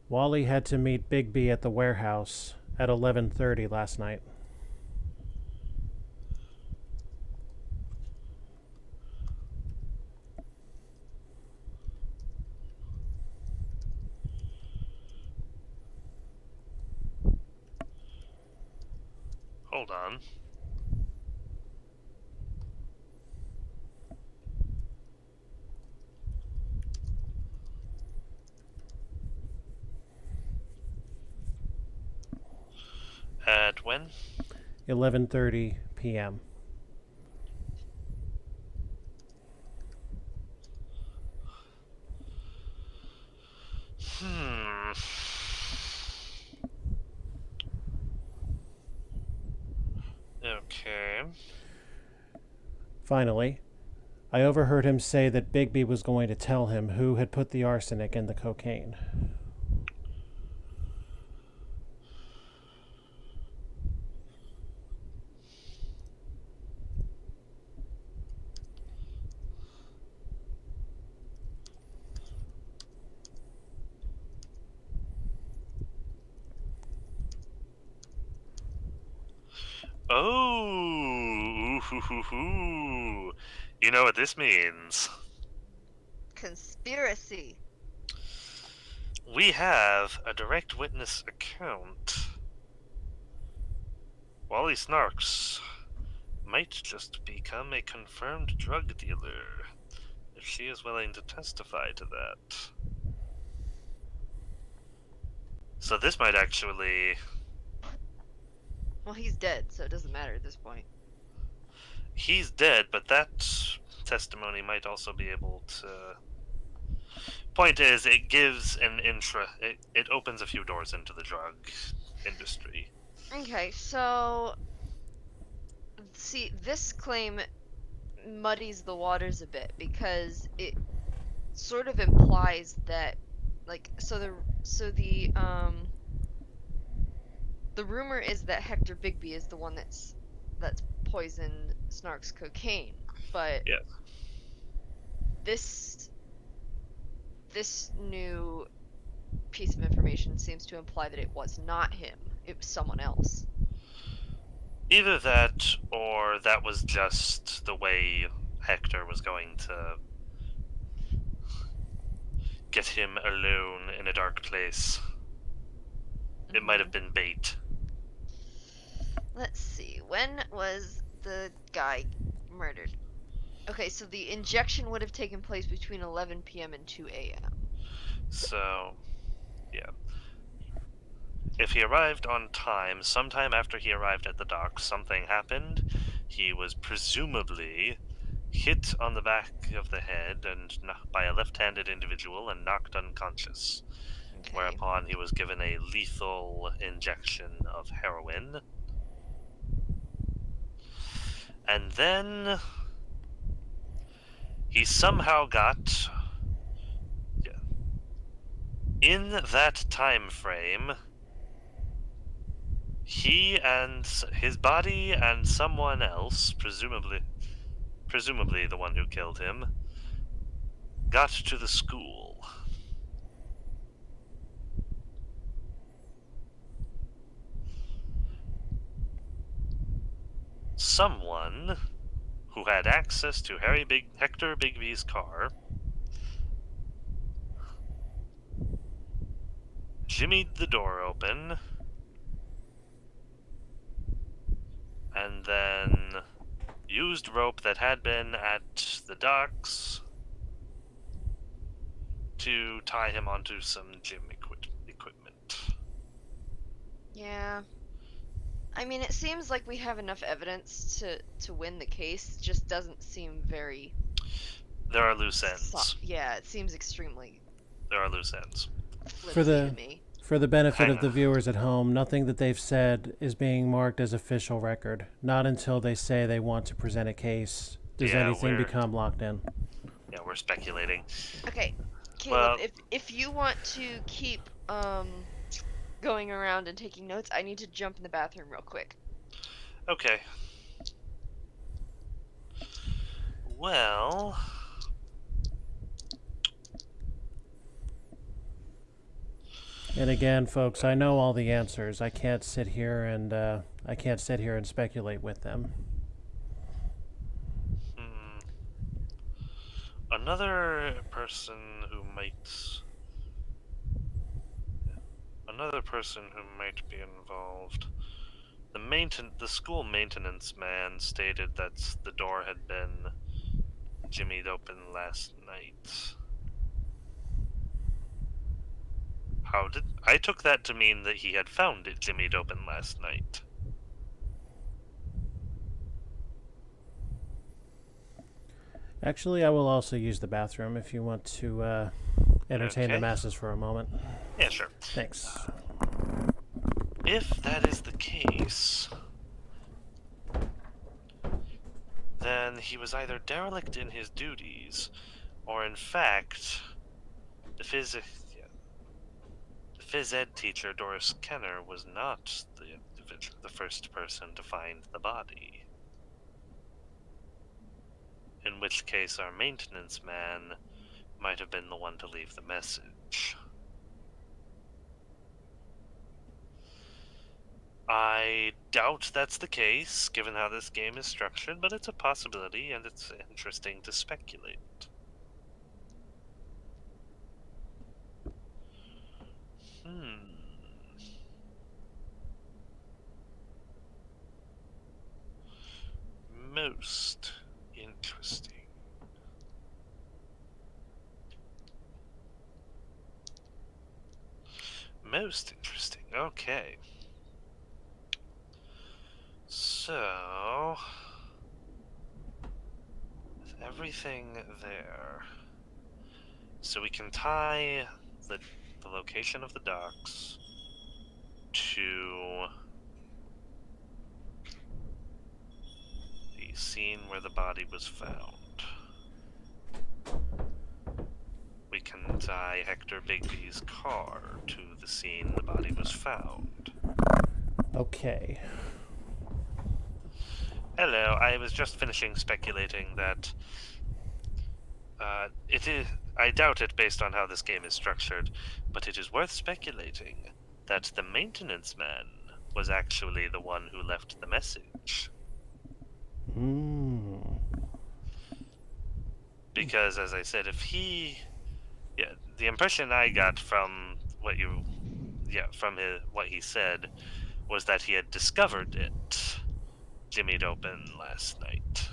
Speaker 1: Wally had to meet Bigby at the warehouse at 11:30 last night.
Speaker 2: Hold on. At when?
Speaker 1: 11:30 p.m.
Speaker 2: Okay.
Speaker 1: Finally, I overheard him say that Bigby was going to tell him who had put the arsenic in the cocaine.
Speaker 2: Oh, hoo, hoo, hoo. You know what this means?
Speaker 3: Conspiracy.
Speaker 2: We have a direct witness account. Wally Snarks might just become a confirmed drug dealer if she is willing to testify to that. So this might actually...
Speaker 3: Well, he's dead, so it doesn't matter at this point.
Speaker 2: He's dead, but that testimony might also be able to... Point is, it gives an it opens a few doors into the drug industry.
Speaker 3: Okay, so... See, this claim muddies the waters a bit, because it sort of implies that, like, the rumor is that Hector Bigby is the one that's poisoned Snark's cocaine, but
Speaker 2: Yeah.
Speaker 3: this new piece of information seems to imply that it was not him, it was someone else.
Speaker 2: Either that, or that was just the way Hector was going to get him alone in a dark place. It might have been bait.
Speaker 3: Let's see, when was the guy murdered? Okay, so the injection would have taken place between 11 p.m. and 2 a.m.
Speaker 2: So, yeah. If he arrived on time, sometime after he arrived at the docks, something happened. He was presumably hit on the back of the head and by a left-handed individual and knocked unconscious.
Speaker 3: Okay.
Speaker 2: Whereupon he was given a lethal injection of heroin. And then he somehow got, in that time frame, he and his body and someone else, presumably the one who killed him, got to the school. Someone who had access to Hector Bigby's car jimmied the door open, and then used rope that had been at the docks to tie him onto some gym equipment.
Speaker 3: Yeah. I mean, it seems like we have enough evidence to win the case. It just doesn't seem very.
Speaker 2: There are loose ends.
Speaker 3: Yeah, it seems extremely
Speaker 2: There are loose ends.
Speaker 3: flimsy to me.
Speaker 1: For the benefit
Speaker 2: Hang
Speaker 1: of the
Speaker 2: on.
Speaker 1: viewers at home, nothing that they've said is being marked as official record. Not until they say they want to present a case does
Speaker 2: Yeah,
Speaker 1: anything become locked in.
Speaker 2: Yeah, we're speculating.
Speaker 3: Okay, Caleb,
Speaker 2: Well,
Speaker 3: if you want to keep going around and taking notes, I need to jump in the bathroom real quick.
Speaker 2: okay. Well,
Speaker 1: And again, folks, I know all the answers. I can't sit here and speculate with them.
Speaker 2: another person who might be involved. The school maintenance man stated that the door had been jimmied open last night. I took that to mean that he had found it jimmied open last night.
Speaker 1: Actually, I will also use the bathroom if you want to entertain the
Speaker 2: Okay.
Speaker 1: masses for a moment.
Speaker 2: Yeah, sure.
Speaker 1: Thanks.
Speaker 2: If that is the case, then he was either derelict in his duties, or in fact, the phys ed teacher, Doris Kenner, was not the first person to find the body. In which case, our maintenance man might have been the one to leave the message. I doubt that's the case, given how this game is structured, but it's a possibility, and it's interesting to speculate. Most interesting. Most interesting. Okay. So, with everything there, so we can tie the location of the docks to the scene where the body was found. We can tie Hector Bigby's car to the scene the body was found.
Speaker 1: Okay.
Speaker 2: Hello, I was just finishing speculating that it is. I doubt it based on how this game is structured, but it is worth speculating that the maintenance man was actually the one who left the message. Because, as I said, the impression I got from what he said was that he had discovered it jimmied open last night.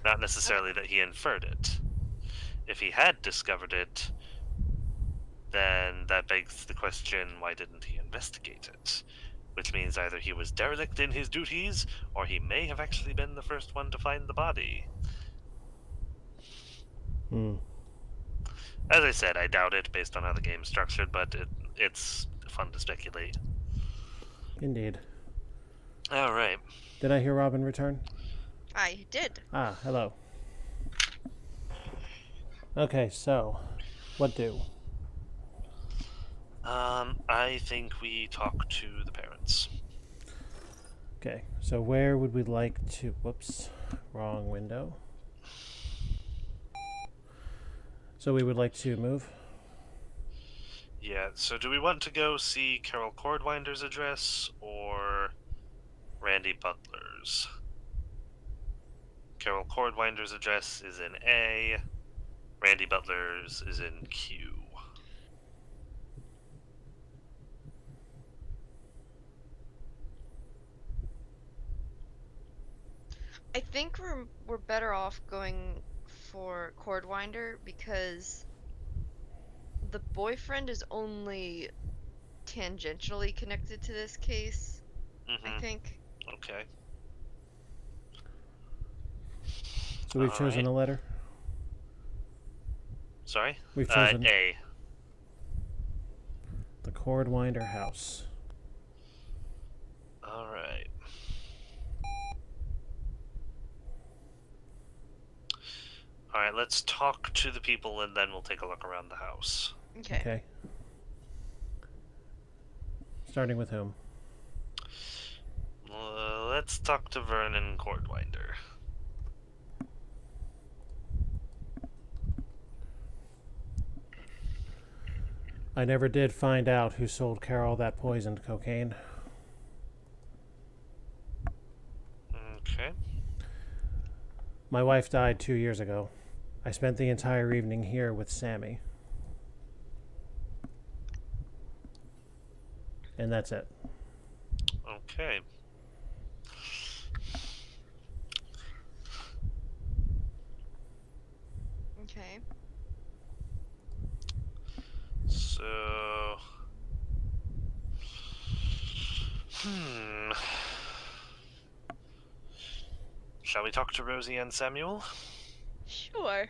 Speaker 2: Not necessarily that he inferred it. If he had discovered it, then that begs the question, why didn't he investigate it? Which means either he was derelict in his duties, or he may have actually been the first one to find the body. As I said, I doubt it based on how the game's structured, but it's fun to speculate.
Speaker 1: Indeed.
Speaker 2: All right.
Speaker 1: Did I hear Robin return?
Speaker 3: I did.
Speaker 1: Ah, hello. Okay, so, what do?
Speaker 2: I think we talk to the parents.
Speaker 1: Okay, so where would we like to... Whoops, wrong window. So we would like to move?
Speaker 2: Yeah, so do we want to go see Carol Cordwinder's address or Randy Butler's? Carol Cordwinder's address is in A, Randy Butler's is in Q.
Speaker 3: I think we're better off going for Cordwinder because the boyfriend is only tangentially connected to this case, I think.
Speaker 2: Okay.
Speaker 1: So we've chosen a letter?
Speaker 2: Sorry?
Speaker 1: We've chosen
Speaker 2: A.
Speaker 1: The Cordwinder house.
Speaker 2: Alright. Alright, let's talk to the people and then we'll take a look around the house.
Speaker 3: Okay.
Speaker 1: Starting with whom?
Speaker 2: Let's talk to Vernon Cordwinder.
Speaker 1: I never did find out who sold Carol that poisoned cocaine.
Speaker 2: Okay.
Speaker 1: My wife died 2 years ago. I spent the entire evening here with Sammy. And that's it.
Speaker 2: Okay.
Speaker 3: Okay.
Speaker 2: So... Shall we talk to Rosie and Samuel?
Speaker 3: Sure.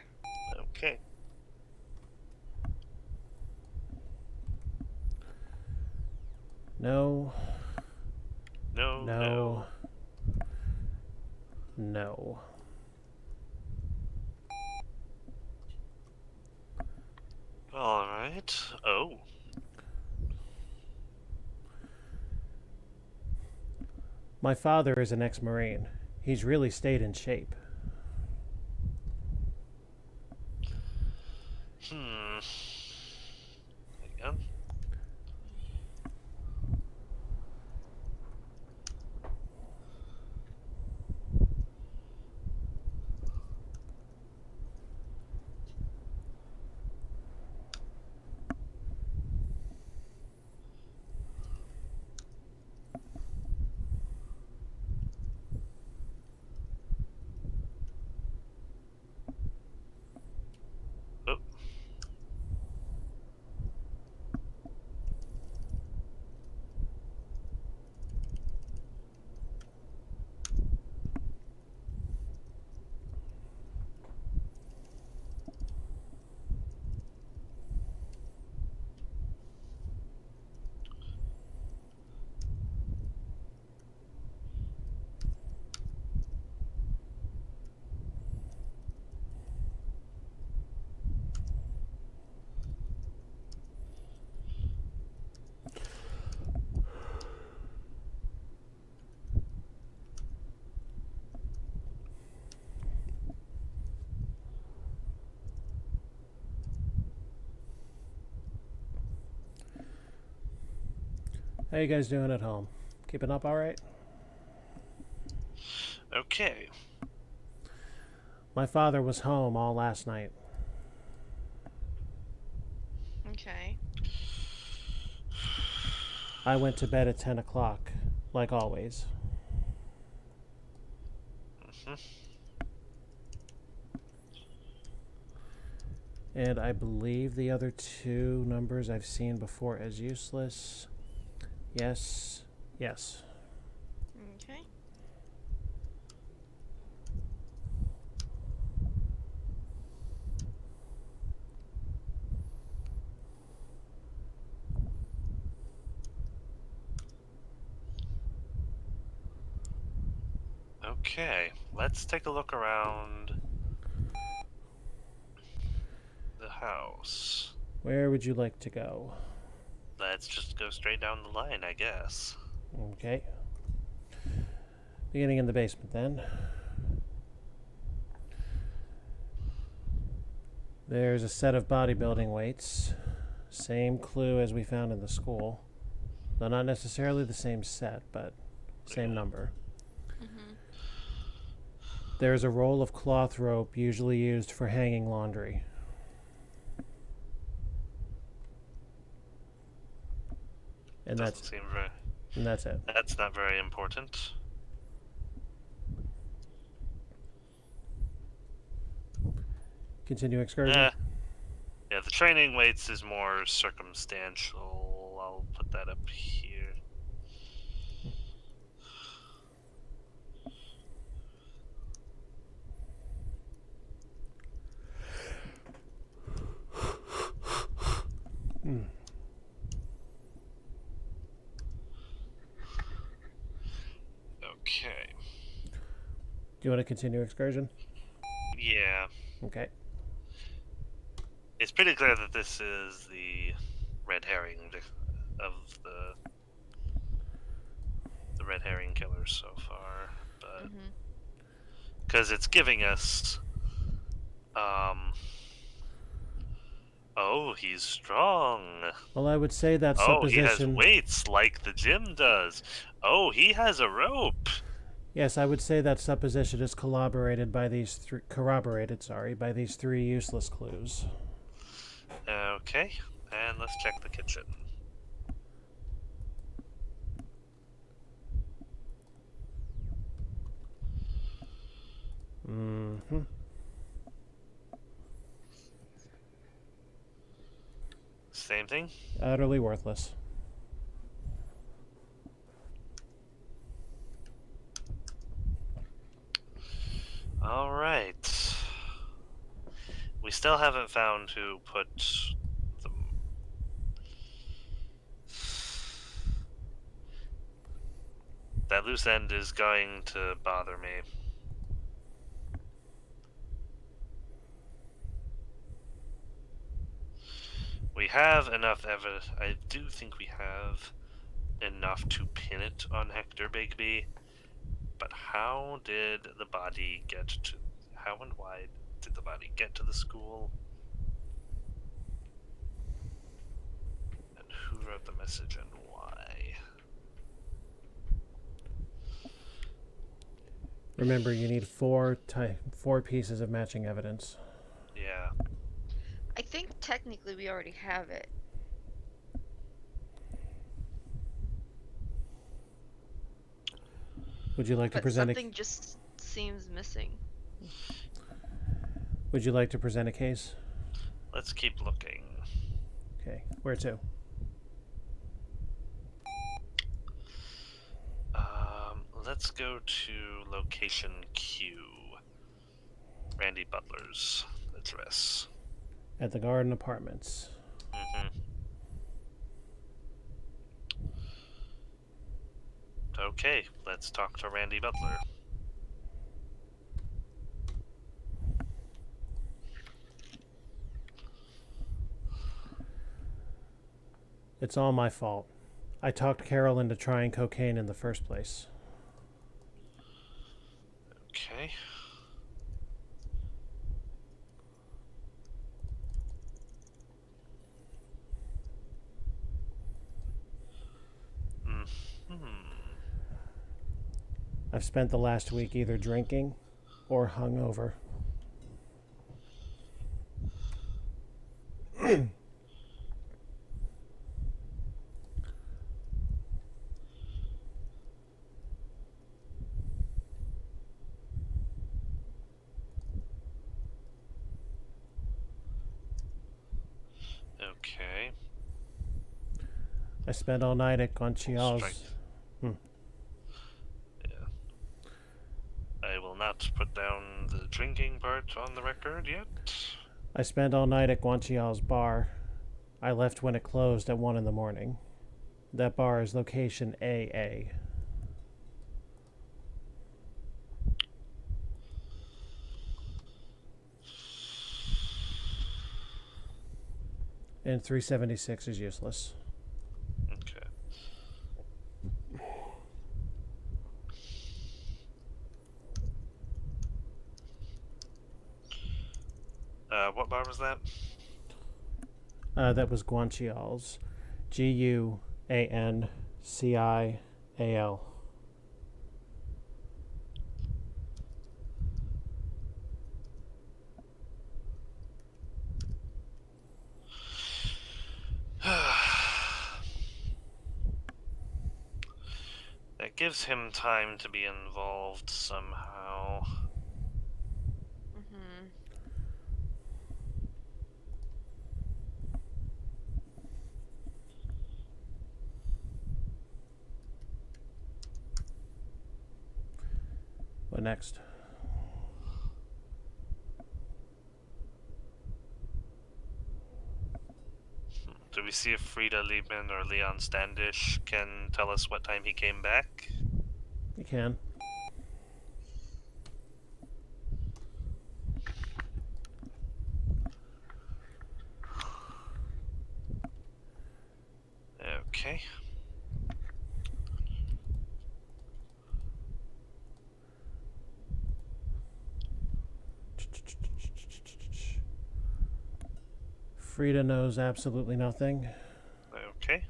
Speaker 2: Okay.
Speaker 1: No.
Speaker 2: No.
Speaker 1: No. No.
Speaker 2: Alright. Oh.
Speaker 1: My father is an ex-Marine. He's really stayed in shape.
Speaker 2: Again. Oh.
Speaker 1: How you guys doing at home? Keeping up all right?
Speaker 2: Okay.
Speaker 1: My father was home all last night.
Speaker 3: Okay.
Speaker 1: I went to bed at 10 o'clock, like always. And I believe the other two numbers I've seen before as useless. Yes. Yes.
Speaker 3: Okay.
Speaker 2: Okay. Let's take a look around the house.
Speaker 1: Where would you like to go?
Speaker 2: Let's just go straight down the line, I guess.
Speaker 1: Okay. Beginning in the basement then. There's a set of bodybuilding weights. Same clue as we found in the school. Though not necessarily the same set, but same number. There's a roll of cloth rope usually used for hanging laundry.
Speaker 2: doesn't seem very...
Speaker 1: And that's it.
Speaker 2: That's not very important.
Speaker 1: Continue excursion.
Speaker 2: Yeah, the training weights is more circumstantial. I'll put that up here. Okay.
Speaker 1: Do you want to continue excursion?
Speaker 2: Yeah.
Speaker 1: Okay.
Speaker 2: It's pretty clear that this is the red herring of the red herring killers so far, but because it's giving us, oh, he's strong.
Speaker 1: Well, I would say that supposition...
Speaker 2: Oh, he has weights like the gym does. Oh, he has a rope.
Speaker 1: Yes, I would say that supposition is corroborated by these three useless clues.
Speaker 2: Okay, and let's check the kitchen.
Speaker 1: Mm-hmm.
Speaker 2: Same thing?
Speaker 1: Utterly worthless.
Speaker 2: Alright. We still haven't found who put the... That loose end is going to bother me. We have enough evidence. I do think we have enough to pin it on Hector Bigby. But how did the body get to... How and why did the body get to the school? And who wrote the message and why?
Speaker 1: Remember, you need four pieces of matching evidence.
Speaker 2: Yeah.
Speaker 3: I think technically we already have it.
Speaker 1: Would you like to present
Speaker 3: something just seems missing.
Speaker 1: Would you like to present a case?
Speaker 2: Let's keep looking.
Speaker 1: Okay. Where to?
Speaker 2: Let's go to location Q. Randy Butler's address.
Speaker 1: At the Garden Apartments.
Speaker 2: Okay, let's talk to Randy Butler.
Speaker 1: It's all my fault. I talked Carol into trying cocaine in the first place.
Speaker 2: Okay.
Speaker 1: I've spent the last week either drinking or hungover.
Speaker 2: Okay.
Speaker 1: I spent all night at Gonchial's.
Speaker 2: Yeah. I will not put down the drinking part on the record yet.
Speaker 1: I spent all night at Guanciale's bar. I left when it closed at 1 in the morning. That bar is location AA. And 376 is useless.
Speaker 2: Okay. What bar was that?
Speaker 1: That was Guanciale's. Guancial.
Speaker 2: gives him time to be involved somehow.
Speaker 3: Mm-hmm.
Speaker 1: What next?
Speaker 2: Do we see if Frida Liebman or Leon Standish can tell us what time he came back?
Speaker 1: You can.
Speaker 2: Okay.
Speaker 1: Frida knows absolutely nothing.
Speaker 2: Okay.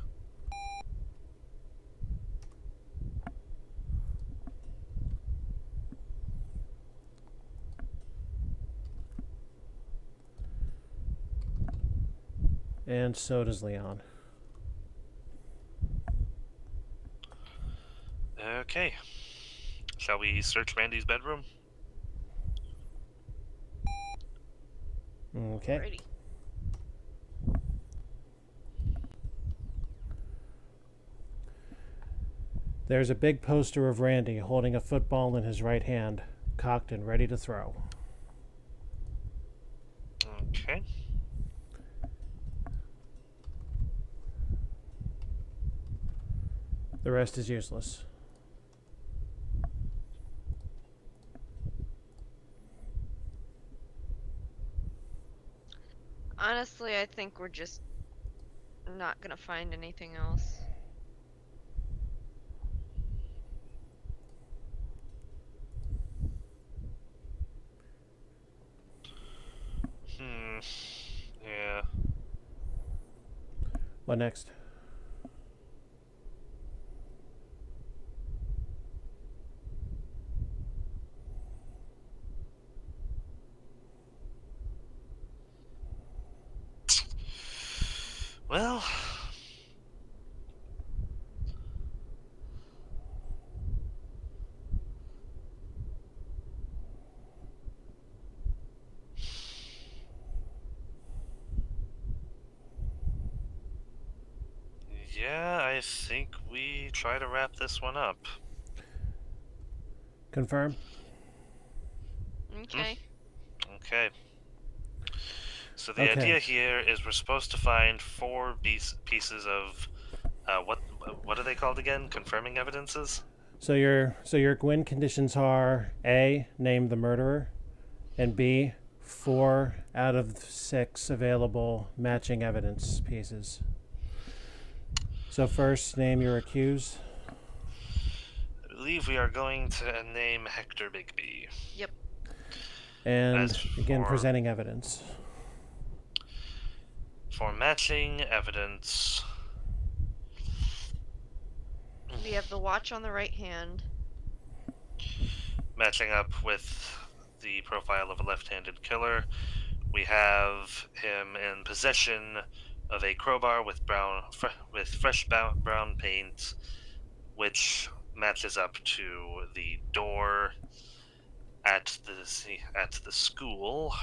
Speaker 1: And so does Leon.
Speaker 2: Okay. Shall we search Randy's bedroom?
Speaker 1: Okay.
Speaker 3: Alrighty.
Speaker 1: There's a big poster of Randy holding a football in his right hand, cocked and ready to throw.
Speaker 2: Okay.
Speaker 1: The rest is useless.
Speaker 3: Honestly, I think we're just not gonna find anything else.
Speaker 2: Yeah.
Speaker 1: What next?
Speaker 2: Well... Yeah, I think we try to wrap this one up.
Speaker 1: Confirm?
Speaker 3: Okay.
Speaker 2: Okay. So the idea here is we're supposed to find 4 pieces of what are they called again? Confirming evidences?
Speaker 1: So your Gwyn conditions are A, name the murderer, and B, 4 out of 6 available matching evidence pieces. So first, name your accused.
Speaker 2: I believe we are going to name Hector Bigby.
Speaker 3: Yep.
Speaker 1: And begin presenting evidence.
Speaker 2: For matching evidence,
Speaker 3: We have the watch on the right hand.
Speaker 2: matching up with the profile of a left-handed killer, we have him in possession of a crowbar with fresh brown paint, which matches up to the door at the school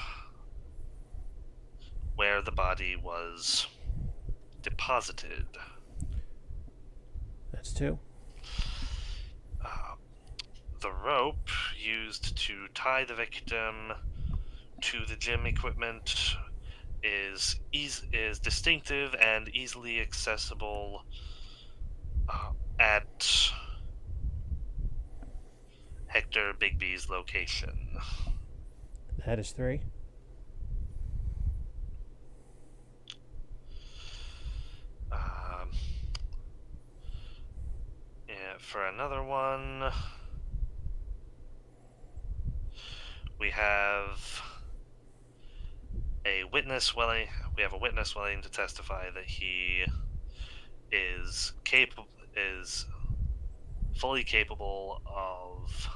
Speaker 2: where the body was deposited.
Speaker 1: That's 2.
Speaker 2: The rope used to tie the victim to the gym equipment is distinctive and easily accessible at Hector Bigby's location.
Speaker 1: That is 3.
Speaker 2: Yeah, for another one, we have a witness willing. We have a witness willing to testify that he is fully capable of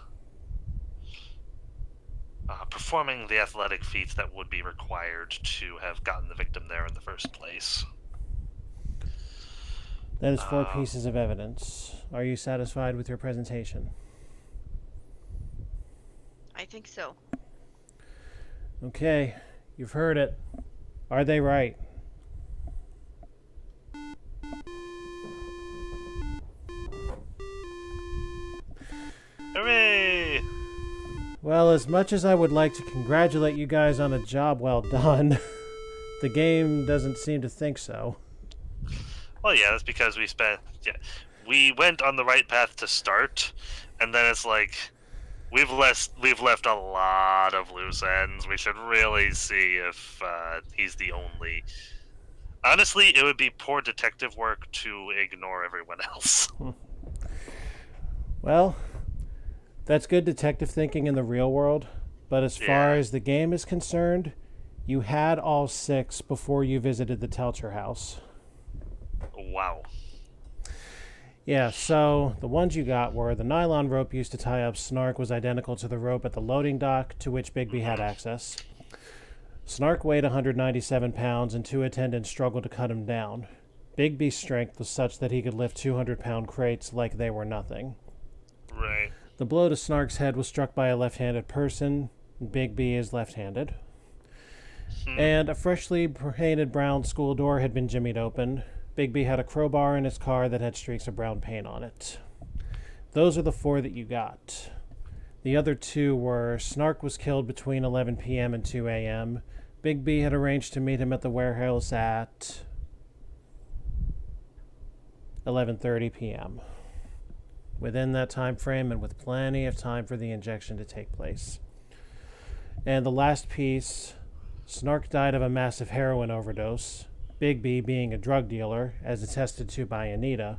Speaker 2: performing the athletic feats that would be required to have gotten the victim there in the first place.
Speaker 1: That is 4 pieces of evidence. Are you satisfied with your presentation?
Speaker 3: I think so.
Speaker 1: Okay, you've heard it. Are they right?
Speaker 2: Hooray!
Speaker 1: Well, as much as I would like to congratulate you guys on a job well done, the game doesn't seem to think so.
Speaker 2: Well, yeah, that's because we went on the right path to start, and then it's like we've left a lot of loose ends. We should really see if he's the only. Honestly, it would be poor detective work to ignore everyone else.
Speaker 1: Well, that's good detective thinking in the real world, but as far as the game is concerned, you had all 6 before you visited the Telcher house.
Speaker 2: Wow.
Speaker 1: Yeah, so the ones you got were the nylon rope used to tie up Snark was identical to the rope at the loading dock to which Bigby had access. Snark weighed 197 pounds and 2 attendants struggled to cut him down. Bigby's strength was such that he could lift 200-pound crates like they were nothing.
Speaker 2: Right.
Speaker 1: The blow to Snark's head was struck by a left-handed person. Bigby is left-handed. And a freshly painted brown school door had been jimmied open. Bigby had a crowbar in his car that had streaks of brown paint on it. Those are the 4 that you got. The other 2 were Snark was killed between 11 p.m. and 2 a.m. Bigby had arranged to meet him at the warehouse at 11:30 p.m. Within that time frame and with plenty of time for the injection to take place. And the last piece, Snark died of a massive heroin overdose. Bigby, being a drug dealer, as attested to by Anita,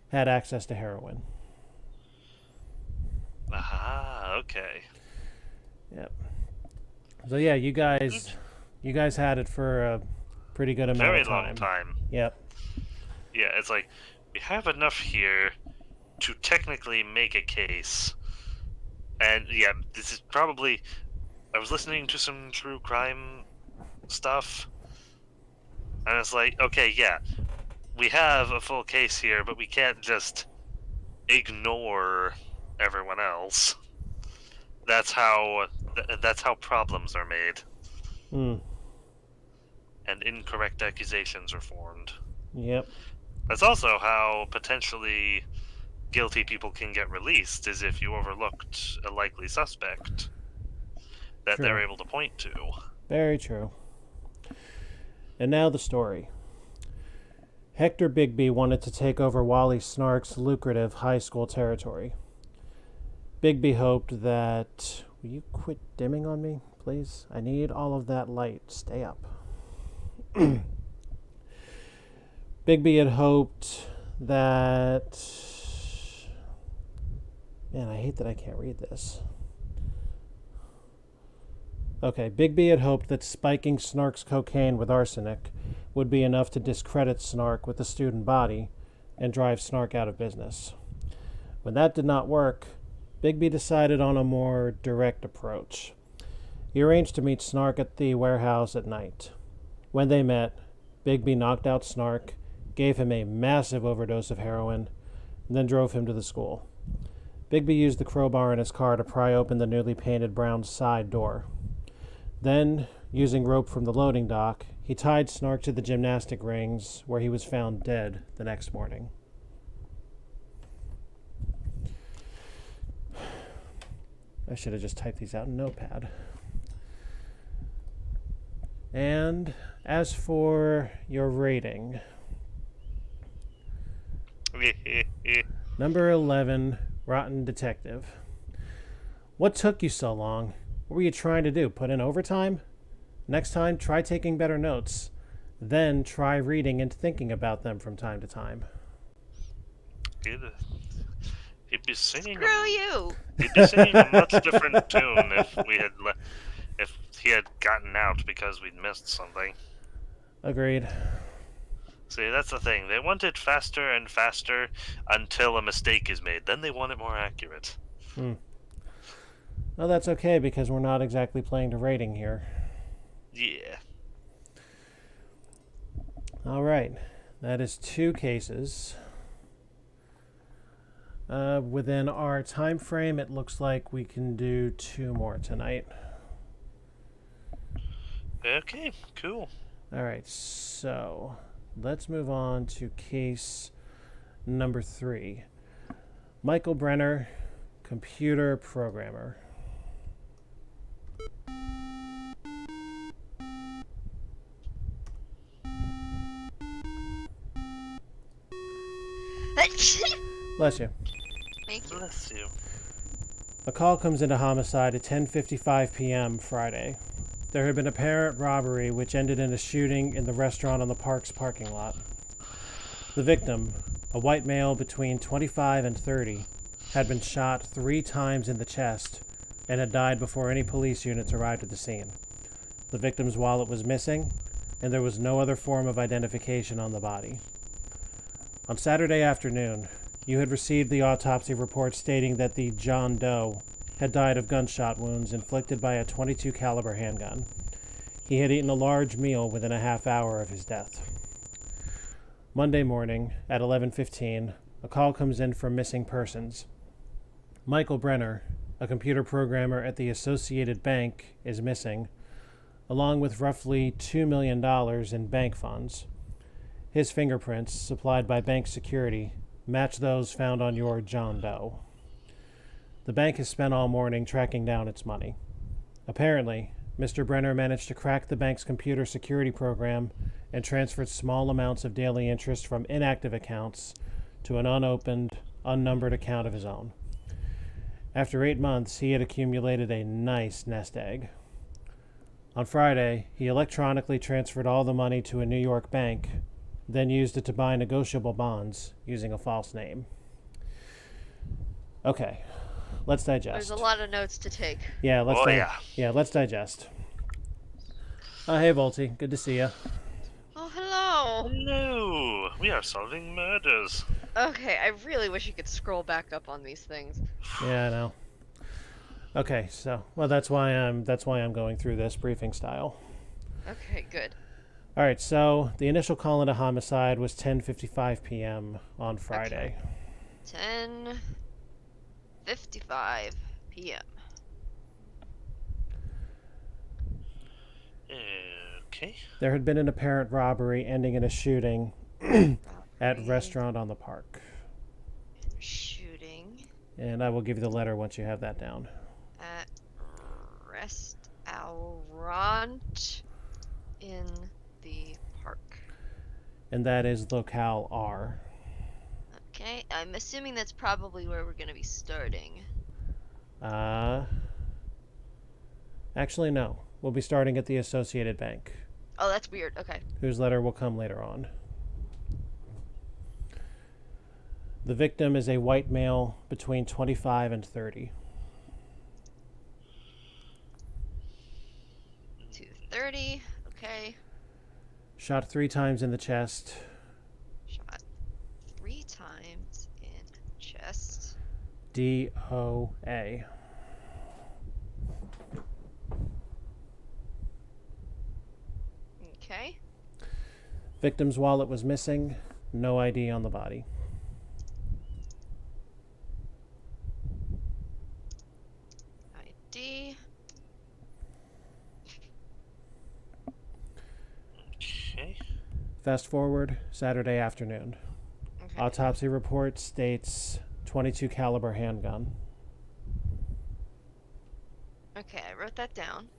Speaker 1: had access to heroin.
Speaker 2: Aha, okay.
Speaker 1: Yep. So yeah, you guys had it for a pretty good amount
Speaker 2: Very
Speaker 1: of time.
Speaker 2: long time.
Speaker 1: Yep.
Speaker 2: Yeah, it's like we have enough here to technically make a case. And yeah, this is probably I was listening to some true crime stuff. And it's like, okay, yeah, we have a full case here, but we can't just ignore everyone else. That's how problems are made. And incorrect accusations are formed.
Speaker 1: Yep.
Speaker 2: That's also how potentially guilty people can get released, is if you overlooked a likely suspect that they're able to point to.
Speaker 1: Very true. And now the story. Hector Bigby wanted to take over Wally Snark's lucrative high school territory. Bigby hoped that... Will you quit dimming on me, please? I need all of that light. Stay up. Bigby had hoped that... Man, I hate that I can't read this. Okay, Bigby had hoped that spiking Snark's cocaine with arsenic would be enough to discredit Snark with the student body and drive Snark out of business. When that did not work, Bigby decided on a more direct approach. He arranged to meet Snark at the warehouse at night. When they met, Bigby knocked out Snark, gave him a massive overdose of heroin, and then drove him to the school. Bigby used the crowbar in his car to pry open the newly painted brown side door. Then, using rope from the loading dock, he tied Snark to the gymnastic rings, where he was found dead the next morning. I should have just typed these out in Notepad. And as for your rating, number 11, Rotten Detective. What took you so long? What were you trying to do? Put in overtime? Next time, try taking better notes. Then try reading and thinking about them from time to time.
Speaker 2: He'd be singing.
Speaker 3: Screw you!
Speaker 2: He'd be singing a much different tune if he had gotten out because we'd missed something.
Speaker 1: Agreed.
Speaker 2: See, that's the thing. They want it faster and faster until a mistake is made. Then they want it more accurate.
Speaker 1: Well, that's okay because we're not exactly playing to rating here.
Speaker 2: Yeah.
Speaker 1: All right. That is 2 cases. Within our time frame, it looks like we can do 2 more tonight.
Speaker 2: Okay, cool.
Speaker 1: All right, so let's move on to case number 3. Michael Brenner, computer programmer. Bless you.
Speaker 3: Thank you.
Speaker 2: Bless you.
Speaker 1: A call comes into homicide at 10:55 p.m. Friday. There had been apparent robbery which ended in a shooting in the restaurant on the park's parking lot. The victim, a white male between 25 and 30, had been shot 3 times in the chest and had died before any police units arrived at the scene. The victim's wallet was missing, and there was no other form of identification on the body. On Saturday afternoon, you had received the autopsy report stating that the John Doe had died of gunshot wounds inflicted by a .22 caliber handgun. He had eaten a large meal within a half hour of his death. Monday morning at 11:15, a call comes in from missing persons. Michael Brenner, a computer programmer at the Associated Bank, is missing, along with roughly $2 million in bank funds. His fingerprints, supplied by bank security, match those found on your John Doe. The bank has spent all morning tracking down its money. Apparently, Mr. Brenner managed to crack the bank's computer security program and transferred small amounts of daily interest from inactive accounts to an unopened, unnumbered account of his own. After 8 months, he had accumulated a nice nest egg. On Friday, he electronically transferred all the money to a New York bank, then used it to buy negotiable bonds using a false name. Okay, let's digest.
Speaker 3: There's a lot of notes to take.
Speaker 1: Yeah, let's let's digest. Hey, Volty, good to see you.
Speaker 3: Oh, hello.
Speaker 2: Hello. We are solving murders.
Speaker 3: Okay, I really wish you could scroll back up on these things.
Speaker 1: Yeah, I know. Okay, so that's why I'm going through this briefing style.
Speaker 3: Okay, good.
Speaker 1: All right, so the initial call into homicide was 10:55 p.m. on Friday.
Speaker 3: Okay. 10:55 p.m.
Speaker 2: Okay.
Speaker 1: There had been an apparent robbery ending in a shooting at restaurant on the park.
Speaker 3: Shooting.
Speaker 1: And I will give you the letter once you have that down.
Speaker 3: At restaurant in the park.
Speaker 1: And that is locale R.
Speaker 3: Okay, I'm assuming that's probably where we're going to be starting.
Speaker 1: Actually, no. We'll be starting at the Associated Bank.
Speaker 3: Oh, that's weird. Okay.
Speaker 1: Whose letter will come later on. The victim is a white male between 25 and 30.
Speaker 3: 2:30. Okay.
Speaker 1: Shot 3 times in the chest.
Speaker 3: Shot 3 times in chest.
Speaker 1: DOA.
Speaker 3: Okay.
Speaker 1: Victim's wallet was missing. No ID on the body.
Speaker 3: ID.
Speaker 2: Okay.
Speaker 1: Fast forward, Saturday afternoon.
Speaker 3: Okay.
Speaker 1: Autopsy report states .22 caliber handgun.
Speaker 3: Okay, I wrote that down.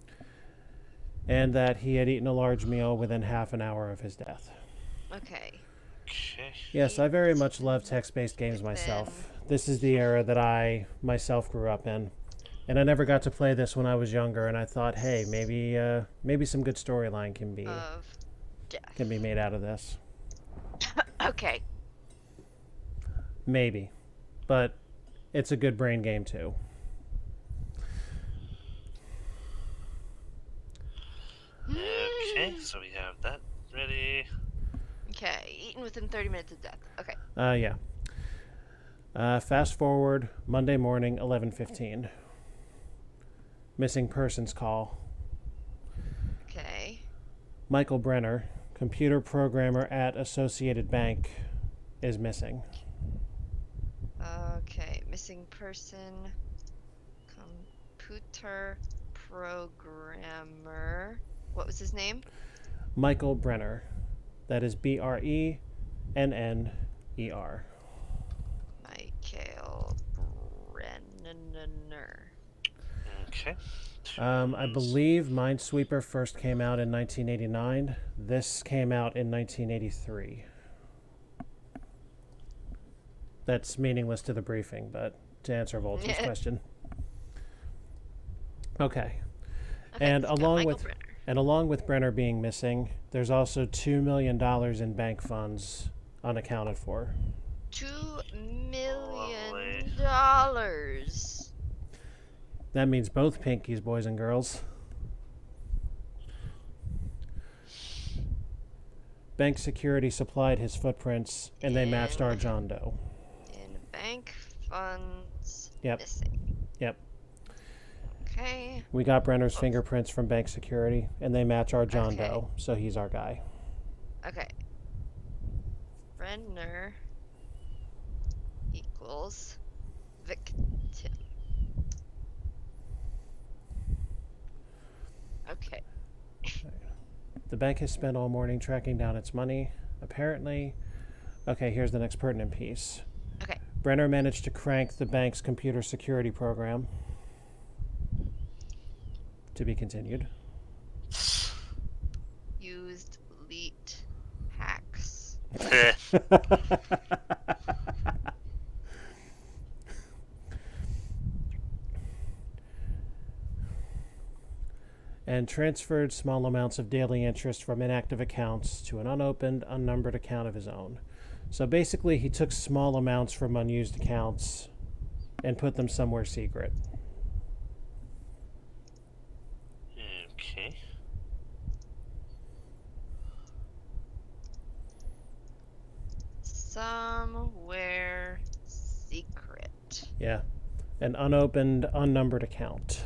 Speaker 1: And that he had eaten a large meal within half an hour of his death.
Speaker 3: Okay.
Speaker 2: Okay.
Speaker 1: Yes, I very much love text-based games myself. This is the era that I myself grew up in. And I never got to play this when I was younger, and I thought, hey, maybe some good storyline can be made out of this.
Speaker 3: Okay.
Speaker 1: Maybe. But it's a good brain game too.
Speaker 2: Okay, so we have that ready.
Speaker 3: Okay, eaten within 30 minutes of death. Okay.
Speaker 1: Yeah. Fast forward, Monday morning, 11:15. Missing persons call.
Speaker 3: Okay.
Speaker 1: Michael Brenner, computer programmer at Associated Bank is missing.
Speaker 3: Okay, missing person, computer programmer. What was his name?
Speaker 1: Michael Brenner. That is Brenner.
Speaker 3: Michael Brenner.
Speaker 2: Okay.
Speaker 1: I believe Minesweeper first came out in 1989. This came out in 1983. That's meaningless to the briefing, but to answer Volt's question. Okay. And along with Brenner being missing, there's also $2 million in bank funds unaccounted for.
Speaker 3: $2 million.
Speaker 1: That means both pinkies, boys and girls. Bank security supplied his footprints, and they matched our John Doe.
Speaker 3: In bank funds
Speaker 1: Yep.
Speaker 3: missing.
Speaker 1: Yep.
Speaker 3: Okay.
Speaker 1: We got Brenner's fingerprints from bank security, and they match our John Doe, so he's our guy.
Speaker 3: Okay. Brenner equals victim. Okay.
Speaker 1: The bank has spent all morning tracking down its money. Apparently, okay, here's the next pertinent piece.
Speaker 3: Okay.
Speaker 1: Brenner managed to crank the bank's computer security program. To be continued.
Speaker 3: Used leet hacks.
Speaker 1: And transferred small amounts of daily interest from inactive accounts to an unopened, unnumbered account of his own. So basically, he took small amounts from unused accounts and put them somewhere secret.
Speaker 2: Okay.
Speaker 3: Somewhere secret.
Speaker 1: Yeah. An unopened, unnumbered account.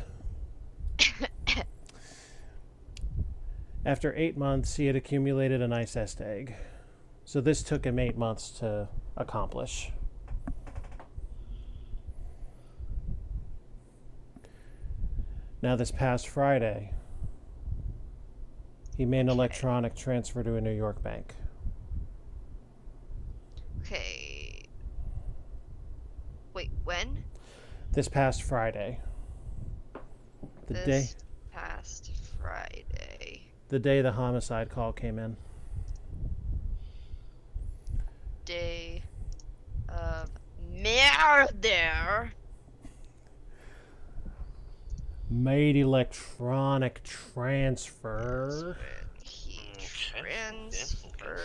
Speaker 1: After 8 months, he had accumulated a nice nest egg. So this took him 8 months to accomplish. Now this past Friday, he made an electronic transfer to a New York bank.
Speaker 3: Okay. Wait, when?
Speaker 1: This past Friday.
Speaker 3: This past Friday.
Speaker 1: The day the homicide call came in.
Speaker 3: Day of murder.
Speaker 1: Made electronic transfer
Speaker 3: He transferred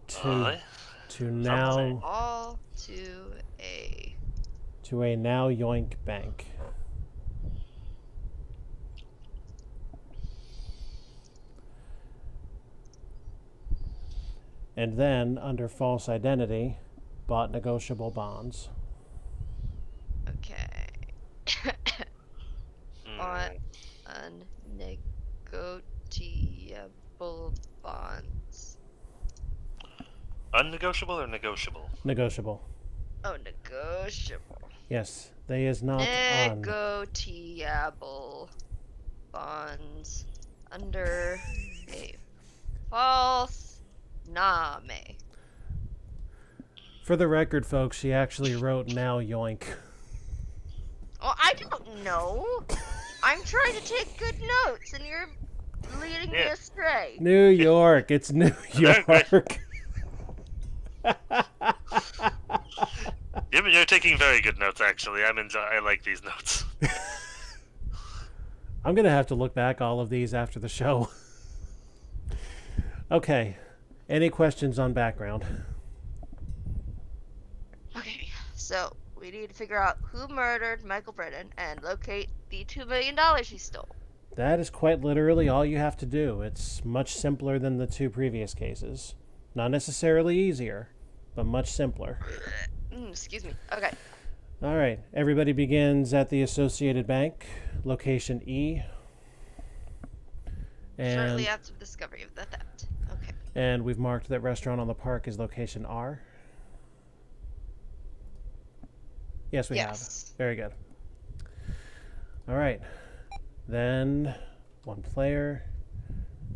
Speaker 1: to now
Speaker 3: all
Speaker 1: to a now Yoink bank. And then, under false identity, bought negotiable bonds.
Speaker 3: Okay. On unnegotiable bonds.
Speaker 2: Unnegotiable or negotiable?
Speaker 1: Negotiable.
Speaker 3: Oh, negotiable.
Speaker 1: Yes, they is not
Speaker 3: Negotiable bonds under a false name.
Speaker 1: For the record, folks, she actually wrote now Yoink.
Speaker 3: Oh, I don't know. I'm trying to take good notes, and you're leading me astray.
Speaker 1: New York. It's New York.
Speaker 2: You're taking very good notes, actually. I like these notes.
Speaker 1: I'm going to have to look back all of these after the show. Okay. Any questions on background?
Speaker 3: Okay, so we need to figure out who murdered Michael Brennan and locate the $2 million he stole.
Speaker 1: That is quite literally all you have to do. It's much simpler than the 2 previous cases. Not necessarily easier, but much simpler.
Speaker 3: Excuse me. Okay.
Speaker 1: All right. Everybody begins at the Associated Bank, location E.
Speaker 3: Shortly after the discovery of the theft. Okay.
Speaker 1: And we've marked that restaurant on the park as location R. Yes, we have. Very good. All right. Then one player,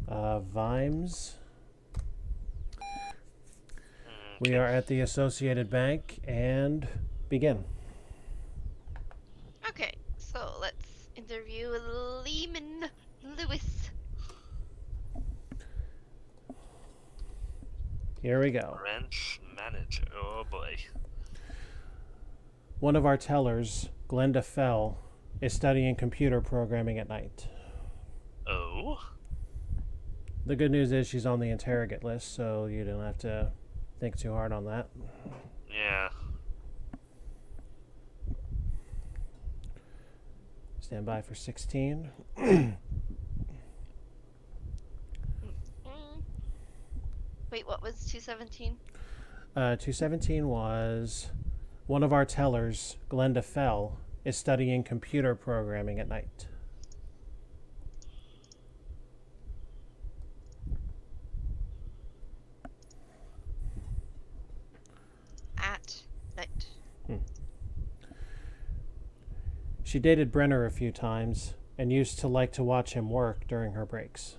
Speaker 1: Vimes. We are at the Associated Bank and begin.
Speaker 3: Okay, so let's interview Lehman Lewis.
Speaker 1: Here we go.
Speaker 2: Branch manager. Oh boy.
Speaker 1: One of our tellers, Glenda Fell, is studying computer programming at night.
Speaker 2: Oh?
Speaker 1: The good news is she's on the interrogate list, so you don't have to think too hard on that.
Speaker 2: Yeah.
Speaker 1: Stand by for 16.
Speaker 3: Wait, what was 217?
Speaker 1: 217 was one of our tellers, Glenda Fell, is studying computer programming at night.
Speaker 3: At night.
Speaker 1: She dated Brenner a few times and used to like to watch him work during her breaks.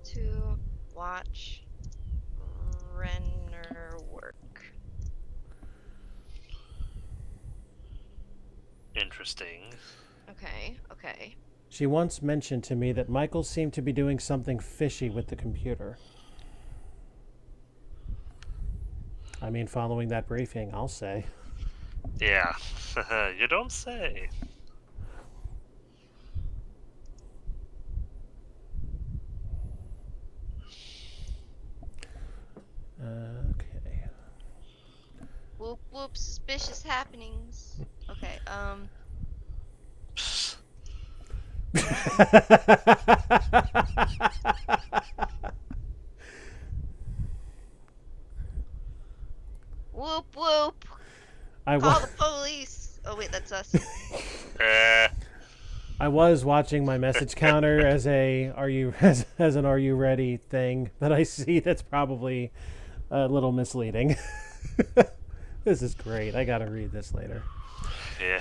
Speaker 3: To watch Renner work.
Speaker 2: Interesting.
Speaker 3: Okay.
Speaker 1: She once mentioned to me that Michael seemed to be doing something fishy with the computer. I mean, following that briefing, I'll say.
Speaker 2: Yeah. You don't say.
Speaker 1: Okay.
Speaker 3: Whoop whoop, suspicious happenings. Okay, whoop whoop. Call the police. Oh wait, that's us.
Speaker 1: I was watching my message counter as an "Are you ready" thing, but I see that's probably a little misleading. This is great. I gotta read this later.
Speaker 2: Yeah.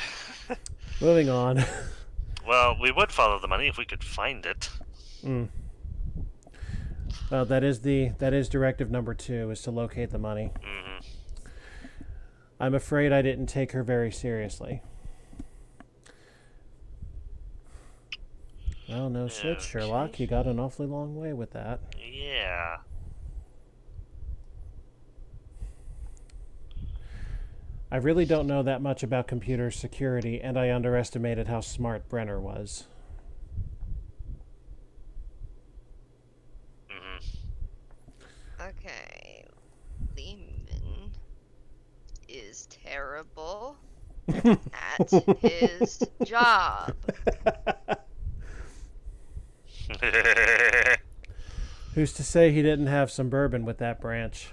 Speaker 1: Moving on.
Speaker 2: Well, we would follow the money if we could find it.
Speaker 1: Well, that is directive number 2, is to locate the money.
Speaker 2: Mm-hmm.
Speaker 1: I'm afraid I didn't take her very seriously. Well, no shit, Sherlock. You got an awfully long way with that.
Speaker 2: Yeah.
Speaker 1: I really don't know that much about computer security, and I underestimated how smart Brenner was.
Speaker 3: Okay. Lehman is terrible at his job.
Speaker 1: Who's to say he didn't have some bourbon with that branch?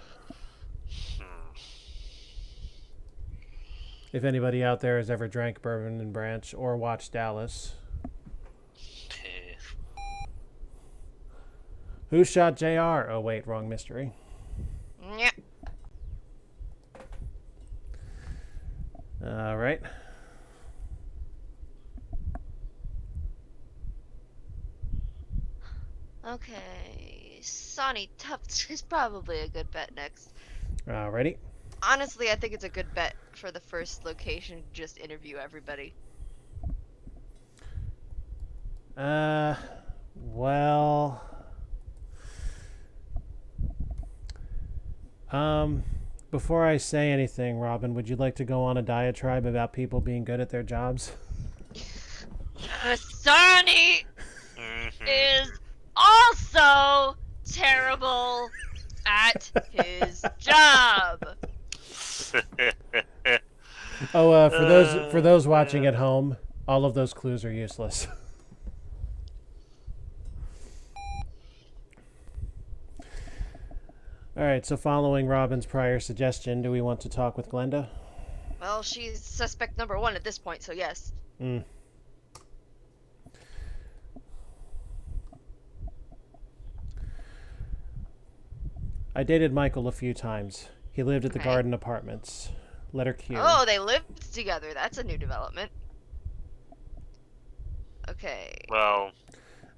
Speaker 1: If anybody out there has ever drank bourbon and branch or watched Dallas. Who shot JR? Oh, wait, wrong mystery.
Speaker 3: Yeah.
Speaker 1: All right.
Speaker 3: Okay. Sonny Tufts is probably a good bet next.
Speaker 1: Alrighty.
Speaker 3: Honestly, I think it's a good bet for the first location. Just interview everybody.
Speaker 1: Well... Before I say anything, Robin, would you like to go on a diatribe about people being good at their jobs?
Speaker 3: Sonny is also terrible at his job.
Speaker 1: Oh, for those watching at home, all of those clues are useless. All right, so following Robin's prior suggestion, do we want to talk with Glenda?
Speaker 3: Well, she's suspect number 1 at this point, so yes.
Speaker 1: Mm. I dated Michael a few times. He lived at the
Speaker 3: Okay.
Speaker 1: Garden Apartments. Letter Q.
Speaker 3: Oh, they lived together. That's a new development. Okay.
Speaker 2: Well,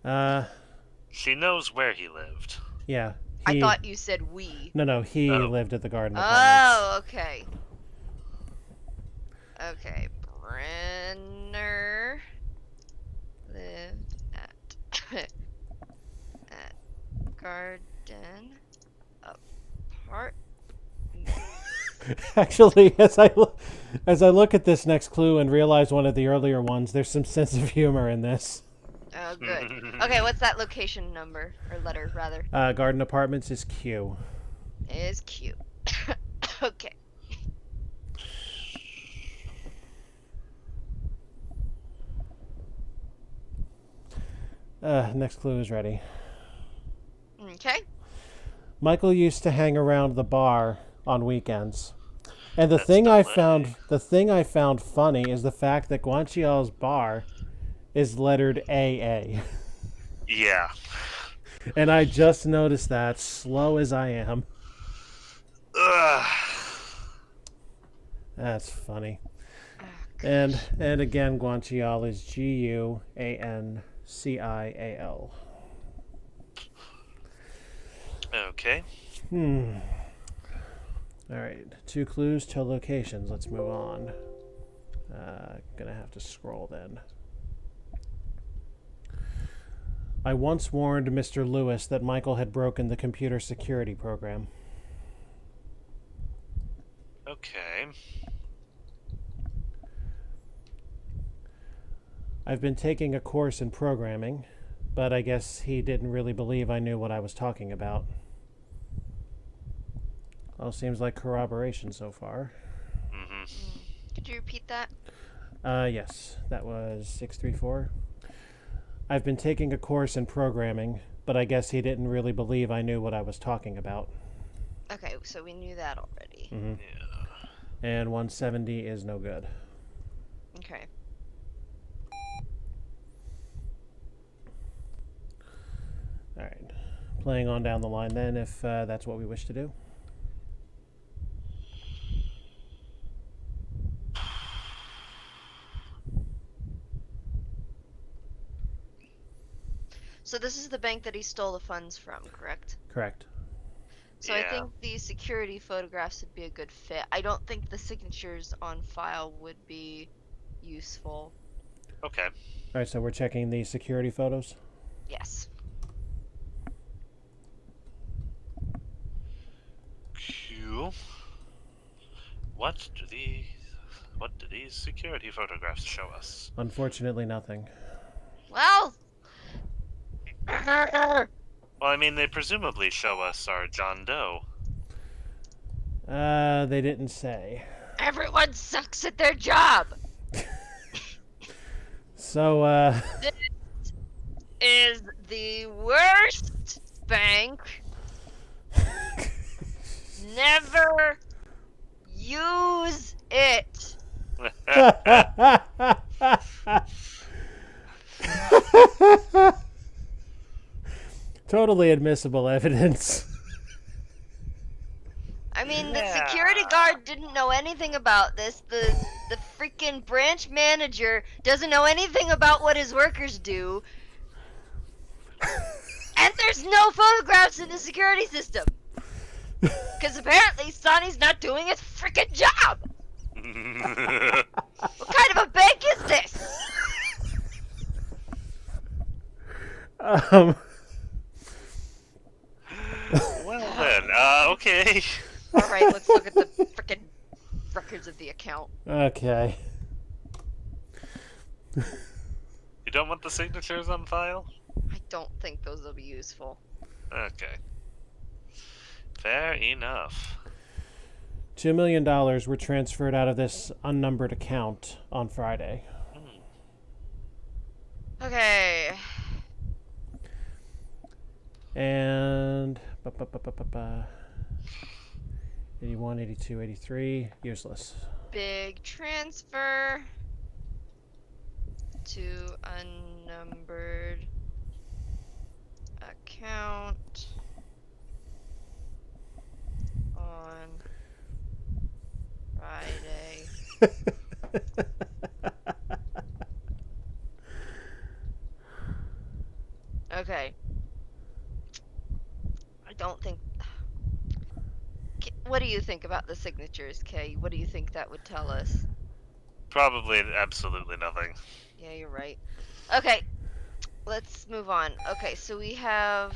Speaker 1: Uh,
Speaker 2: she knows where he lived.
Speaker 1: yeah.
Speaker 3: I thought you said we.
Speaker 1: No, he
Speaker 2: Oh.
Speaker 1: lived at the Garden Apartments.
Speaker 3: Oh, okay. Okay, Brenner lived at at Garden Apart.
Speaker 1: Actually, as I look at this next clue and realize one of the earlier ones, there's some sense of humor in this.
Speaker 3: Oh, good. Okay, what's that location number or letter rather?
Speaker 1: Garden Apartments is Q.
Speaker 3: Is Q. Okay.
Speaker 1: Next clue is ready.
Speaker 3: Okay.
Speaker 1: Michael used to hang around the bar on weekends. And the
Speaker 2: That's
Speaker 1: thing
Speaker 2: delay.
Speaker 1: the thing I found funny is the fact that Guanciale's bar is lettered AA.
Speaker 2: Yeah.
Speaker 1: And I just noticed that, slow as I am.
Speaker 2: Ugh.
Speaker 1: That's funny.
Speaker 3: Oh,
Speaker 1: And again, Guanciale is Guancial.
Speaker 2: Okay.
Speaker 1: All right, 2 clues, 2 locations. Let's move on. Gonna have to scroll then. I once warned Mr. Lewis that Michael had broken the computer security program.
Speaker 2: Okay.
Speaker 1: I've been taking a course in programming, but I guess he didn't really believe I knew what I was talking about. All seems like corroboration so far.
Speaker 2: Mm-hmm.
Speaker 3: Could you repeat that?
Speaker 1: Yes, that was 634. I've been taking a course in programming, but I guess he didn't really believe I knew what I was talking about.
Speaker 3: Okay, so we knew that already.
Speaker 1: Mm-hmm.
Speaker 2: Yeah.
Speaker 1: And 170 is no good.
Speaker 3: Okay.
Speaker 1: All right. Playing on down the line then, if that's what we wish to do.
Speaker 3: So this is the bank that he stole the funds from, correct?
Speaker 1: Correct.
Speaker 3: So
Speaker 2: Yeah.
Speaker 3: I think the security photographs would be a good fit. I don't think the signatures on file would be useful.
Speaker 2: Okay.
Speaker 1: All right, so we're checking the security photos.
Speaker 3: Yes.
Speaker 2: Q. What do these security photographs show us?
Speaker 1: Unfortunately, nothing.
Speaker 3: Well.
Speaker 2: Well, I mean, they presumably show us our John Doe.
Speaker 1: They didn't say.
Speaker 3: Everyone sucks at their job.
Speaker 1: So,
Speaker 3: This is the worst bank. Never use it.
Speaker 1: Totally admissible evidence.
Speaker 3: I mean, the
Speaker 2: Yeah.
Speaker 3: security guard didn't know anything about this. The freaking branch manager doesn't know anything about what his workers do. And there's no photographs in the security system. Because apparently Sonny's not doing his freaking job. What kind of a bank is this?
Speaker 2: Well then, okay.
Speaker 3: Alright, let's look at the freaking records of the account.
Speaker 1: Okay.
Speaker 2: You don't want the signatures on file?
Speaker 3: I don't think those will be useful.
Speaker 2: Okay. Fair enough.
Speaker 1: $2 million were transferred out of this unnumbered account on Friday.
Speaker 3: Okay.
Speaker 1: And 81, 82, 83. Useless.
Speaker 3: Big transfer to unnumbered account on Friday. Okay. I don't think. What do you think about the signatures, Kay? What do you think that would tell us?
Speaker 2: Probably absolutely nothing.
Speaker 3: Yeah, you're right. Okay, let's move on. Okay, so we have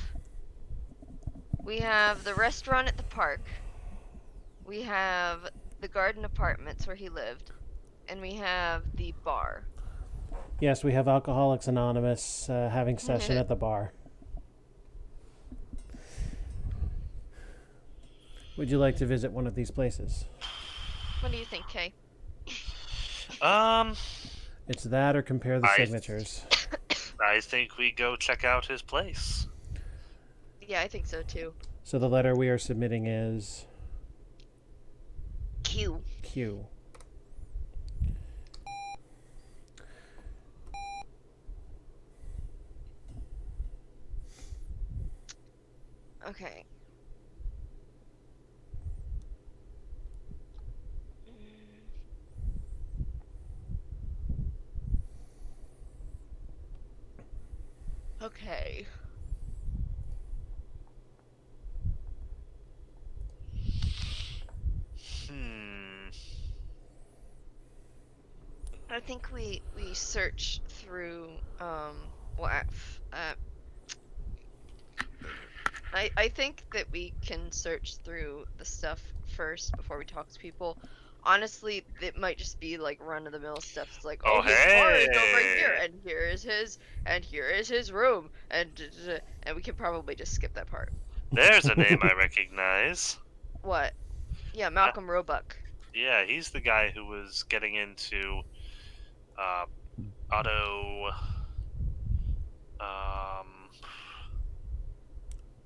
Speaker 3: the restaurant at the park. We have the garden apartments where he lived, and we have the bar.
Speaker 1: Yes, we have Alcoholics Anonymous having session at the bar. Would you like to visit one of these places?
Speaker 3: What do you think, Kay?
Speaker 1: It's that or compare the signatures.
Speaker 2: I think we go check out his place.
Speaker 3: Yeah, I think so too.
Speaker 1: So the letter we are submitting is
Speaker 3: Q.
Speaker 1: Q.
Speaker 3: Okay. Okay. I think we search through well I think that we can search through the stuff first before we talk to people. Honestly, it might just be like run-of-the-mill stuff. It's like, oh, his car is over here, and here is his room, and we can probably just skip that part.
Speaker 2: There's a name I recognize.
Speaker 3: What? Yeah, Malcolm Roebuck.
Speaker 2: Yeah, he's the guy who was getting into Otto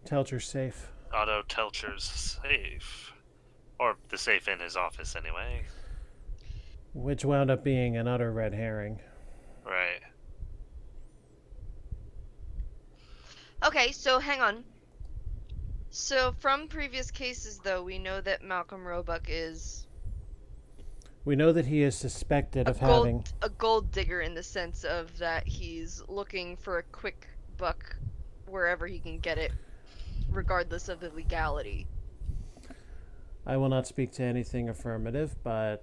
Speaker 1: Telcher's safe.
Speaker 2: Otto Telcher's safe. Or the safe in his office, anyway.
Speaker 1: Which wound up being an utter red herring.
Speaker 2: Right.
Speaker 3: Okay, so hang on. So from previous cases, though, we know that Malcolm Roebuck is...
Speaker 1: We know that he is suspected of having...
Speaker 3: a gold digger in the sense of that he's looking for a quick buck wherever he can get it, regardless of the legality.
Speaker 1: I will not speak to anything affirmative, but...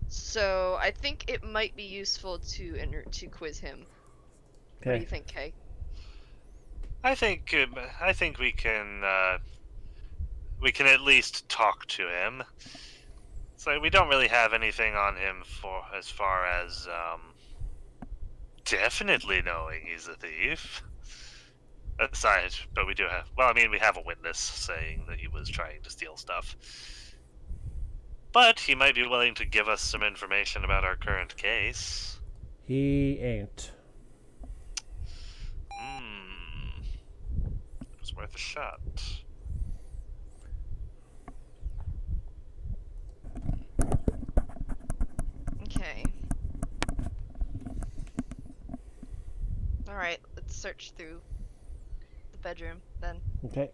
Speaker 3: So I think it might be useful to quiz him. Okay. What do you think, Kay?
Speaker 2: I think we can at least talk to him. So we don't really have anything on him for as far as definitely knowing he's a thief. Aside, but we do have. Well, I mean, we have a witness saying that he was trying to steal stuff. But he might be willing to give us some information about our current case.
Speaker 1: He ain't.
Speaker 2: It was worth a shot.
Speaker 3: Okay. Alright, let's search through the bedroom then.
Speaker 1: Okay.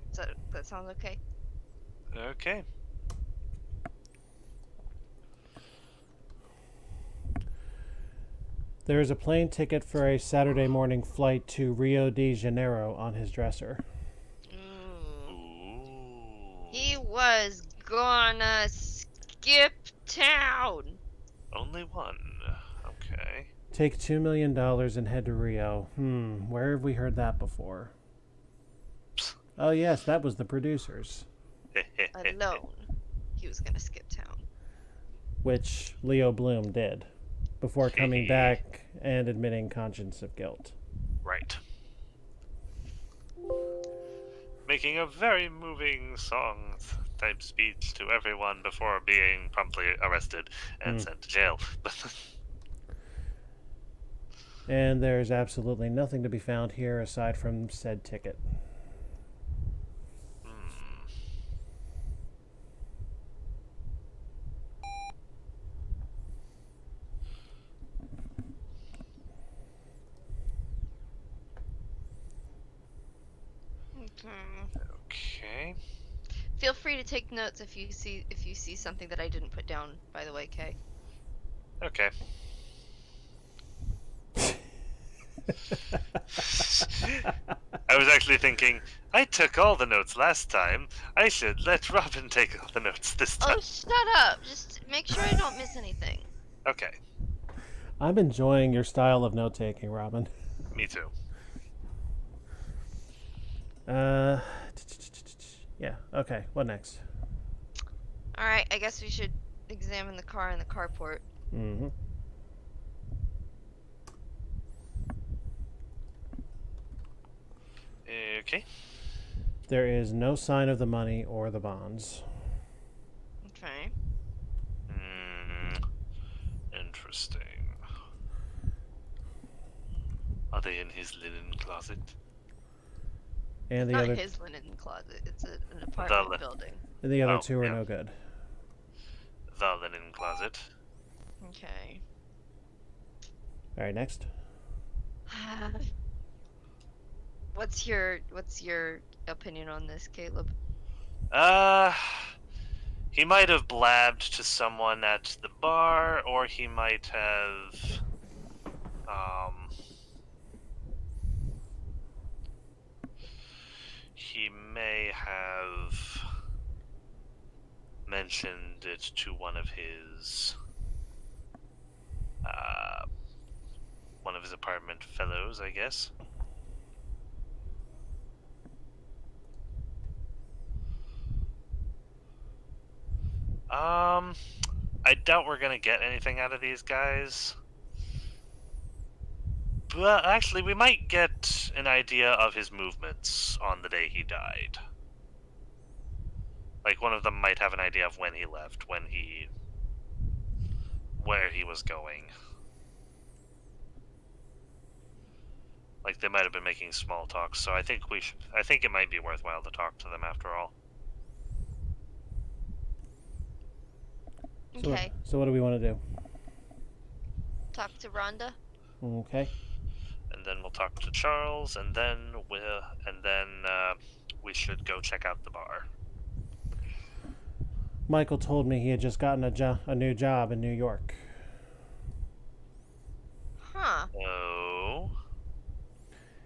Speaker 3: That sounds okay?
Speaker 2: Okay.
Speaker 1: There is a plane ticket for a Saturday morning flight to Rio de Janeiro on his dresser.
Speaker 2: Ooh.
Speaker 3: He was gonna skip town.
Speaker 2: Only one. Okay.
Speaker 1: Take $2 million and head to Rio. Where have we heard that before? Oh yes, that was the producers.
Speaker 3: Alone. He was gonna skip town.
Speaker 1: Which Leo Bloom did. Before coming back and admitting conscience of guilt.
Speaker 2: Right. Making a very moving song type speech to everyone before being promptly arrested and sent to jail.
Speaker 1: And there's absolutely nothing to be found here aside from said ticket.
Speaker 3: Hmm.
Speaker 2: Okay.
Speaker 3: Feel free to take notes if you see something that I didn't put down, by the way, Kay.
Speaker 2: Okay. I was actually thinking, I took all the notes last time. I should let Robin take all the notes this time.
Speaker 3: Oh, shut up! Just make sure I don't miss anything.
Speaker 2: Okay.
Speaker 1: I'm enjoying your style of note taking, Robin.
Speaker 2: Me too.
Speaker 1: Yeah. Okay. What next?
Speaker 3: All right, I guess we should examine the car in the carport.
Speaker 1: Mm-hmm.
Speaker 2: Okay.
Speaker 1: There is no sign of the money or the bonds.
Speaker 3: Okay.
Speaker 2: Interesting. Are they in his linen closet?
Speaker 1: And the
Speaker 3: Not
Speaker 1: other
Speaker 3: his linen closet. It's an apartment building.
Speaker 1: and the other
Speaker 2: Oh,
Speaker 1: two are
Speaker 2: yeah.
Speaker 1: no good.
Speaker 2: The linen closet.
Speaker 3: Okay.
Speaker 1: All right. Next.
Speaker 3: What's your opinion on this, Caleb?
Speaker 2: He might have blabbed to someone at the bar, or he might have, he may have mentioned it to one of his apartment fellows, I guess. I doubt we're gonna get anything out of these guys. But actually, we might get an idea of his movements on the day he died. Like, one of them might have an idea of when he left, where he was going. Like, they might have been making small talk, so I think it might be worthwhile to talk to them after all.
Speaker 3: Okay.
Speaker 1: So what do we want to do?
Speaker 3: Talk to Rhonda.
Speaker 1: Okay.
Speaker 2: And then we'll talk to Charles, and then we should go check out the bar.
Speaker 1: Michael told me he had just gotten a new job in New York.
Speaker 3: Huh.
Speaker 2: Oh.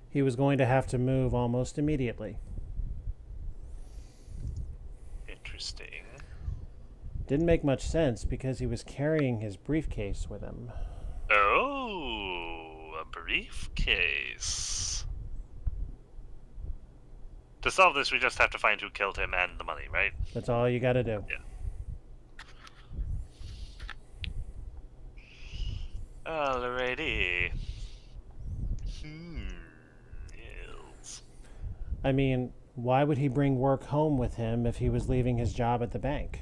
Speaker 1: He was going to have to move almost immediately.
Speaker 2: Interesting.
Speaker 1: Didn't make much sense because he was carrying his briefcase with him.
Speaker 2: Oh, a briefcase. To solve this, we just have to find who killed him and the money, right?
Speaker 1: That's all you got to do.
Speaker 2: Yeah. Alrighty. Yes.
Speaker 1: I mean, why would he bring work home with him if he was leaving his job at the bank?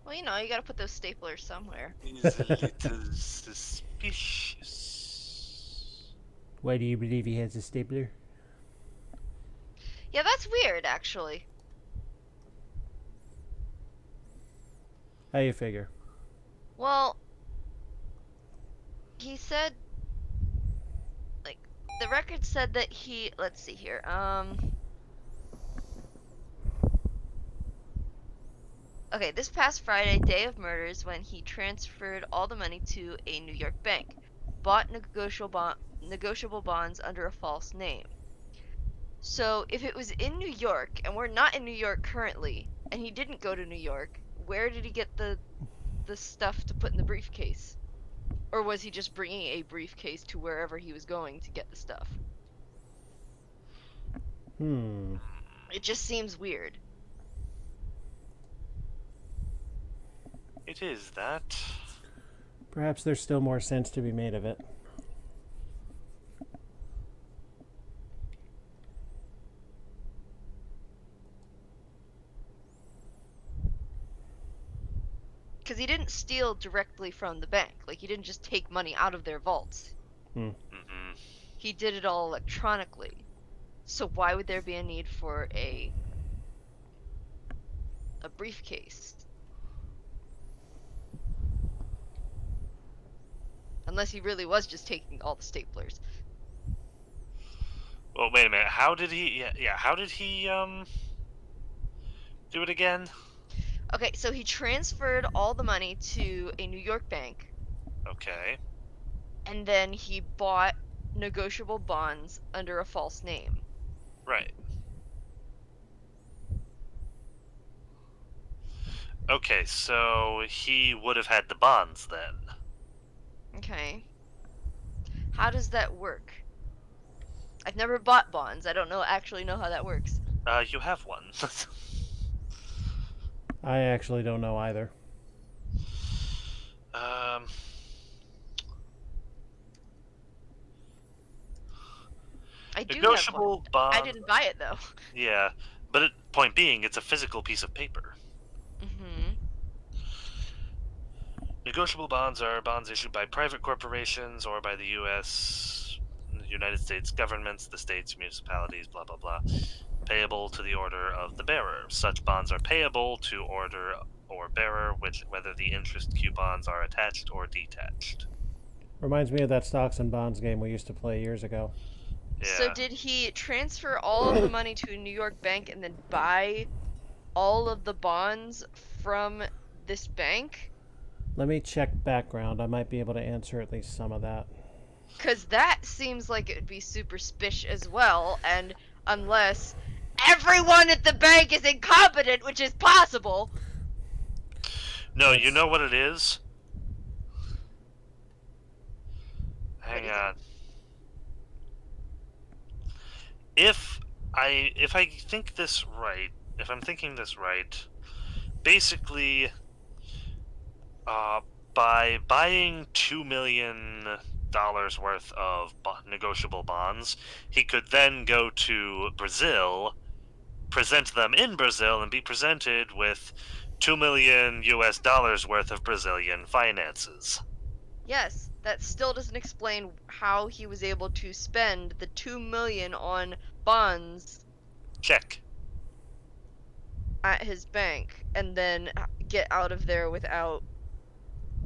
Speaker 3: Well, you know, you gotta put those staplers somewhere.
Speaker 2: He's a little suspicious.
Speaker 1: Why do you believe he has a stapler?
Speaker 3: Yeah, that's weird, actually.
Speaker 1: How you figure?
Speaker 3: Well, he said, like, the record said that he, let's see here, okay, this past Friday, day of murders, when he transferred all the money to a New York bank, bought negotiable bonds under a false name. So, if it was in New York, and we're not in New York currently, and he didn't go to New York, where did he get the stuff to put in the briefcase? Or was he just bringing a briefcase to wherever he was going to get the stuff? It just seems weird.
Speaker 2: It is that.
Speaker 1: Perhaps there's still more sense to be made of it.
Speaker 3: Because he didn't steal directly from the bank. Like, he didn't just take money out of their vaults. He did it all electronically. So why would there be a need for a briefcase? Unless he really was just taking all the staplers.
Speaker 2: Well, wait a minute. How did he? Yeah. How did he do it again?
Speaker 3: Okay, so he transferred all the money to a New York bank,
Speaker 2: Okay.
Speaker 3: and then he bought negotiable bonds under a false name.
Speaker 2: Right. Okay, so he would have had the bonds then.
Speaker 3: Okay. How does that work? I've never bought bonds. I don't actually know how that works.
Speaker 2: You have one.
Speaker 1: I actually don't know either.
Speaker 2: um.
Speaker 3: I do have
Speaker 2: Negotiable
Speaker 3: one.
Speaker 2: bond.
Speaker 3: I didn't buy it though.
Speaker 2: Yeah, but point being, it's a physical piece of paper.
Speaker 3: Mm-hmm.
Speaker 2: Negotiable bonds are bonds issued by private corporations or by the U.S., United States governments, the states, municipalities, blah, blah, blah, payable to the order of the bearer. Such bonds are payable to order or bearer, whether the interest coupons are attached or detached.
Speaker 1: Reminds me of that stocks and bonds game we used to play years ago.
Speaker 3: So
Speaker 2: Yeah.
Speaker 3: did he transfer all of the money to a New York bank and then buy all of the bonds from this bank?
Speaker 1: Let me check background. I might be able to answer at least some of that.
Speaker 3: Because that seems like it would be super spish as well, and unless everyone at the bank is incompetent, which is possible.
Speaker 2: No, you know what it is?
Speaker 3: What
Speaker 2: Hang
Speaker 3: is
Speaker 2: on. If I think this right, if I'm thinking this right, basically, by buying $2 million worth of negotiable bonds, he could then go to Brazil, present them in Brazil, and be presented with $2 million worth of Brazilian finances.
Speaker 3: Yes, that still doesn't explain how he was able to spend the 2 million on bonds
Speaker 2: Check.
Speaker 3: at his bank and then get out of there without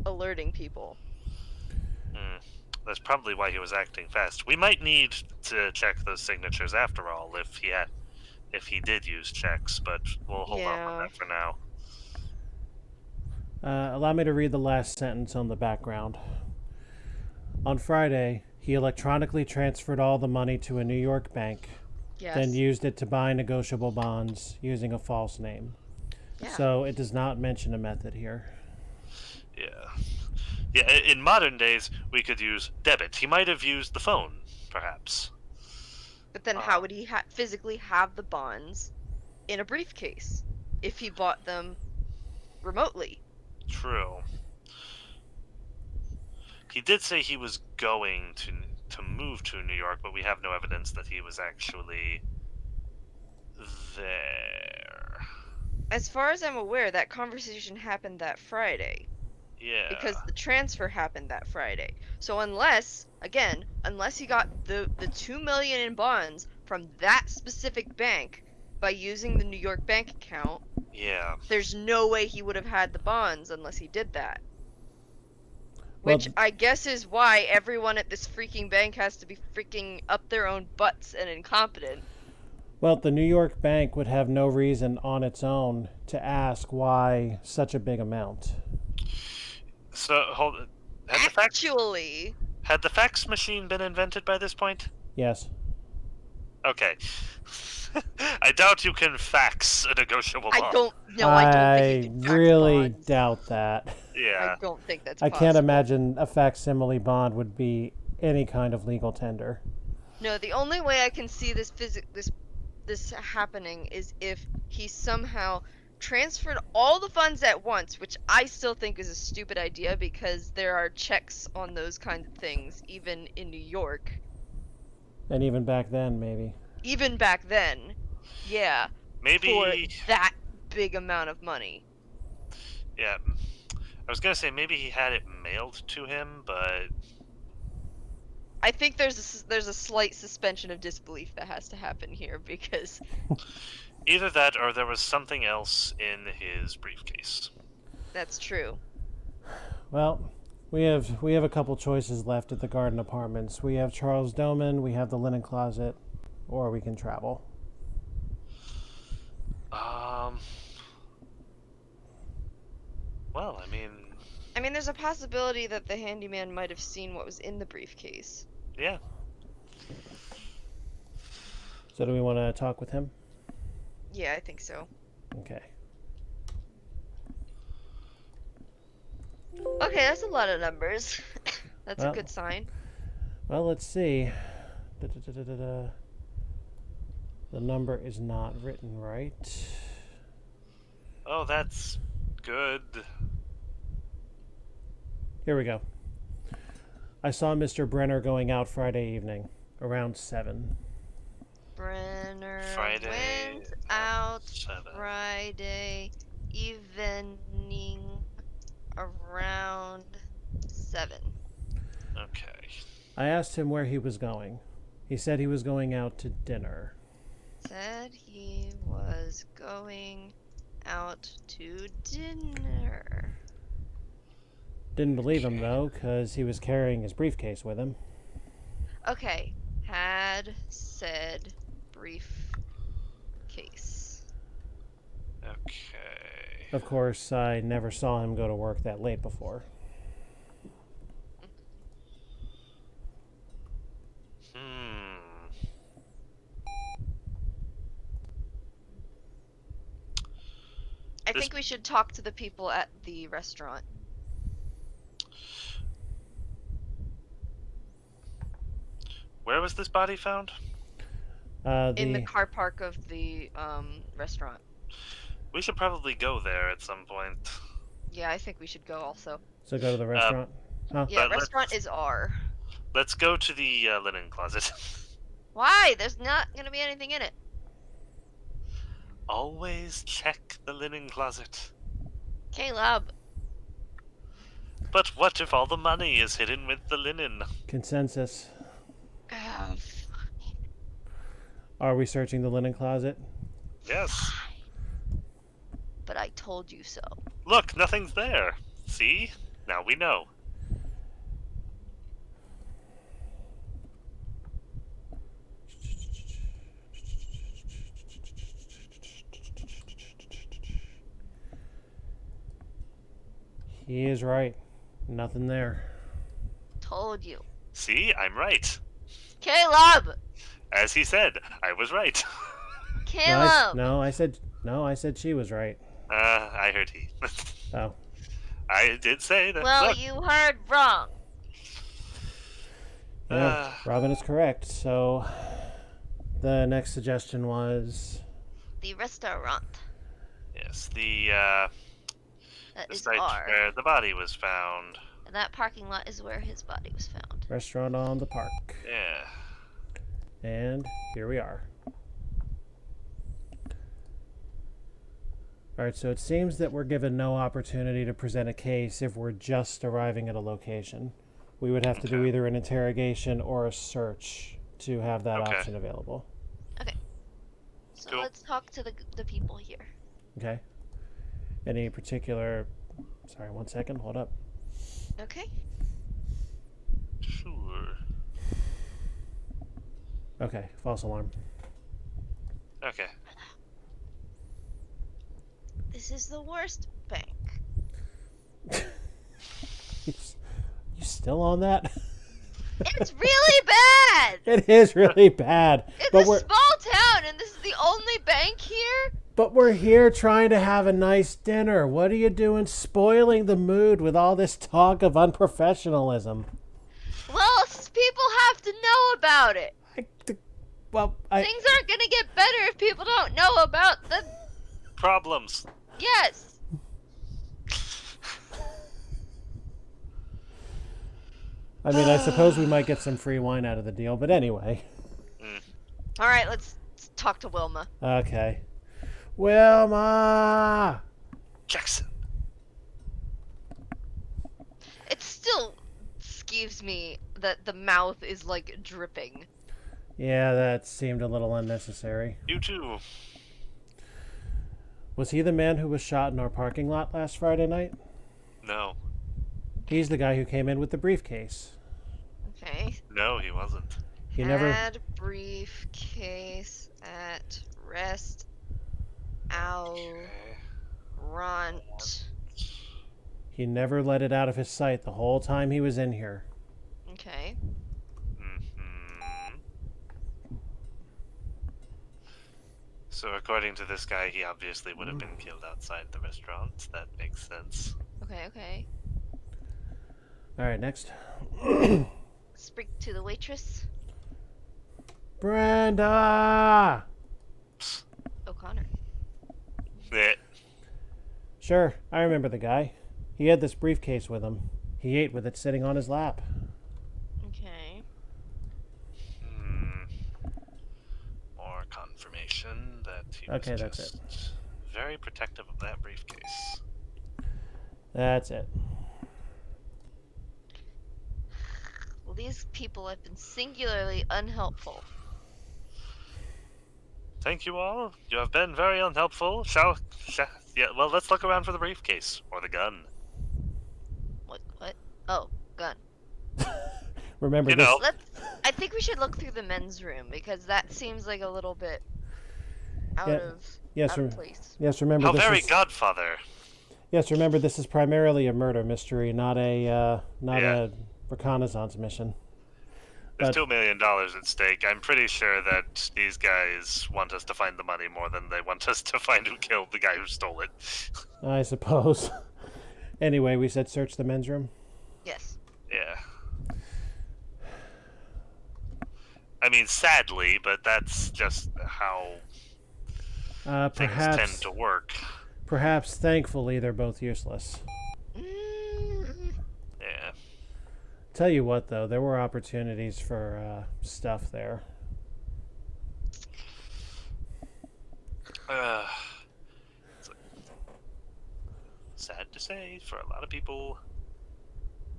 Speaker 3: alerting people.
Speaker 2: That's probably why he was acting fast. We might need to check those signatures after all, if he did use checks, but we'll hold off on that for now.
Speaker 1: Allow me to read the last sentence on the background. On Friday, he electronically transferred all the money to a New York bank, then used it to buy negotiable bonds using a false name.
Speaker 3: Yeah.
Speaker 1: So it does not mention a method here.
Speaker 2: Yeah, in modern days, we could use debit. He might have used the phone, perhaps.
Speaker 3: But then how would he physically have the bonds in a briefcase if he bought them remotely?
Speaker 2: True. He did say he was going to move to New York, but we have no evidence that he was actually there.
Speaker 3: As far as I'm aware, that conversation happened that Friday.
Speaker 2: Yeah.
Speaker 3: Because the transfer happened that Friday. So unless he got the 2 million in bonds from that specific bank by using the New York bank account,
Speaker 2: yeah,
Speaker 3: there's no way he would have had the bonds unless he did that.
Speaker 1: Well,
Speaker 3: Which I guess is why everyone at this freaking bank has to be freaking up their own butts and incompetent.
Speaker 1: Well, the New York bank would have no reason on its own to ask why such a big amount.
Speaker 2: So, hold it. Had the fax machine been invented by this point?
Speaker 1: Yes.
Speaker 2: Okay. I doubt you can fax a negotiable bond.
Speaker 3: I don't think you can fax
Speaker 1: really
Speaker 3: bonds.
Speaker 1: doubt that.
Speaker 2: Yeah.
Speaker 3: I don't think that's
Speaker 1: I
Speaker 3: possible.
Speaker 1: can't imagine a facsimile bond would be any kind of legal tender.
Speaker 3: No, the only way I can see this happening is if he somehow transferred all the funds at once, which I still think is a stupid idea because there are checks on those kinds of things, even in New York.
Speaker 1: And even back then, maybe.
Speaker 3: Even back then, yeah.
Speaker 2: Maybe
Speaker 3: for that big amount of money.
Speaker 2: Yeah. I was gonna say maybe he had it mailed to him, but
Speaker 3: I think there's a slight suspension of disbelief that has to happen here because
Speaker 2: either that or there was something else in his briefcase.
Speaker 3: That's true.
Speaker 1: Well, we have a couple choices left at the Garden Apartments. We have Charles Doman, we have the linen closet, or we can travel.
Speaker 2: Well, I mean,
Speaker 3: there's a possibility that the handyman might have seen what was in the briefcase.
Speaker 2: yeah.
Speaker 1: So do we want to talk with him?
Speaker 3: Yeah, I think so.
Speaker 1: Okay.
Speaker 3: Okay, that's a lot of numbers. That's
Speaker 1: Well,
Speaker 3: a good sign.
Speaker 1: Well, let's see. The number is not written right.
Speaker 2: Oh, that's good.
Speaker 1: Here we go. I saw Mr. Brenner going out Friday evening, around 7.
Speaker 3: Brenner
Speaker 2: Friday
Speaker 3: went
Speaker 2: at
Speaker 3: out
Speaker 2: 7.
Speaker 3: Friday evening around 7.
Speaker 2: Okay.
Speaker 1: I asked him where he was going. He said he was going out to dinner.
Speaker 3: Said he was going out to dinner.
Speaker 1: Didn't believe him, though, because he was carrying his briefcase with him.
Speaker 3: Okay. Had said briefcase.
Speaker 2: Okay.
Speaker 1: Of course, I never saw him go to work that late before. I think we should talk to the people at the restaurant.
Speaker 2: Where was this body found?
Speaker 3: In the car park of the restaurant.
Speaker 2: We should probably go there at some point.
Speaker 3: Yeah, I think we should go also.
Speaker 1: So go to the restaurant? Huh?
Speaker 3: Yeah, restaurant is R.
Speaker 2: Let's go to the linen closet.
Speaker 3: Why? There's not gonna be anything in it.
Speaker 2: Always check the linen closet.
Speaker 3: Caleb.
Speaker 2: But what if all the money is hidden with the linen?
Speaker 1: Consensus.
Speaker 3: Oh,
Speaker 1: Are we searching the linen closet?
Speaker 2: Yes.
Speaker 3: but I told you so.
Speaker 2: Look, nothing's there. See? Now we know.
Speaker 1: He is right. Nothing there.
Speaker 3: Told you.
Speaker 2: See? I'm right.
Speaker 3: Caleb!
Speaker 2: As he said, I was right.
Speaker 3: Caleb!
Speaker 1: No, I said she was right.
Speaker 2: I heard he.
Speaker 1: Oh.
Speaker 2: I did say that.
Speaker 3: Well,
Speaker 2: look,
Speaker 3: you heard wrong.
Speaker 1: Yeah, Robin is correct. So the next suggestion was
Speaker 3: The restaurant.
Speaker 2: yes, the
Speaker 3: That is
Speaker 2: site
Speaker 3: R.
Speaker 2: where the body was found.
Speaker 3: And that parking lot is where his body was found.
Speaker 1: restaurant on the park.
Speaker 2: Yeah.
Speaker 1: And here we are. Alright, so it seems that we're given no opportunity to present a case if we're just arriving at a location. We would have to do either an interrogation or a search to have that option available.
Speaker 3: Okay. So
Speaker 2: Cool.
Speaker 3: let's talk to the people here.
Speaker 1: Okay. Any particular... Sorry, 1 second. Hold up.
Speaker 3: Okay.
Speaker 2: Sure.
Speaker 1: Okay, false alarm.
Speaker 2: Okay.
Speaker 3: This is the worst bank.
Speaker 1: You still on that?
Speaker 3: It's really bad!
Speaker 1: It is really bad.
Speaker 3: It's
Speaker 1: but
Speaker 3: a
Speaker 1: we're
Speaker 3: small town and this is the only bank here?
Speaker 1: but we're here trying to have a nice dinner. What are you doing spoiling the mood with all this talk of unprofessionalism?
Speaker 3: Well, people have to know about it. Things aren't gonna get better if people don't know about the...
Speaker 2: Problems.
Speaker 3: Yes.
Speaker 1: I mean, I suppose we might get some free wine out of the deal, but anyway.
Speaker 3: Alright, let's talk to Wilma.
Speaker 1: Okay. Wilma!
Speaker 2: Jackson.
Speaker 3: It still skeeves me that the mouth is like dripping.
Speaker 1: Yeah, that seemed a little unnecessary.
Speaker 2: You too.
Speaker 1: Was he the man who was shot in our parking lot last Friday night?
Speaker 2: No.
Speaker 1: He's the guy who came in with the briefcase.
Speaker 3: Okay.
Speaker 2: No, he wasn't.
Speaker 1: He never.
Speaker 3: Had briefcase at rest out
Speaker 2: Okay.
Speaker 3: front.
Speaker 1: He never let it out of his sight the whole time he was in here.
Speaker 3: Okay.
Speaker 2: Mm-hmm. So according to this guy, he obviously would have been killed outside the restaurant. That makes sense.
Speaker 3: Okay.
Speaker 1: All right, next.
Speaker 3: Speak to the waitress.
Speaker 1: Brenda!
Speaker 3: O'Connor.
Speaker 2: Yeah.
Speaker 1: Sure, I remember the guy. He had this briefcase with him. He ate with it sitting on his lap.
Speaker 3: Okay.
Speaker 2: More confirmation that he
Speaker 1: Okay,
Speaker 2: was
Speaker 1: that's
Speaker 2: just very protective of that briefcase.
Speaker 1: That's it.
Speaker 3: Well, these people have been singularly unhelpful.
Speaker 2: Thank you all. You have been very unhelpful. Yeah, well, let's look around for the briefcase. Or the gun.
Speaker 3: What? Oh, gun.
Speaker 1: Remember
Speaker 2: You
Speaker 1: this.
Speaker 2: know.
Speaker 3: I think we should look through the men's room because that seems like a little bit out of place.
Speaker 1: Yes, remember
Speaker 2: How
Speaker 1: this
Speaker 2: very
Speaker 1: is,
Speaker 2: Godfather.
Speaker 1: Yes, remember this is primarily a murder mystery, not a reconnaissance mission.
Speaker 2: There's $2 million at stake. I'm pretty sure that these guys want us to find the money more than they want us to find who killed the guy who stole it.
Speaker 1: I suppose. Anyway, we said search the men's room.
Speaker 3: Yes.
Speaker 2: Yeah. I mean, sadly, but that's just how things tend to work.
Speaker 1: Perhaps, thankfully, they're both useless.
Speaker 2: Yeah.
Speaker 1: Tell you what, though, there were opportunities for stuff there.
Speaker 2: Sad to say, for a lot of people,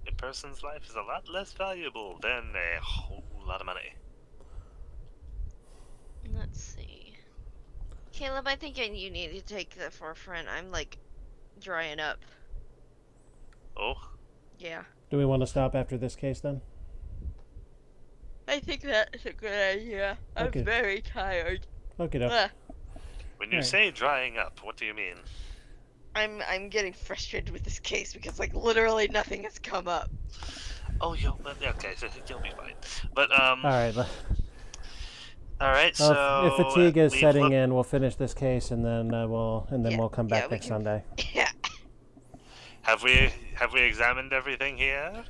Speaker 2: a person's life is a lot less valuable than a whole lot of money.
Speaker 3: Let's see. Caleb, I think you need to take the forefront. I'm like drying up.
Speaker 2: Oh?
Speaker 3: Yeah.
Speaker 1: Do we want to stop after this case then?
Speaker 3: I think that's a good idea.
Speaker 1: Okay.
Speaker 3: I'm very tired.
Speaker 1: Okay.
Speaker 2: When you say drying up, what do you mean?
Speaker 3: I'm getting frustrated with this case because like literally nothing has come up.
Speaker 2: Oh, okay, so you'll be fine. But
Speaker 1: All right.
Speaker 2: All right. So
Speaker 1: if fatigue is setting in, we'll finish this case and then we'll come back next Sunday.
Speaker 3: Yeah.
Speaker 2: Have we examined everything here?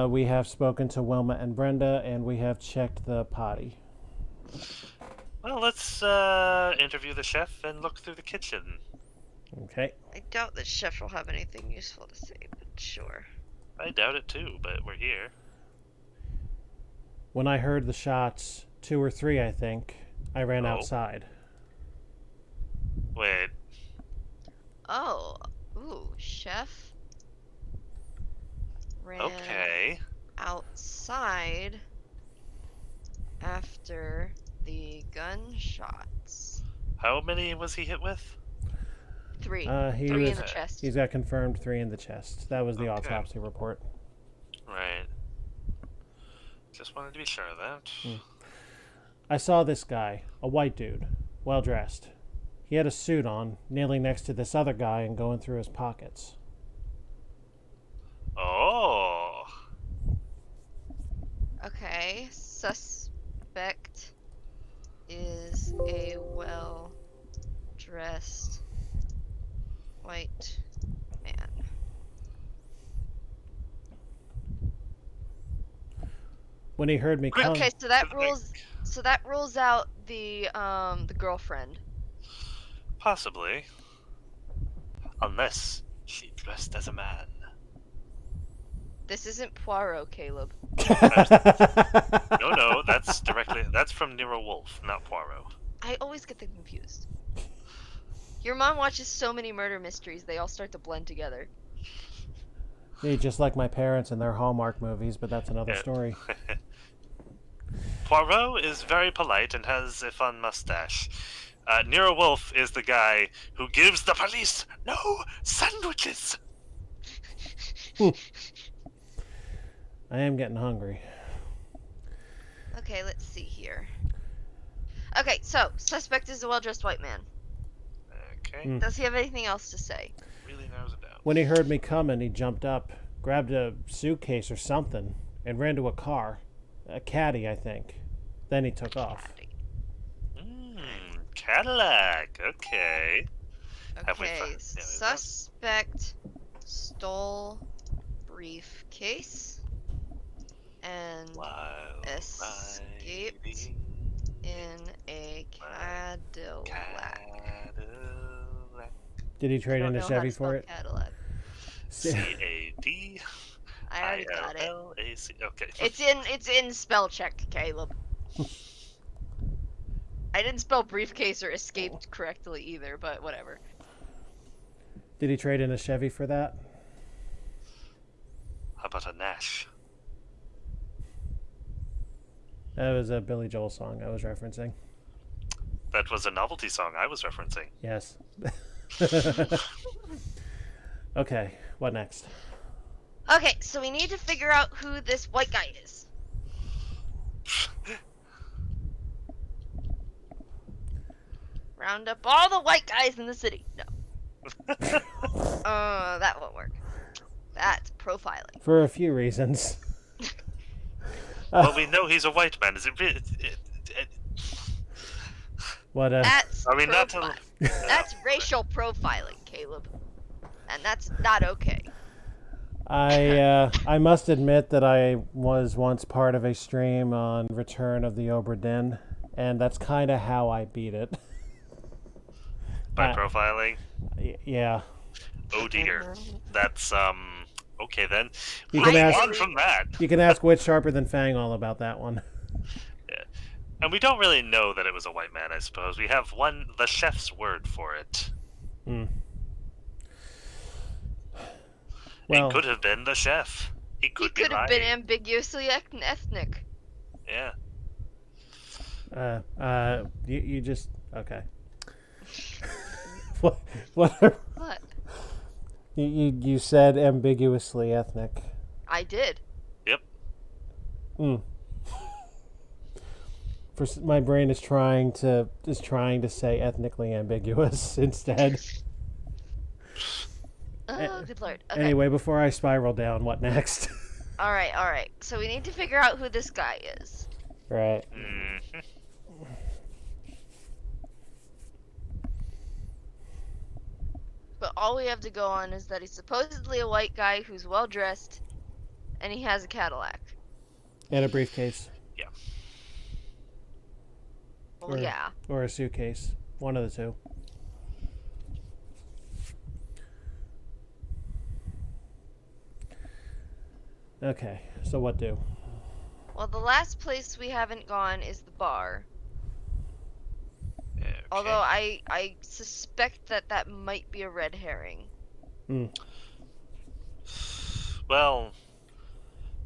Speaker 1: We have spoken to Wilma and Brenda, and we have checked the potty.
Speaker 2: Well, let's interview the chef and look through the kitchen.
Speaker 1: Okay.
Speaker 3: I doubt that chef will have anything useful to say, but sure.
Speaker 2: I doubt it too, but we're here.
Speaker 1: When I heard the shots, 2 or 3, I think, I ran outside.
Speaker 2: Wait.
Speaker 3: Oh. Ooh, chef ran outside after the gunshots.
Speaker 2: How many was he hit with?
Speaker 3: 3.
Speaker 1: 3
Speaker 3: in the chest.
Speaker 1: He's got confirmed 3 in the chest. That was the autopsy report.
Speaker 2: Right. Just wanted to be sure of that.
Speaker 1: I saw this guy, a white dude, well dressed. He had a suit on, kneeling next to this other guy and going through his pockets.
Speaker 2: Oh.
Speaker 3: Okay, suspect is a well-dressed white man.
Speaker 1: When he heard me come...
Speaker 3: Okay, so that rules out the girlfriend.
Speaker 2: Possibly. Unless she dressed as a man.
Speaker 3: This isn't Poirot, Caleb.
Speaker 2: No, that's from Nero Wolfe, not Poirot.
Speaker 3: I always get them confused. Your mom watches so many murder mysteries, they all start to blend together.
Speaker 1: Yeah, just like my parents and their Hallmark movies, but that's another story.
Speaker 2: Poirot is very polite and has a fun mustache. Nero Wolfe is the guy who gives the police no sandwiches.
Speaker 1: I am getting hungry.
Speaker 3: Okay, let's see here. Okay, so suspect is a well-dressed white man.
Speaker 2: Okay.
Speaker 3: Does he have anything else to say?
Speaker 2: Really narrows it down.
Speaker 1: When he heard me coming, he jumped up, grabbed a suitcase or something, and ran to a car. A caddy, I think. Then he took off.
Speaker 2: Cadillac. Okay. Have we
Speaker 3: Okay,
Speaker 2: found-
Speaker 3: suspect stole briefcase and
Speaker 2: While
Speaker 3: escaped
Speaker 2: riding
Speaker 3: in a Cadillac.
Speaker 2: Cadillac.
Speaker 1: Did he trade in a Chevy for it?
Speaker 3: Cadillac.
Speaker 2: C-A-D.
Speaker 3: I already got it.
Speaker 2: I-L-L-A-C. Okay.
Speaker 3: It's in spell check, Caleb. I didn't spell briefcase or escaped correctly either, but whatever.
Speaker 1: Did he trade in a Chevy for that?
Speaker 2: How about a Nash?
Speaker 1: That was a Billy Joel song I was referencing.
Speaker 2: That was a novelty song I was referencing.
Speaker 1: Yes. Okay, what next?
Speaker 3: Okay, so we need to figure out who this white guy is. Round up all the white guys in the city. No. That won't work. That's profiling.
Speaker 1: For a few reasons.
Speaker 2: Well, we know he's a white man. Is it really?
Speaker 1: What?
Speaker 3: That's
Speaker 2: I mean, not
Speaker 3: profiling.
Speaker 2: to.
Speaker 3: That's racial profiling, Caleb. And that's not okay.
Speaker 1: I must admit that I was once part of a stream on Return of the Obra Dinn, and that's kind of how I beat it.
Speaker 2: By profiling?
Speaker 1: Yeah.
Speaker 2: Oh dear. That's okay then.
Speaker 1: You
Speaker 2: Move
Speaker 1: can ask-
Speaker 2: on from that.
Speaker 1: You can ask Witch Sharper Than Fang all about that one.
Speaker 2: Yeah. And we don't really know that it was a white man, I suppose. We have the chef's word for it.
Speaker 1: Well,
Speaker 2: It could have been the chef. He could
Speaker 3: He could have been
Speaker 2: lying.
Speaker 3: ambiguously ethnic.
Speaker 2: Yeah.
Speaker 1: you just okay. What?
Speaker 3: What?
Speaker 1: You said ambiguously ethnic.
Speaker 3: I did.
Speaker 2: Yep.
Speaker 1: My brain is trying to say ethnically ambiguous instead.
Speaker 3: Oh, good lord. Okay.
Speaker 1: Anyway, before I spiral down, what next?
Speaker 3: Alright. So we need to figure out who this guy is.
Speaker 1: Right.
Speaker 2: Mhm.
Speaker 3: But all we have to go on is that he's supposedly a white guy who's well dressed, and he has a Cadillac.
Speaker 1: And a briefcase.
Speaker 2: Yeah.
Speaker 3: Well, yeah.
Speaker 1: Or a suitcase. One of the two. Okay, so what do?
Speaker 3: Well, the last place we haven't gone is the bar.
Speaker 2: Okay.
Speaker 3: Although I suspect that might be a red herring.
Speaker 2: Well,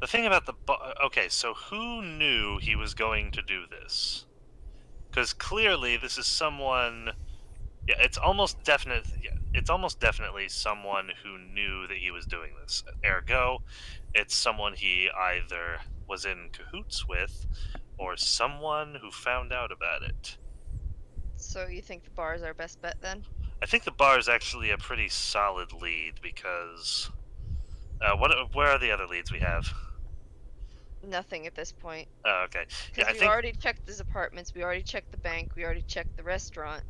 Speaker 2: the thing about okay, so who knew he was going to do this? Because clearly this is someone. Yeah, it's almost definite. Yeah, it's almost definitely someone who knew that he was doing this. Ergo, it's someone he either was in cahoots with, or someone who found out about it.
Speaker 3: So you think the bar is our best bet then?
Speaker 2: I think the bar is actually a pretty solid lead because. Where are the other leads we have?
Speaker 3: Nothing at this point.
Speaker 2: Oh, okay.
Speaker 3: Because
Speaker 2: Yeah, I
Speaker 3: we
Speaker 2: think.
Speaker 3: already checked his apartments, we already checked the bank, we already checked the restaurant.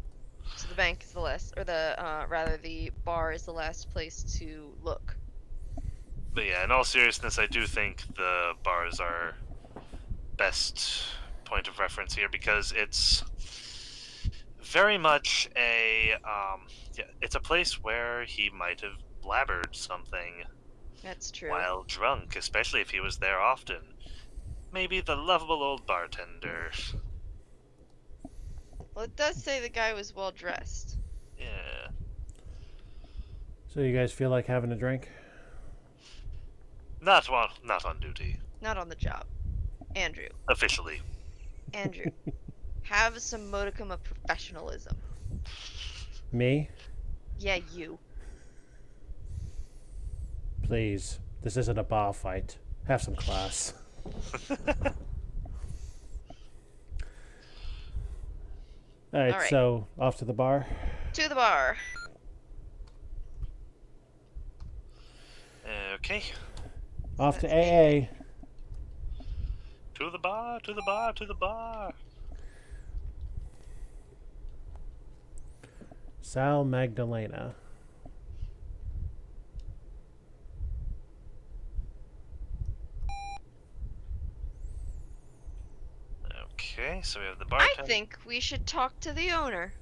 Speaker 3: So the bank is the last, or the bar is the last place to look.
Speaker 2: But yeah, in all seriousness, I do think the bar is our best point of reference here because it's very much it's a place where he might have blabbered something
Speaker 3: That's true.
Speaker 2: while drunk, especially if he was there often. Maybe the lovable old bartender.
Speaker 3: Well, it does say the guy was well dressed.
Speaker 2: Yeah.
Speaker 1: So you guys feel like having a drink?
Speaker 2: Not on duty.
Speaker 3: Not on the job. Andrew.
Speaker 2: Officially.
Speaker 3: Andrew. Have some modicum of professionalism.
Speaker 1: Me?
Speaker 3: Yeah, you.
Speaker 1: Please. This isn't a bar fight. Have some class. All right,
Speaker 3: Alright.
Speaker 1: so off to the bar.
Speaker 3: To the bar.
Speaker 2: Okay.
Speaker 1: Off to
Speaker 3: That's
Speaker 1: AA.
Speaker 2: To the bar, to the bar, to the bar.
Speaker 1: Sal Magdalena.
Speaker 2: Okay, so we have the
Speaker 3: I
Speaker 2: bartender.
Speaker 3: think we should talk to the owner.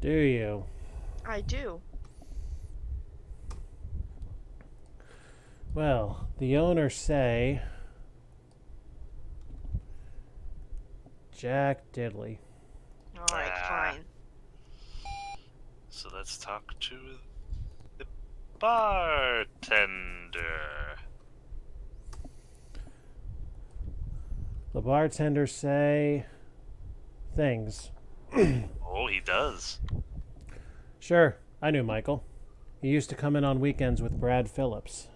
Speaker 1: Do you?
Speaker 3: I do.
Speaker 1: Well, the owners say Jack Diddley.
Speaker 3: Alright,
Speaker 2: Ah.
Speaker 3: fine.
Speaker 2: So let's talk to the bartender.
Speaker 1: The bartenders say things.
Speaker 2: Oh, he does.
Speaker 1: Sure, I knew Michael. He used to come in on weekends with Brad Phillips.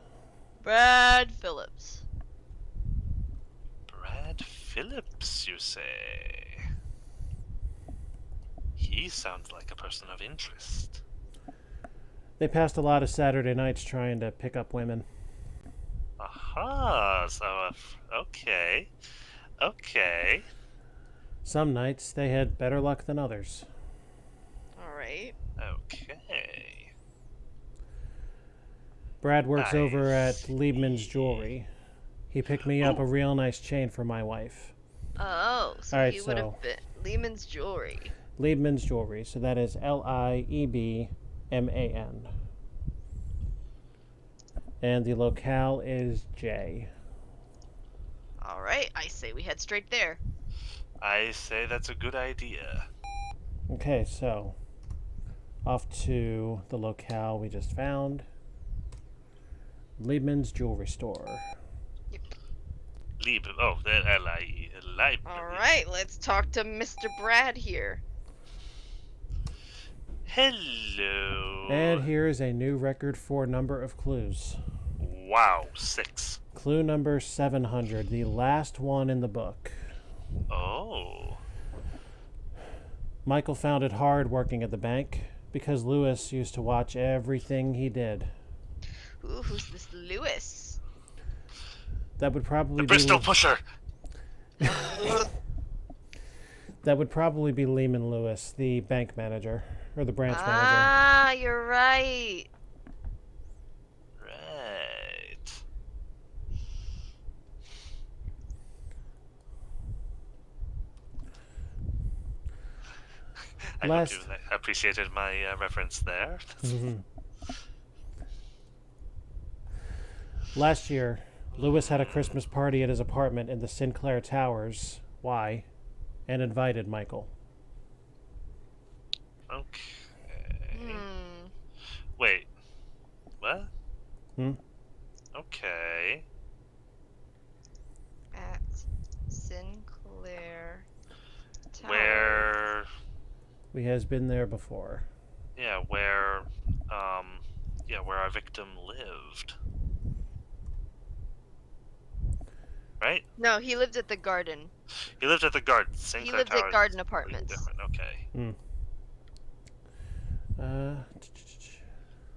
Speaker 3: Brad Phillips.
Speaker 2: Brad Phillips, you say? He sounds like a person of interest.
Speaker 1: They passed a lot of Saturday nights trying to pick up women.
Speaker 2: Aha, so, okay. Okay.
Speaker 1: Some nights they had better luck than others.
Speaker 3: Alright.
Speaker 2: Okay.
Speaker 1: Brad works
Speaker 2: I
Speaker 1: over at
Speaker 2: see.
Speaker 1: Liebman's Jewelry. He picked me up a real nice chain for my wife.
Speaker 3: Oh, so
Speaker 1: Alright,
Speaker 3: he would
Speaker 1: so-
Speaker 3: have been Lehman's Jewelry.
Speaker 1: Liebman's Jewelry, so that is Liebman. And the locale is J.
Speaker 3: Alright, I say we head straight there.
Speaker 2: I say that's a good idea.
Speaker 1: Okay, so off to the locale we just found. Liebman's Jewelry Store.
Speaker 2: Lieb. Oh, L-I-E. Lieb.
Speaker 3: Alright, let's talk to Mr. Brad here.
Speaker 2: Hello.
Speaker 1: And here is a new record for number of clues.
Speaker 2: Wow, 6.
Speaker 1: Clue number 700, the last one in the book.
Speaker 2: Oh.
Speaker 1: Michael found it hard working at the bank because Lewis used to watch everything he did.
Speaker 3: Ooh, who's this Lewis?
Speaker 1: That would probably
Speaker 2: The
Speaker 1: be
Speaker 2: Bristol Pusher.
Speaker 1: that would probably be Lehman Lewis, the bank manager or the branch manager.
Speaker 3: Ah, you're right.
Speaker 2: Right. I hope you appreciated my reference there.
Speaker 1: Mhm. Last year, Lewis had a Christmas party at his apartment in the Sinclair Towers. Why? And invited Michael.
Speaker 2: Okay.
Speaker 3: Hmm.
Speaker 2: Wait. What?
Speaker 1: Hmm?
Speaker 2: Okay.
Speaker 3: At Sinclair Tower.
Speaker 2: Where?
Speaker 1: We has been there before.
Speaker 2: Yeah, where our victim lived. Right?
Speaker 3: No, he lived at the Garden.
Speaker 2: He lived at the Garden.
Speaker 3: He
Speaker 2: Sinclair
Speaker 3: lived
Speaker 2: Towers
Speaker 3: at Garden
Speaker 2: is completely
Speaker 3: Apartments.
Speaker 2: different. Okay.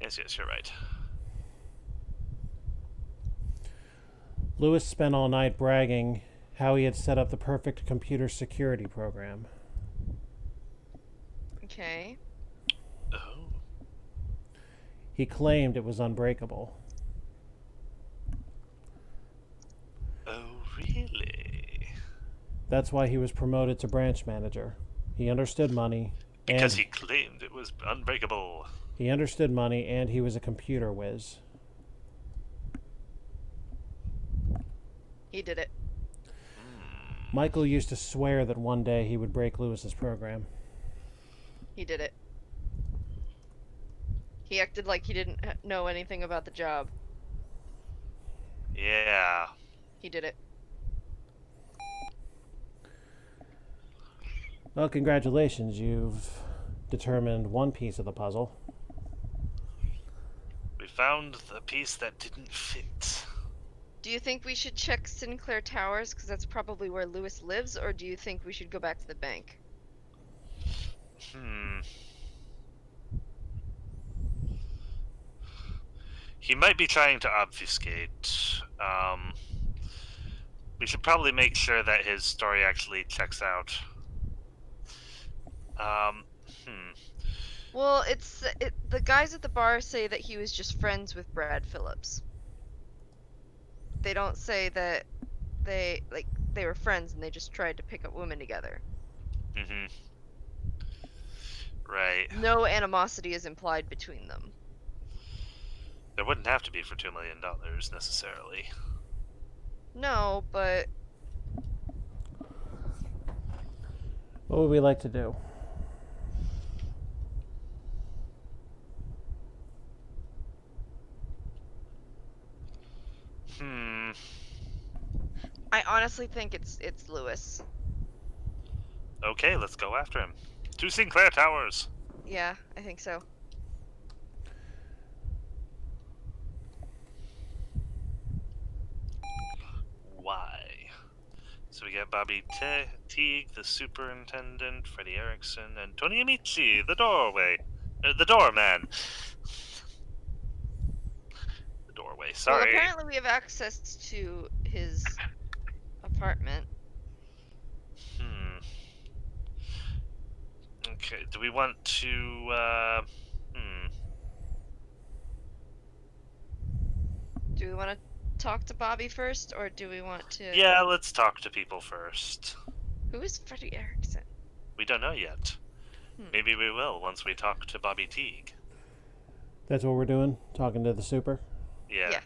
Speaker 2: Yes, you're right.
Speaker 1: Lewis spent all night bragging how he had set up the perfect computer security program.
Speaker 3: Okay.
Speaker 2: Oh.
Speaker 1: He claimed it was unbreakable.
Speaker 2: Oh, really?
Speaker 1: That's why he was promoted to branch manager. He understood money.
Speaker 2: Because
Speaker 1: and
Speaker 2: he claimed it was unbreakable.
Speaker 1: he understood money, and he was a computer whiz.
Speaker 3: He did it.
Speaker 1: Michael used to swear that one day he would break Lewis's program.
Speaker 3: He did it. He acted like he didn't know anything about the job.
Speaker 2: Yeah.
Speaker 3: He did it.
Speaker 1: Well, congratulations. You've determined one piece of the puzzle.
Speaker 2: We found the piece that didn't fit.
Speaker 3: Do you think we should check Sinclair Towers, because that's probably where Lewis lives, or do you think we should go back to the bank?
Speaker 2: He might be trying to obfuscate. We should probably make sure that his story actually checks out.
Speaker 3: Well, the guys at the bar say that he was just friends with Brad Phillips. They don't say that they were friends and they just tried to pick up women together.
Speaker 2: Right.
Speaker 3: No animosity is implied between them.
Speaker 2: There wouldn't have to be for $2 million necessarily.
Speaker 3: No, but
Speaker 1: What would we like to do?
Speaker 3: I honestly think it's Lewis.
Speaker 2: Okay, let's go after him. To Sinclair Towers.
Speaker 3: Yeah, I think so.
Speaker 2: Why? So we got Bobby Teague, the superintendent, Freddie Erickson, and Tony Amici, the doorman. The doorway, sorry.
Speaker 3: Well, apparently we have access to his apartment.
Speaker 2: Okay, do we want to,
Speaker 3: Do we want to talk to Bobby first, or do we want to...
Speaker 2: Yeah, let's talk to people first.
Speaker 3: Who is Freddie Erickson?
Speaker 2: We don't know yet. Maybe we will once we talk to Bobby Teague.
Speaker 1: That's what we're doing? Talking to the super?
Speaker 2: Yeah.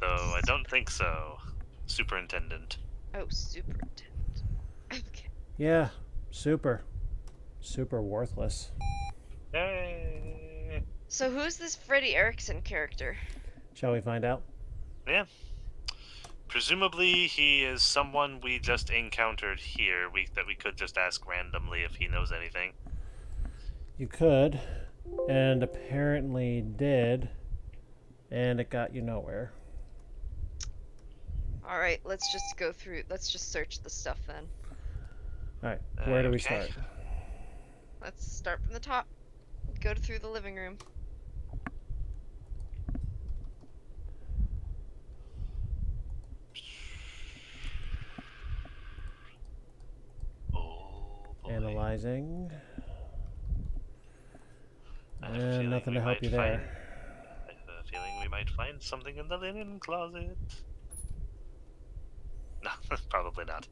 Speaker 2: Though I don't think so. Superintendent.
Speaker 3: Oh, superintendent. Okay.
Speaker 1: Yeah, super. Super worthless.
Speaker 2: Hey.
Speaker 3: So who's this Freddie Erickson character?
Speaker 1: Shall we find out?
Speaker 2: Yeah. Presumably he is someone we just encountered here that we could just ask randomly if he knows anything.
Speaker 1: You could, and apparently did, and it got you nowhere.
Speaker 3: Alright, let's just search the stuff then.
Speaker 1: Alright, where do we
Speaker 2: Okay.
Speaker 1: start?
Speaker 3: Let's start from the top. Go through the living room.
Speaker 2: Oh, boy.
Speaker 1: Analyzing.
Speaker 2: I have a feeling
Speaker 1: Nothing
Speaker 2: we
Speaker 1: to help
Speaker 2: might
Speaker 1: you
Speaker 2: find-
Speaker 1: there.
Speaker 2: I have a feeling we might find something in the linen closet. No, probably not.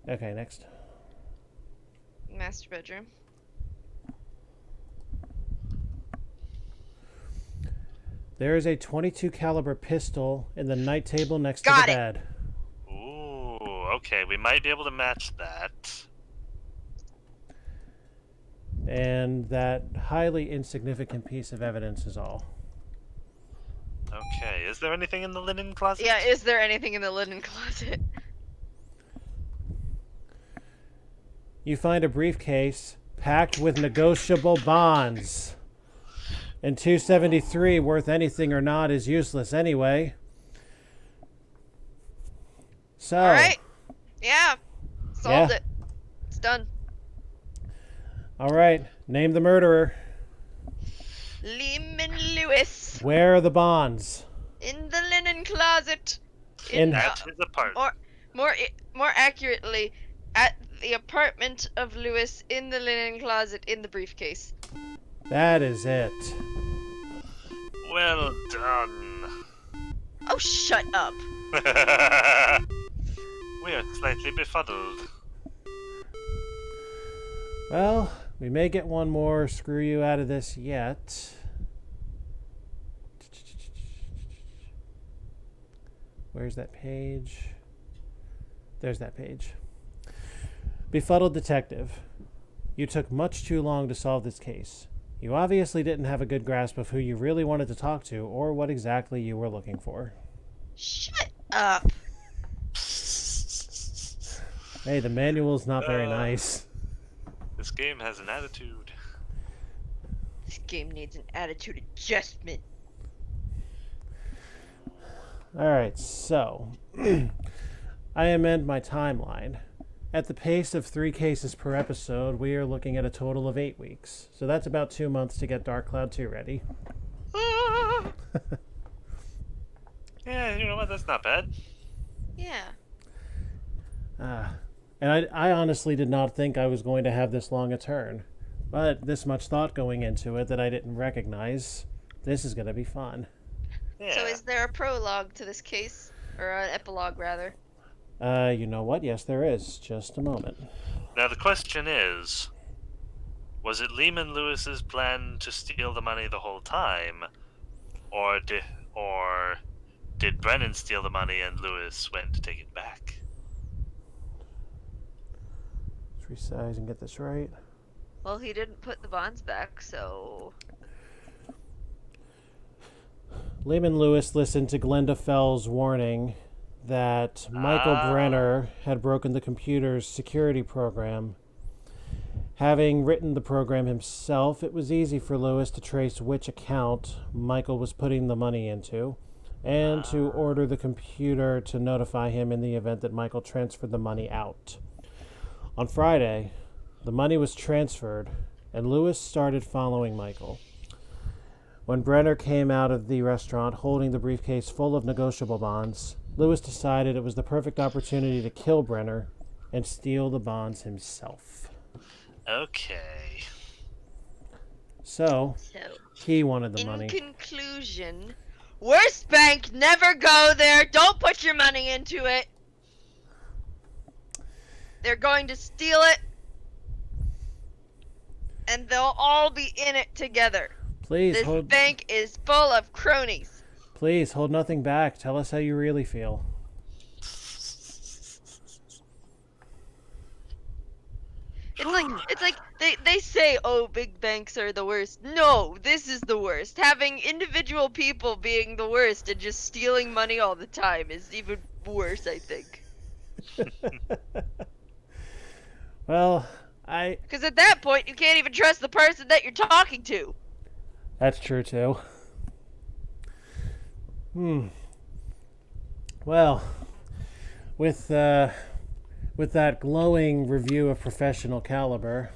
Speaker 1: Okay, next.
Speaker 3: Master bedroom.
Speaker 1: There is a .22 caliber pistol in the night table next to
Speaker 3: Got
Speaker 1: the
Speaker 3: it.
Speaker 1: bed.
Speaker 2: Ooh, okay, we might be able to match that.
Speaker 1: And that highly insignificant piece of evidence is all.
Speaker 2: Okay, is there anything in the linen closet?
Speaker 3: Yeah, is there anything in the linen closet?
Speaker 1: You find a briefcase packed with negotiable bonds. And 273 worth anything or not is useless anyway. So.
Speaker 3: Alright. Yeah. Solved
Speaker 1: Yeah.
Speaker 3: it. It's done.
Speaker 1: All right. Name the murderer.
Speaker 3: Lehman Lewis.
Speaker 1: Where are the bonds?
Speaker 3: In the linen closet.
Speaker 2: At his apartment.
Speaker 3: Or more accurately, at the apartment of Lewis in the linen closet in the briefcase.
Speaker 1: That is it.
Speaker 2: Well done.
Speaker 3: Oh, shut up.
Speaker 2: We are slightly befuddled.
Speaker 1: Well, we may get one more screw you out of this yet. Where's that page? There's that page. Befuddled detective. You took much too long to solve this case. You obviously didn't have a good grasp of who you really wanted to talk to or what exactly you were looking for.
Speaker 3: Shut up.
Speaker 1: Hey, the manual's not very nice.
Speaker 2: This game has an attitude.
Speaker 3: This game needs an attitude adjustment.
Speaker 1: All right, so I amend my timeline. At the pace of 3 cases per episode, we are looking at a total of 8 weeks. So that's about 2 months to get Dark Cloud 2 ready.
Speaker 2: Yeah, you know what? That's not bad.
Speaker 3: Yeah.
Speaker 1: And I honestly did not think I was going to have this long a turn. But this much thought going into it that I didn't recognize. This is going to be fun.
Speaker 2: Yeah.
Speaker 3: So is there a prologue to this case? Or an epilogue, rather?
Speaker 1: You know what? Yes, there is. Just a moment.
Speaker 2: Now the question is, was it Lehman Lewis's plan to steal the money the whole time, or did Brennan steal the money and Lewis went to take it back?
Speaker 1: Let's resize and get this right.
Speaker 3: Well, he didn't put the bonds back, so...
Speaker 1: Lehman Lewis listened to Glenda Fell's warning that Michael Brenner had broken the computer's security program. Having written the program himself, it was easy for Lewis to trace which account Michael was putting the money into, and to order the computer to notify him in the event that Michael transferred the money out. On Friday, the money was transferred, and Lewis started following Michael. When Brenner came out of the restaurant holding the briefcase full of negotiable bonds, Lewis decided it was the perfect opportunity to kill Brenner and steal the bonds himself.
Speaker 2: Okay.
Speaker 1: So he wanted the money.
Speaker 3: In conclusion, worst bank, never go there. Don't put your money into it. They're going to steal it, and they'll all be in it together.
Speaker 1: Please
Speaker 3: This
Speaker 1: hold.
Speaker 3: bank is full of cronies.
Speaker 1: Please hold nothing back. Tell us how you really feel.
Speaker 3: It's like they say, oh, big banks are the worst. No, this is the worst. Having individual people being the worst and just stealing money all the time is even worse, I think.
Speaker 1: Well,
Speaker 3: Because at that point, you can't even trust the person that you're talking to.
Speaker 1: That's true too. Well, with that glowing review of professional caliber,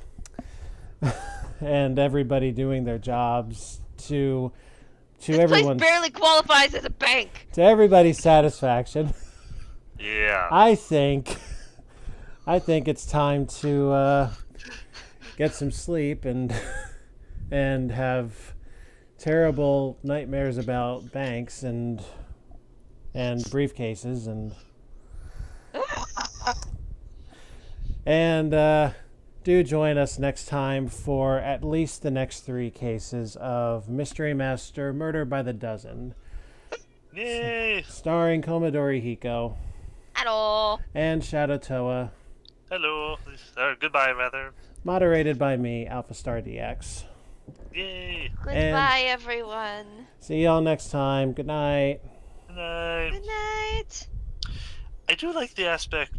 Speaker 1: and everybody doing their jobs to
Speaker 3: This
Speaker 1: everyone's
Speaker 3: place barely qualifies as a bank.
Speaker 1: to everybody's satisfaction,
Speaker 2: Yeah.
Speaker 1: I think it's time to get some sleep and have terrible nightmares about banks and briefcases and do join us next time for at least the next 3 cases of Mystery Master Murder by the Dozen,
Speaker 2: Yay.
Speaker 1: starring Komodori Hiko
Speaker 3: At all.
Speaker 1: and Shadow Toa,
Speaker 2: Hello. Or goodbye, rather.
Speaker 1: moderated by me, AlphaStarDX.
Speaker 2: Yay.
Speaker 3: Goodbye, everyone.
Speaker 1: See y'all next time. Good night.
Speaker 2: Good night.
Speaker 3: Good night.
Speaker 2: I do like the aspect